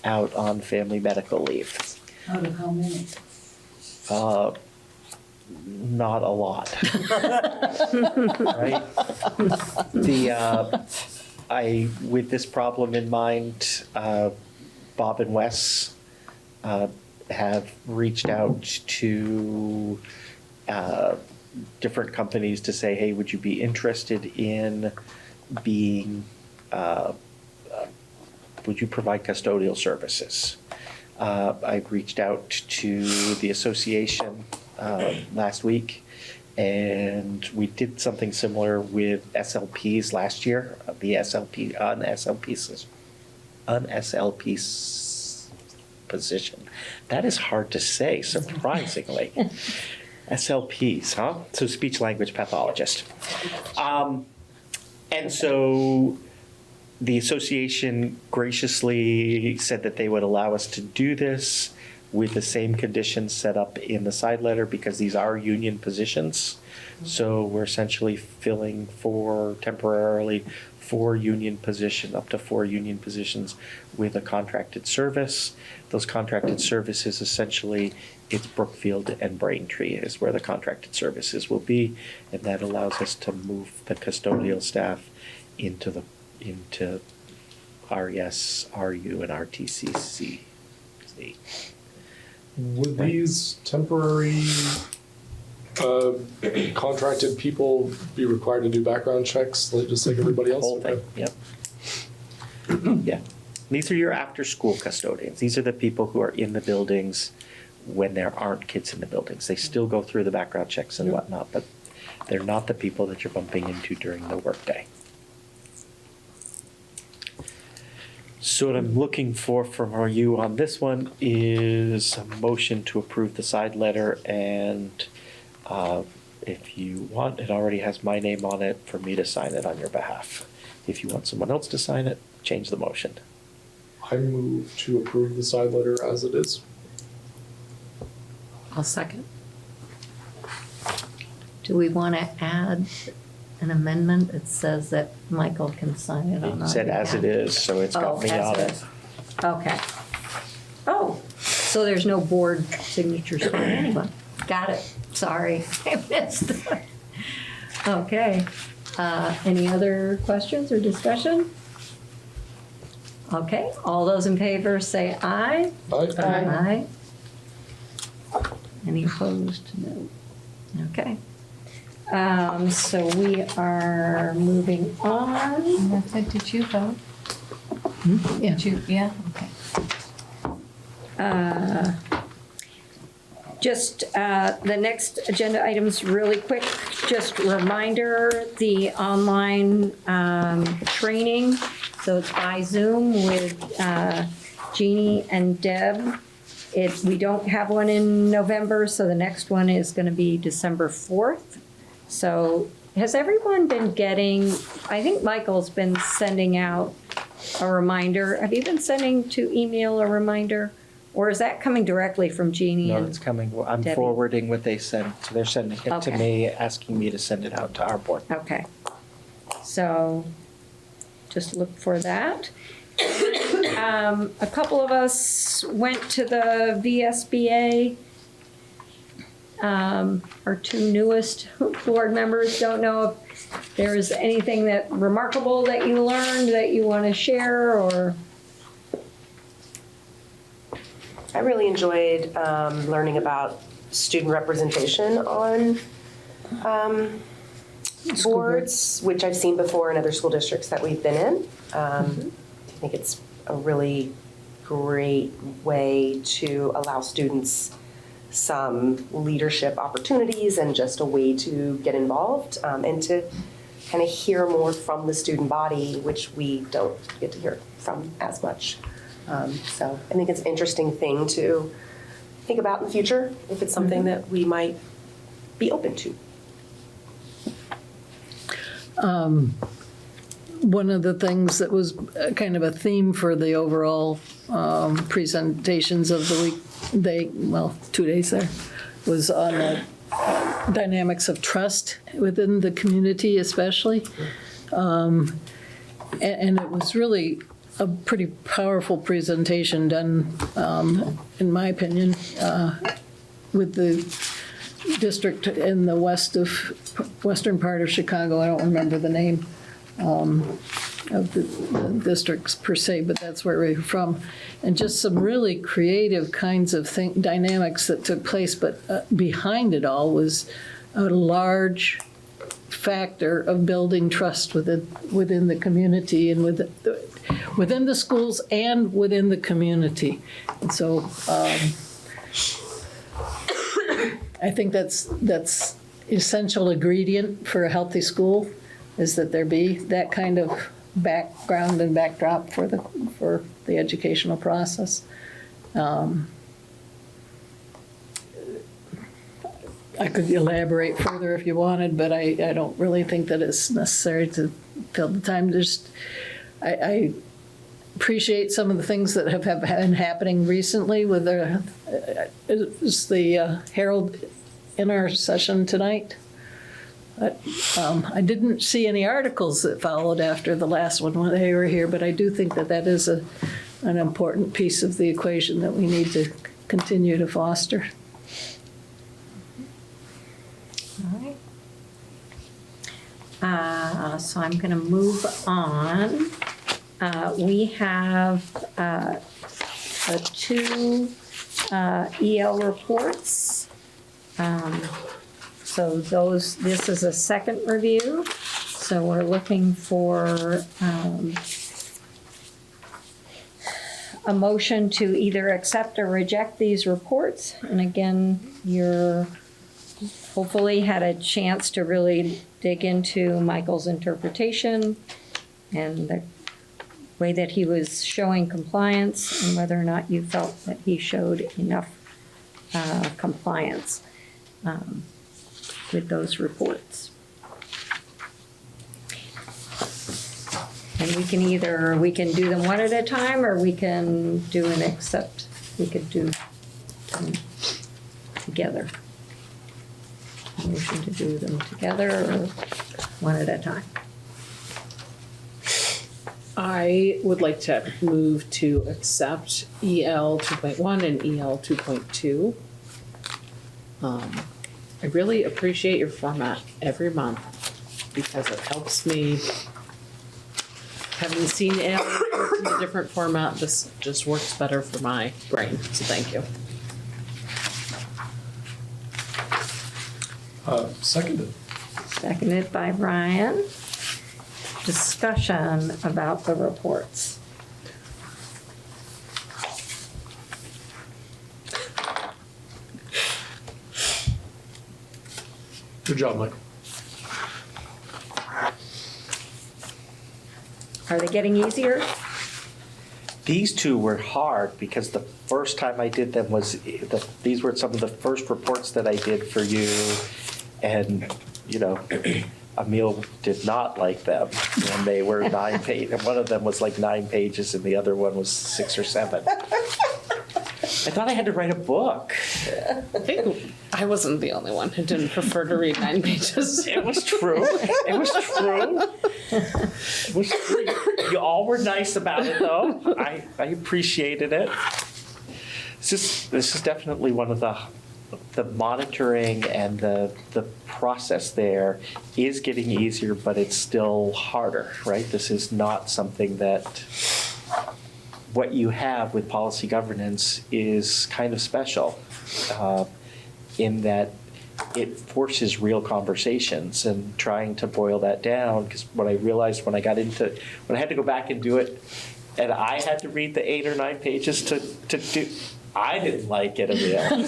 Speaker 9: out on family medical leave.
Speaker 11: Out of how many?
Speaker 9: Not a lot. Right? With this problem in mind, Bob and Wes have reached out to different companies to say, hey, would you be interested in being, would you provide custodial services? I reached out to the association last week, and we did something similar with SLPs last year. The unSLP position. That is hard to say, surprisingly. SLPs, huh? So speech language pathologist. And so the association graciously said that they would allow us to do this with the same conditions set up in the side letter, because these are union positions. So we're essentially filling temporarily up to 4 union positions with a contracted service. Those contracted services, essentially, it's Brookfield and Braintree is where the contracted services will be, and that allows us to move the custodial staff into RES, RU, and RTCC.
Speaker 17: Would these temporary contracted people be required to do background checks, just like everybody else?
Speaker 9: Whole thing, yep. Yeah. These are your after-school custodians. These are the people who are in the buildings when there aren't kids in the buildings. They still go through the background checks and whatnot, but they're not the people that you're bumping into during the workday. So what I'm looking for from you on this one is a motion to approve the side letter, and if you want, it already has my name on it for me to sign it on your behalf. If you want someone else to sign it, change the motion.
Speaker 17: I move to approve the side letter as it is.
Speaker 10: I'll second.
Speaker 1: Do we want to add an amendment that says that Michael can sign it on our
Speaker 9: It said as it
Speaker 1: behalf?
Speaker 9: is, so it's got me
Speaker 1: as
Speaker 9: on it.
Speaker 1: is. Okay. Oh, so there's no board signatures for anyone. Got it. Sorry, I missed it. Okay. Any other questions or discussion? Okay, all those in favor say aye.
Speaker 17: Aye.
Speaker 1: Aye. Any opposed? No. Okay. So we are moving on.
Speaker 10: Did you vote?
Speaker 1: Yeah.
Speaker 10: Yeah, okay.
Speaker 1: Just the next agenda items really quick, just reminder, the online training, so it's by Zoom with Jeannie and Deb. We don't have one in November, so the next one is going to be December 4th. So has everyone been getting, I think Michael's been sending out a reminder. Have you been sending to email a reminder? Or is that coming directly from Jeannie
Speaker 9: No,
Speaker 1: and
Speaker 9: it's coming, I'm
Speaker 1: Debbie?
Speaker 9: forwarding what they sent, so they're sending it to
Speaker 1: Okay.
Speaker 9: me, asking me to send it out to our board.
Speaker 1: Okay. So just look for that. A couple of us went to the VSBA. Our 2 newest board members, don't know if there is anything that remarkable that you learned that you want to share, or?
Speaker 15: I really enjoyed learning about student representation on boards, which I've seen before in other school districts that we've been in. I think it's a really great way to allow students some leadership opportunities and just a way to get involved and to kind of hear more from the student body, which we don't get to hear from as much. So I think it's an interesting thing to think about in the future, if it's something that we might be open to.
Speaker 11: One of the things that was kind of a theme for the overall presentations of the week, 2 days there, was on the dynamics of trust within the community especially. And it was really a pretty powerful presentation done, in my opinion, with the district in the western part of Chicago. I don't remember the name. the districts per se, but that's where we're from. And just some really creative kinds of dynamics that took place, but behind it all was a large factor of building trust within the community and within the schools and within the community. And so I think that's essential ingredient for a healthy school, is that there be that kind of background and backdrop for the educational process. I could elaborate further if you wanted, but I don't really think that it's necessary to fill the time. I appreciate some of the things that have been happening recently with the Herald in our session tonight. I didn't see any articles that followed after the last one when they were here, but I do think that is an important piece of the equation that we need to continue to foster.
Speaker 1: All right. So I'm going to move on. We have the two EL reports. So this is a second review. So we're looking for a motion to either accept or reject these reports. And again, you're hopefully had a chance to really dig into Michael's interpretation and the way that he was showing compliance and whether or not you felt that he showed enough compliance with those reports. And we can do them one at a time, or we can do an accept. We could do them together. Motion to do them together or one at a time.
Speaker 12: I would like to move to accept EL 2.1 and EL 2.2. I really appreciate your format every month because it helps me. Having seen EL in a different format, this just works better for my brain, so thank you.
Speaker 17: Seconded.
Speaker 1: Seconded by Brian. Discussion about the reports.
Speaker 13: Good job, Michael.
Speaker 1: Are they getting easier?
Speaker 9: These two were hard because the first time I did them these were some of the first reports that I did for you, and Emil did not like them, and they were 9 pages, and one of them was like 9 pages, and the other one was 6 or 7. I thought I had to write a book.
Speaker 12: I think I wasn't the only one who didn't prefer to read 9 pages.
Speaker 9: It was true. It was true. It was true. You all were nice about it, though. I appreciated it. This is definitely one of the monitoring and the process there is getting easier, but it's still harder, right? This is not something that what you have with policy governance is kind of special in that it forces real conversations, and trying to boil that down, because what I realized when I had to go back and do it, and I had to read the 8 or 9 pages to do, I didn't like it, Emil.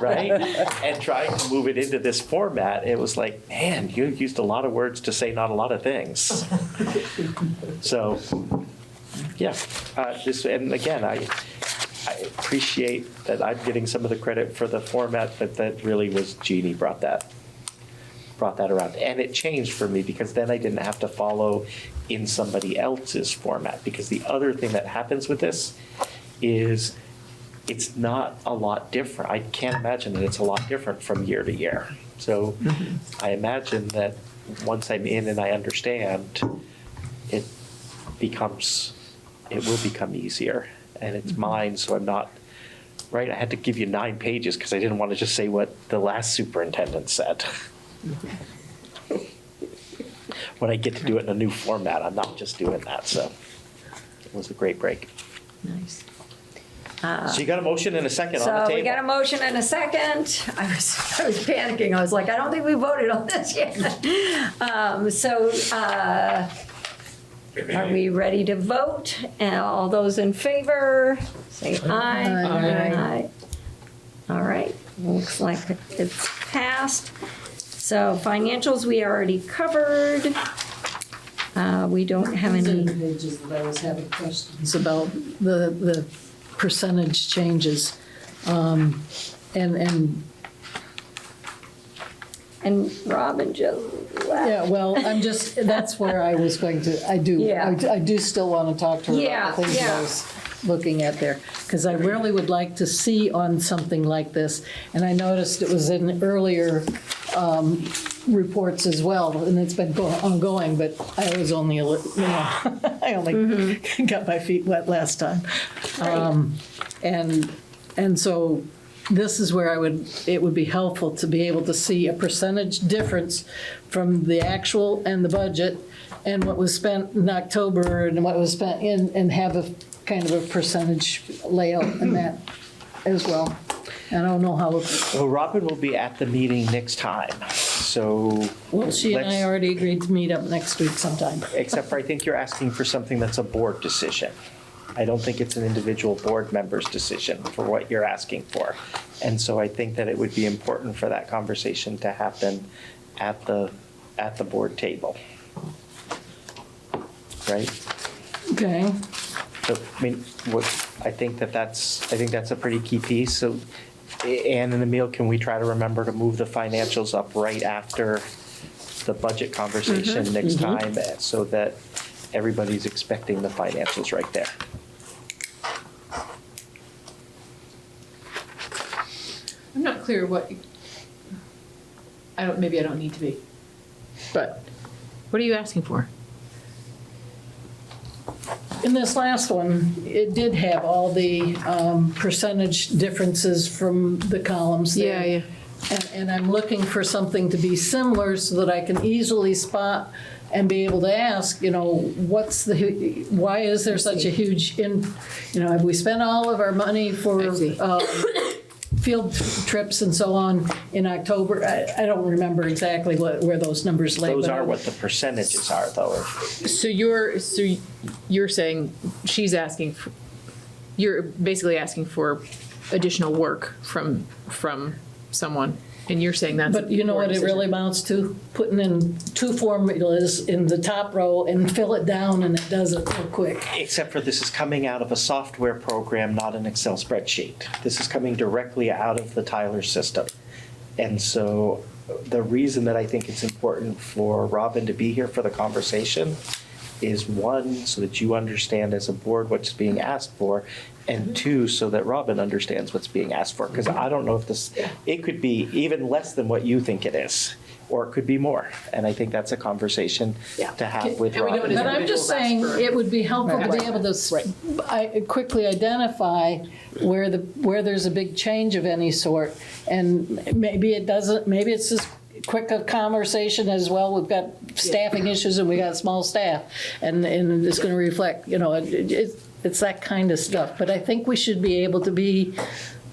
Speaker 9: Right? And trying to move it into this format, it was like, man, you used a lot of words to say not a lot of things. So, yeah. And again, I appreciate that I'm getting some of the credit for the format, but that really was Jeannie brought that around. And it changed for me because then I didn't have to follow in somebody else's format. Because the other thing that happens with this is it's not a lot different. I can't imagine that it's a lot different from year to year. So I imagine that once I'm in and I understand, it will become easier. And it's mine, so I'm not, right? I had to give you 9 pages because I didn't want to just say what the last superintendent said. when I get to do it in a new format, I'm not just doing that, so it was a great break.
Speaker 1: Nice.
Speaker 9: So you got a motion and a second on the table.
Speaker 1: So we got a motion and a second. I was panicking. I was like, I don't think we voted on this yet. Are we ready to vote? And all those in favor, say aye.
Speaker 11: Aye.
Speaker 1: All right, looks like it's passed. So financials, we already covered. We don't have any.
Speaker 11: Pages that I was having questions about the percentage changes.
Speaker 1: And Robin just left.
Speaker 11: Yeah, well, that's where I was going to, I do still want to talk to her about the things that I was looking at there. Because I really would like to see on something like this, and I noticed it was in earlier reports as well, and it's been ongoing, but I was only, I only got my feet wet last time. And so this is where it would be helpful to be able to see a percentage difference from the actual and the budget and what was spent in October and what was spent and have a kind of a percentage layout in that as well. I don't know how.
Speaker 9: Well, Robin will be at the meeting next time, so.
Speaker 11: Well, she and I already agreed to meet up next week sometime.
Speaker 9: Except for I think you're asking for something that's a board decision. I don't think it's an individual board member's decision for what you're asking for. And so I think that it would be important for that conversation to happen at the board table. Right?
Speaker 11: Okay.
Speaker 9: So, I mean, I think that's a pretty key piece. So Ann and Emil, can we try to remember to move the financials up right after the budget conversation next time so that everybody's expecting the financials right there?
Speaker 10: I'm not clear what, maybe I don't need to be. But what are you asking for?
Speaker 11: In this last one, it did have all the percentage differences from the columns there.
Speaker 10: Yeah.
Speaker 11: And I'm looking for something to be similar so that I can easily spot and be able to ask, why is there such a huge, have we spent all of our money for field trips and so on in October? I don't remember exactly where those numbers lay.
Speaker 9: Those are what the percentages are, though.
Speaker 10: So you're saying you're basically asking for additional work from someone, and you're saying that's.
Speaker 11: But you know what it really amounts to? Putting in two formulas in the top row and fill it down, and it does it real quick.
Speaker 9: Except for this is coming out of a software program, not an Excel spreadsheet. This is coming directly out of the Tyler system. And so the reason that I think it's important for Robin to be here for the conversation is, one, so that you understand as a board what's being asked for, and two, so that Robin understands what's being asked for. Because I don't know if it could be even less than what you think it is, or it could be more. And I think that's a conversation to have with Robin.
Speaker 11: But I'm just saying, it would be helpful to be able to quickly identify where there's a big change of any sort. And maybe it's just quick a conversation as well. We've got staffing issues and we got small staff, and it's going to reflect, it's that kind of stuff. But I think we should be able to be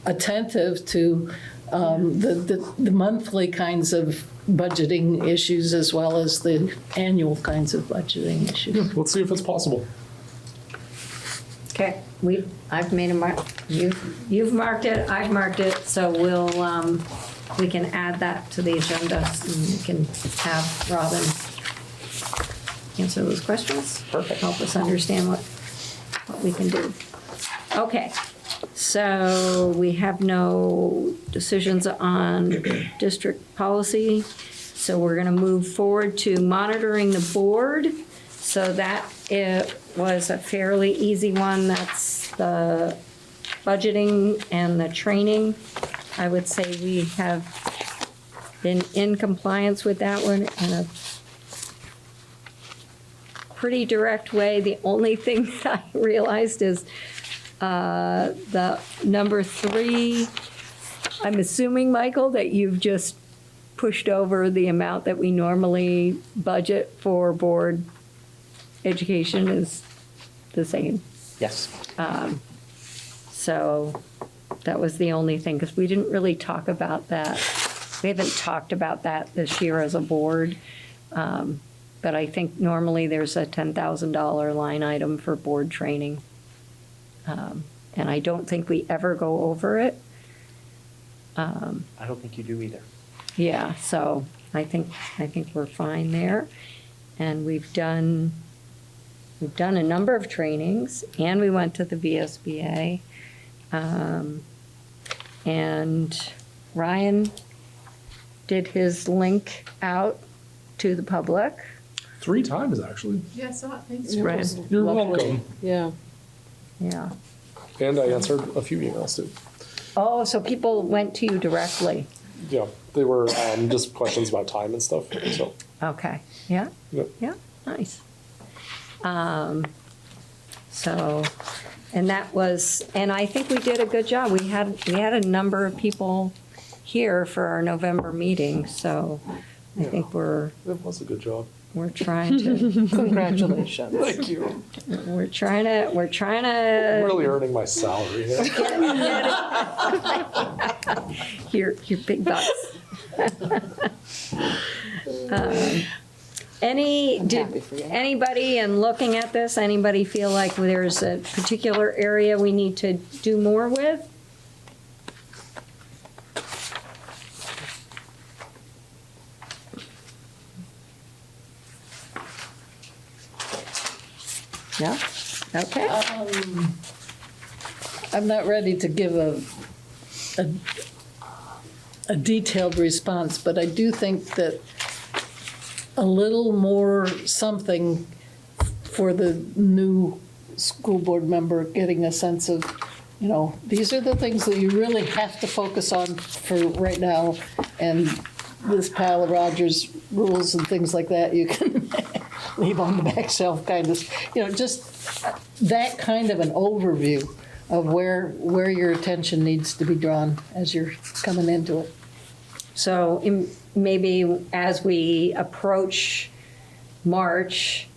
Speaker 11: attentive to the monthly kinds of budgeting issues as well as the annual kinds of budgeting issues.
Speaker 13: Let's see if it's possible.
Speaker 1: Okay, I've made a mark. You've marked it. I've marked it. So we can add that to the agenda, and we can have Robin answer those questions.
Speaker 9: Perfect.
Speaker 1: Help us understand what we can do. Okay, so we have no decisions on district policy. So we're going to move forward to monitoring the board. So that it was a fairly easy one. That's the budgeting and the training. I would say we have been in compliance with that one in a pretty direct way. The only thing that I realized is the number 3. I'm assuming, Michael, that you've just pushed over the amount that we normally budget for board education is the same.
Speaker 9: Yes.
Speaker 1: So that was the only thing, because we didn't really talk about that. We haven't talked about that this year as a board. But I think normally there's a $10,000 line item for board training. And I don't think we ever go over it.
Speaker 9: I don't think you do either.
Speaker 1: Yeah, so I think we're fine there. And we've done a number of trainings, and we went to the VSBA. And Ryan did his link out to the public.
Speaker 17: 3 times, actually.
Speaker 12: Yeah, I saw it. Thanks,
Speaker 17: You're
Speaker 12: Ryan.
Speaker 17: You're welcome.
Speaker 12: Yeah.
Speaker 1: Yeah.
Speaker 17: And I answered a few emails too.
Speaker 1: Oh, so people went to you directly?
Speaker 17: Yeah, they were just questions about time and stuff, so.
Speaker 1: Okay, yeah?
Speaker 17: Yep.
Speaker 1: Yeah, nice. So, and that was, and I think we did a good job. We had a number of people here for our November meeting, so I think
Speaker 17: It was a good job.
Speaker 1: we're trying to.
Speaker 12: Congratulations.
Speaker 17: Thank you.
Speaker 1: We're trying to.
Speaker 17: I'm really earning my salary here.
Speaker 1: Your big bucks. Anybody, in looking at this, anybody feel like there's a particular area we need to do more with? No? Okay.
Speaker 11: I'm not ready to give a detailed response, but I do think that a little more something for the new school board member, getting a sense of, you know, these are the things that you really have to focus on for right now, and this pile of Rogers rules and things like that you can leave on the back shelf, kind of, you know, just that kind of an overview of where your attention needs to be drawn as you're coming into it.
Speaker 1: So maybe as we approach March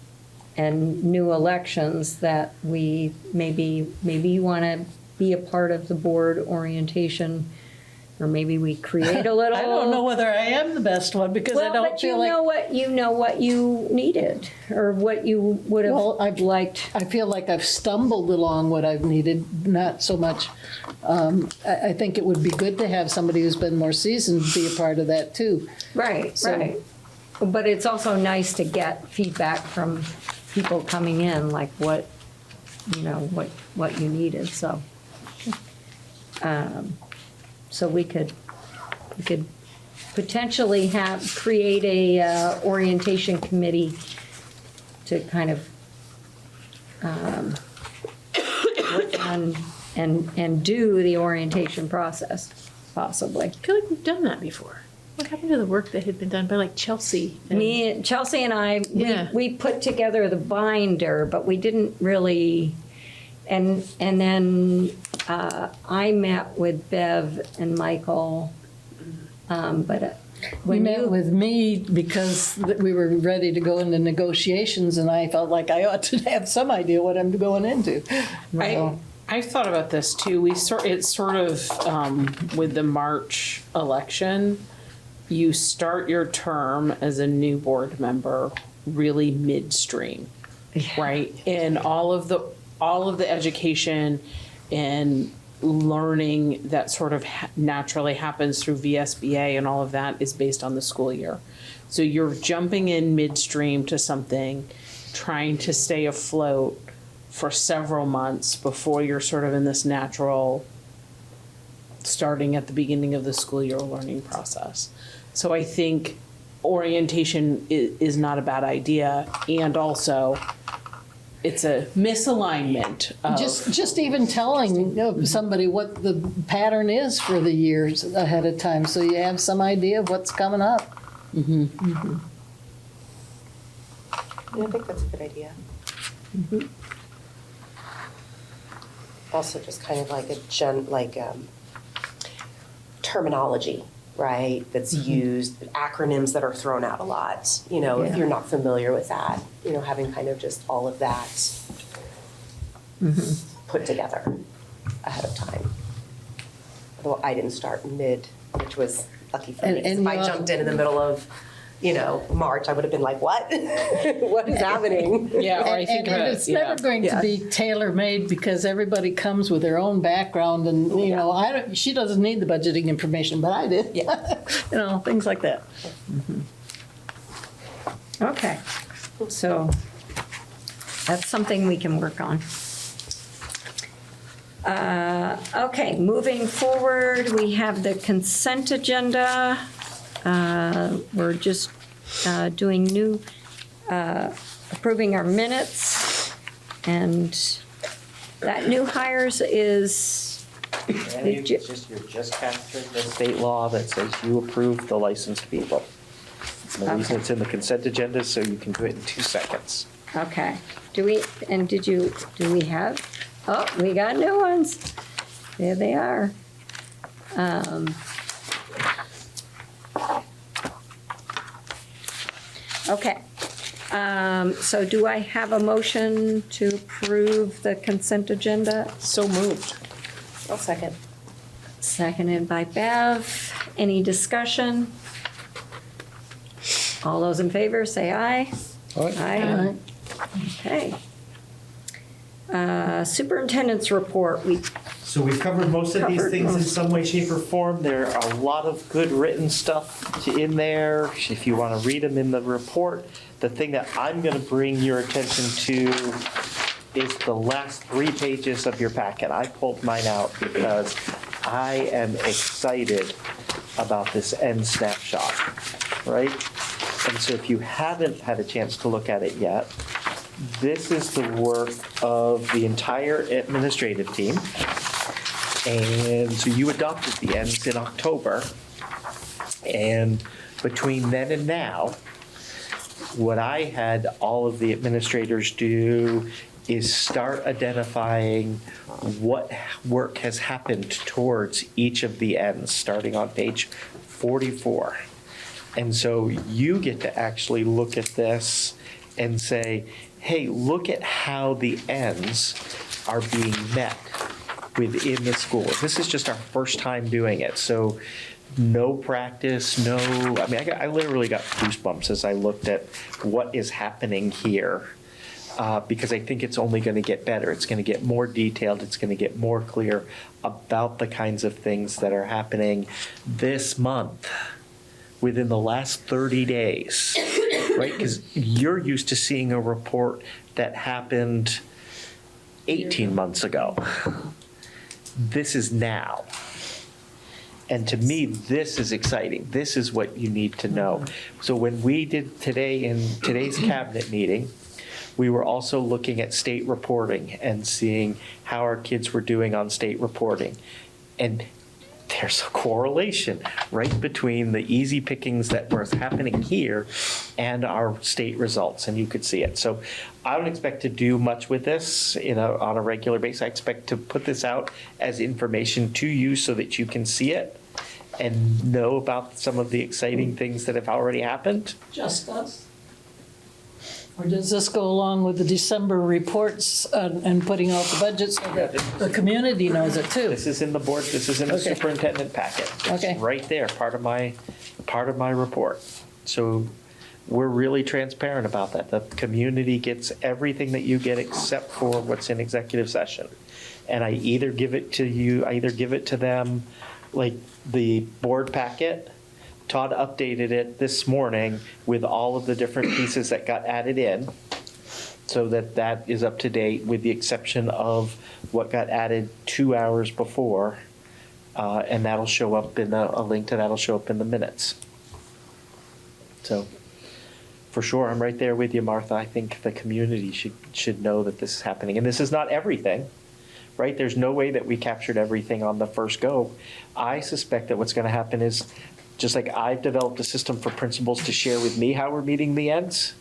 Speaker 1: and new elections, that we maybe you want to be a part of the board orientation, or maybe we create a little.
Speaker 11: I don't know whether I am the best one, because I don't feel like.
Speaker 1: Well, but you know what you needed, or what you would have liked.
Speaker 11: I feel like I've stumbled along what I've needed, not so much. I think it would be good to have somebody who's been more seasoned be a part of that too.
Speaker 1: Right,
Speaker 11: So-
Speaker 1: right. But it's also nice to get feedback from people coming in, like what you needed, so. So we could potentially create a orientation committee to kind of work on and do the orientation process, possibly.
Speaker 10: I feel like we've done that before. What happened to the work that had been done by like Chelsea?
Speaker 1: Chelsea and I,
Speaker 10: Yeah.
Speaker 1: we put together the binder, but we didn't really, and then I met with Bev and Michael, but
Speaker 11: You
Speaker 1: when
Speaker 11: met with me because we were ready to go into negotiations, and I felt like I ought to have some idea what I'm going into. So-
Speaker 12: I've thought about this too. It's sort of with the March election, you start your term as a new board member really midstream, right? And all of the education and learning that sort of naturally happens through VSBA and all of that is based on the school year. So you're jumping in midstream to something, trying to stay afloat for several months before you're sort of in this natural starting at the beginning of the school year learning process. So I think orientation is not a bad idea, and also it's a misalignment of
Speaker 11: Just even telling somebody what the pattern is for the years ahead of time, so you have some idea of what's coming up.
Speaker 15: Yeah, I think that's a good idea. Also, just kind of like terminology right, that's used, acronyms that are thrown out a lot, if
Speaker 1: Yeah.
Speaker 15: you're not familiar with that, having kind of just all of that put together ahead of time. Although I didn't start mid, which was lucky for me. 'Cause if I jumped in the middle of, March, I would have been like, what? What is happening?
Speaker 12: Yeah, or I think
Speaker 11: And it's never going to be tailor-made because everybody comes with their own background and, she doesn't need the budgeting information, but I did.
Speaker 15: Yeah.
Speaker 11: Things like that.
Speaker 1: Okay, so that's something we can work on. Okay, moving forward, we have the consent agenda. We're just doing approving our minutes, and that new hires is.
Speaker 9: You're just capturing the state law that says you approve the licensed people. And the reason it's in the consent agenda is so you can do it in 2 seconds.
Speaker 1: Okay, do we have, we got new ones. There they are. Okay, so do I have a motion to approve the consent agenda?
Speaker 12: So moved.
Speaker 15: I'll second.
Speaker 1: Seconded by Bev. Any discussion? All those in favor, say aye. Aye. Okay. Superintendent's report,
Speaker 9: So we've covered most of these
Speaker 1: Covered
Speaker 9: things in
Speaker 1: most.
Speaker 9: some way, shape, or form. There are a lot of good written stuff in there. If you want to read them in the report, the thing that I'm going to bring your attention to is the last 3 pages of your packet. I pulled mine out because I am excited about this end snapshot, right? And so if you haven't had a chance to look at it yet, this is the work of the entire administrative team. And so you adopted the ends in October. And between then and now, what I had all of the administrators do is start identifying what work has happened towards each of the ends, starting on page 44. And so you get to actually look at this and say, hey, look at how the ends are being met within the school. This is just our first time doing it. So no practice, I literally got goosebumps as I looked at what is happening here. Because I think it's only going to get better. It's going to get more detailed. It's going to get more clear about the kinds of things that are happening this month, within the last 30 days, right? Because you're used to seeing a report that happened 18 months ago. This is now. And to me, this is exciting. This is what you need to know. So when we did today in today's cabinet meeting, we were also looking at state reporting and seeing how our kids were doing on state reporting. And there's a correlation right between the easy pickings that were happening here and our state results, and you could see it. So I don't expect to do much with this on a regular basis. I expect to put this out as information to you so that you can see it and know about some of the exciting things that have already happened.
Speaker 11: Just us? Or does this go along with the December reports and putting out the budget so that the community knows it too?
Speaker 9: This is in the board, this is in the
Speaker 11: Okay.
Speaker 9: superintendent packet. It's
Speaker 11: Okay.
Speaker 9: right there, part of my report. So we're really transparent about that. The community gets everything that you get except for what's in executive session. And I either give it to them, like the board packet. Todd updated it this morning with all of the different pieces that got added in, so that is up to date, with the exception of what got added 2 hours before, and that'll show up a link to that'll show up in the minutes. So, for sure, I'm right there with you, Martha. I think the community should know that this is happening, and this is not everything. Right? There's no way that we captured everything on the first go. I suspect that what's going to happen is, just like I've developed a system for principals to share with me how we're meeting the ends,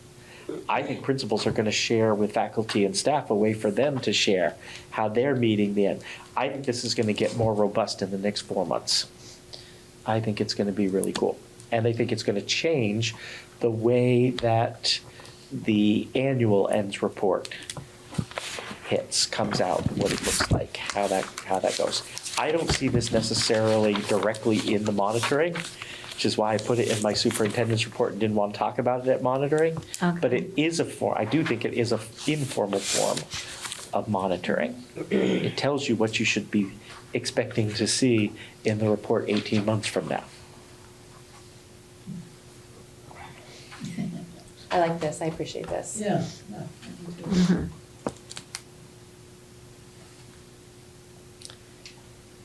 Speaker 9: I think principals are going to share with faculty and staff a way for them to share how they're meeting the end. I think this is going to get more robust in the next 4 months. I think it's going to be really cool. And I think it's going to change the way that the annual ends report comes out, what it looks like, how that goes. I don't see this necessarily directly in the monitoring, which is why I put it in my superintendent's report and didn't want to talk about it at monitoring.
Speaker 1: Okay.
Speaker 9: But it is I do think it is an informal form of monitoring. It tells you what you should be expecting to see in the report 18 months from now.
Speaker 2: I like this, I appreciate this.
Speaker 11: Yeah.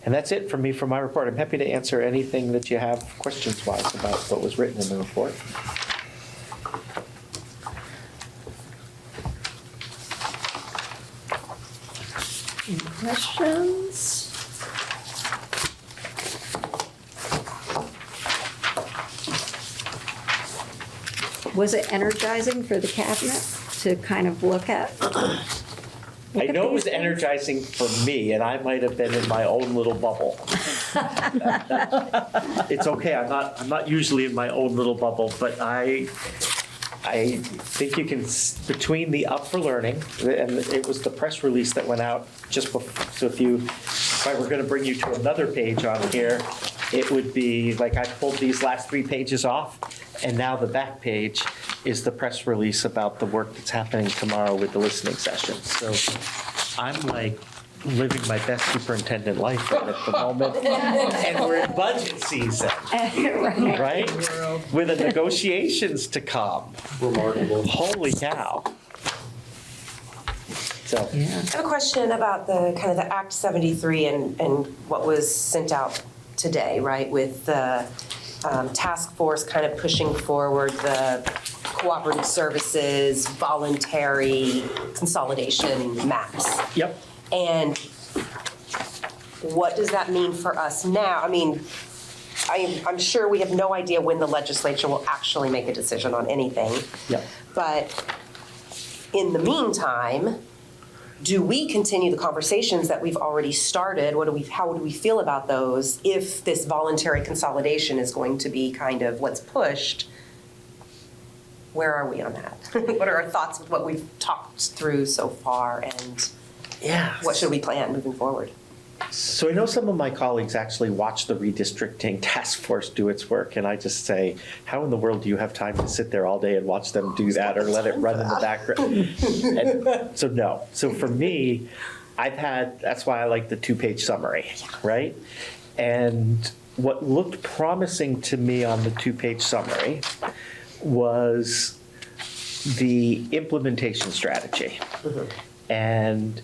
Speaker 9: And that's it from me for my report. I'm happy to answer anything that you have questions-wise about what was written in the report.
Speaker 1: Any questions? Was it energizing for the cabinet to kind of look at?
Speaker 9: I know it was energizing for me, and I might have been in my own little bubble. It's okay, I'm not usually in my own little bubble, but I think you can, between the Up for Learning, and it was the press release that went out just before, so if I were gonna bring you to another page on here, it would be, like I pulled these last 3 pages off, and now the back page is the press release about the work that's happening tomorrow with the listening session. So I'm like living my best superintendent life right at the moment. And we're in budget season, right? With the negotiations to come.
Speaker 17: Remarkable.
Speaker 9: Holy cow. So.
Speaker 15: I have a question about the kind of the Act 73 and what was sent out today, right? With the task force kind of pushing forward the cooperative services, voluntary consolidation maps.
Speaker 9: Yep.
Speaker 15: And what does that mean for us now? I mean, I'm sure we have no idea when the legislature will actually make a decision on anything.
Speaker 9: Yep.
Speaker 15: But in the meantime, do we continue the conversations that we've already started? How would we feel about those if this voluntary consolidation is going to be kind of what's pushed? Where are we on that? What are our thoughts with what we've talked through so far, and what should we plan moving forward?
Speaker 9: So I know some of my colleagues actually watch the redistricting task force do its work, and I just say, how in the world do you have time to sit there all day and watch them do that or let it run in the background? And so no. So for me, that's why I like the 2-page summary, right? And what looked promising to me on the 2-page summary was the implementation strategy. And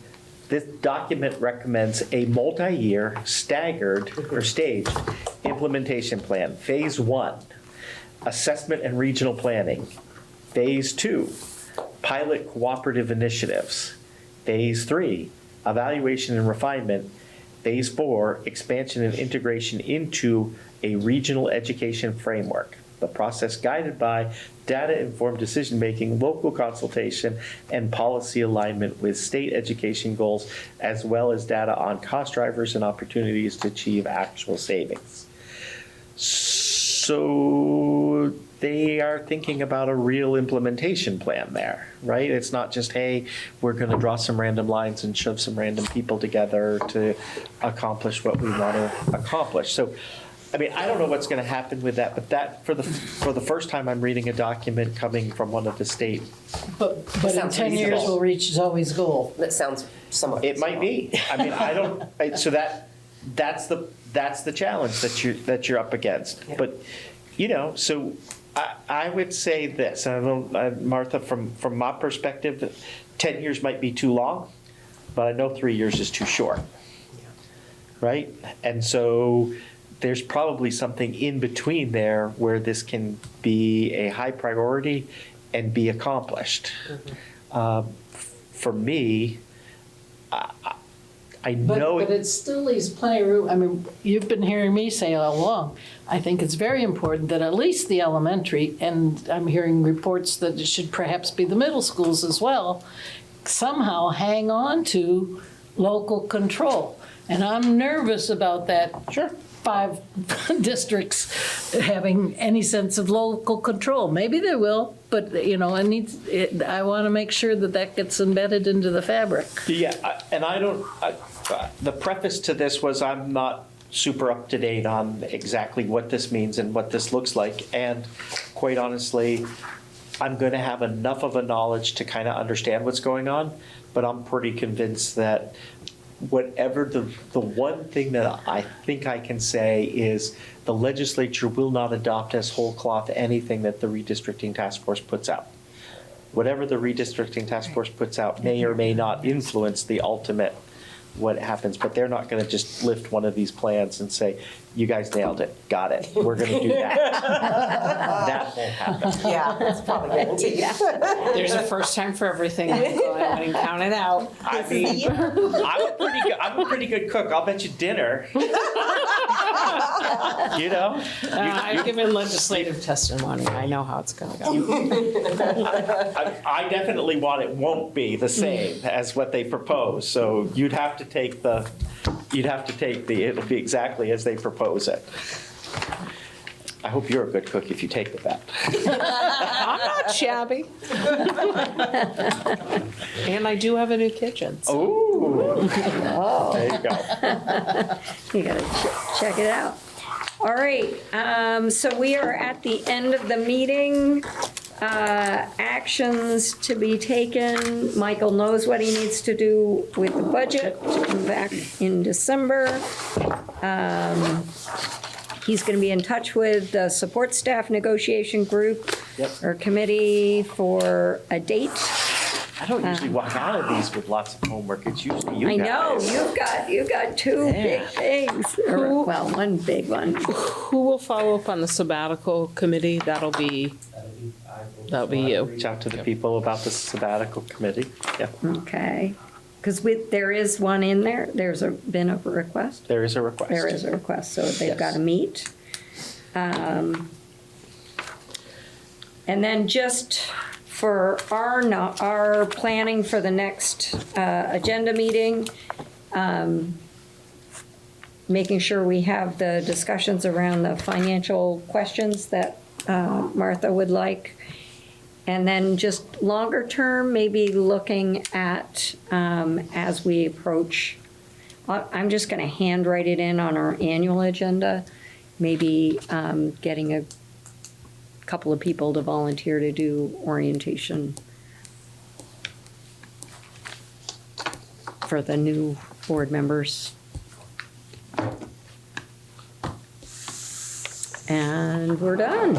Speaker 9: this document recommends a multi-year, staggered or staged implementation plan. Phase 1, assessment and regional planning. Phase 2, pilot cooperative initiatives. Phase 3, evaluation and refinement. Phase 4, expansion and integration into a regional education framework. The process guided by data-informed decision-making, local consultation, and policy alignment with state education goals, as well as data on cost drivers and opportunities to achieve actual savings. So they are thinking about a real implementation plan there, right? It's not just, hey, we're going to draw some random lines and shove some random people together to accomplish what we want to accomplish. So I mean, I don't know what's going to happen with that, but that for the first time, I'm reading a document coming from one of the state.
Speaker 11: But in 10 years, we'll reach Zoe's goal.
Speaker 15: That sounds somewhat.
Speaker 9: It might be. I mean, I don't. So that's the challenge that you're up against. Yeah. But so I would say this, and I know, Martha, from my perspective, 10 years might be too long, but I know 3 years is too short. Right, and so there's probably something in between there where this can be a high priority and be accomplished. For me, I know.
Speaker 11: But it still leaves plenty of room. I mean, you've been hearing me say all along, I think it's very important that at least the elementary, and I'm hearing reports that it should perhaps be the middle schools as well, somehow hang on to local control. And I'm nervous about that.
Speaker 9: Sure.
Speaker 11: 5 districts having any sense of local control. Maybe they will, but, I want to make sure that that gets embedded into the fabric.
Speaker 9: Yeah, and the preface to this was I'm not super up to date on exactly what this means and what this looks like. And quite honestly, I'm going to have enough of a knowledge to kind of understand what's going on, but I'm pretty convinced that whatever the one thing that I think I can say is the legislature will not adopt as whole cloth anything that the redistricting task force puts out. Whatever the redistricting task force puts out may or may not influence the ultimate what happens, but they're not going to just lift one of these plans and say, you guys nailed it, got it, we're going to do that. That won't happen.
Speaker 15: Yeah, that's probably guaranteed.
Speaker 12: There's a first time for everything. I wouldn't count it out.
Speaker 9: I mean, I'm a pretty good cook. I'll bet you dinner.
Speaker 12: I've given legislative testimony. I know how it's going to go.
Speaker 9: I definitely want it won't be the same as what they propose. So you'd have to take it'll be exactly as they propose it. I hope you're a good cook if you take the bet.
Speaker 12: I'm not shabby. And I do have a new kitchen.
Speaker 9: So. There you go.
Speaker 1: You gotta check it out. All right, so we are at the end of the meeting. Actions to be taken. Michael knows what he needs to do with the budget to come back in December. He's going to be in touch with the support staff negotiation group or committee for a date.
Speaker 9: I don't usually walk out of these with lots of homework. It's usually you guys.
Speaker 1: I know, you've got 2 big things, or, well, one big one.
Speaker 12: Who will follow up on the sabbatical committee? That'll be you.
Speaker 9: Reach out to the people about the sabbatical committee. Yeah.
Speaker 1: Okay, because there is one in there, been a request?
Speaker 9: There is a request.
Speaker 1: There is a request, so they've got to meet. And then just for our planning for the next agenda meeting, making sure we have the discussions around the financial questions that Martha would like. And then just longer term, maybe looking at, as we approach, I'm just going to handwrite it in on our annual agenda, maybe getting a couple of people to volunteer to do orientation for the new board members. And we're done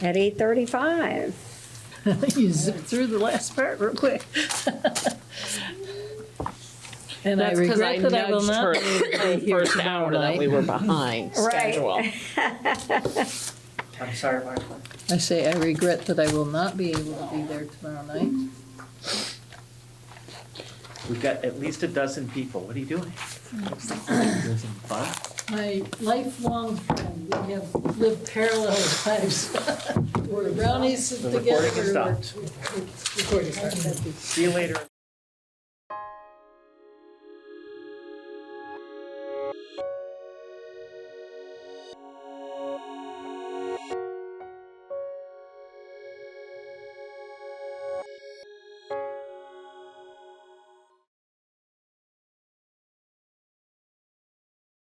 Speaker 1: at 8:35.
Speaker 11: You zipped through the last part real quick. And I
Speaker 12: That's 'cause
Speaker 11: regret that I will
Speaker 12: nudged
Speaker 11: not
Speaker 12: her
Speaker 11: be able to be
Speaker 12: the
Speaker 11: here
Speaker 12: first
Speaker 11: tomorrow
Speaker 12: hour that
Speaker 11: night.
Speaker 12: we were behind schedule.
Speaker 9: I'm sorry, Martha.
Speaker 11: I say I regret that I will not be able to be there tomorrow night.
Speaker 9: We've got at least a dozen people. What are you doing? Doing some fun?
Speaker 11: My lifelong friend, we have lived parallel lives. We're brownies
Speaker 9: The
Speaker 11: together.
Speaker 9: recording is stopped.
Speaker 11: Recording stopped.
Speaker 9: See you later.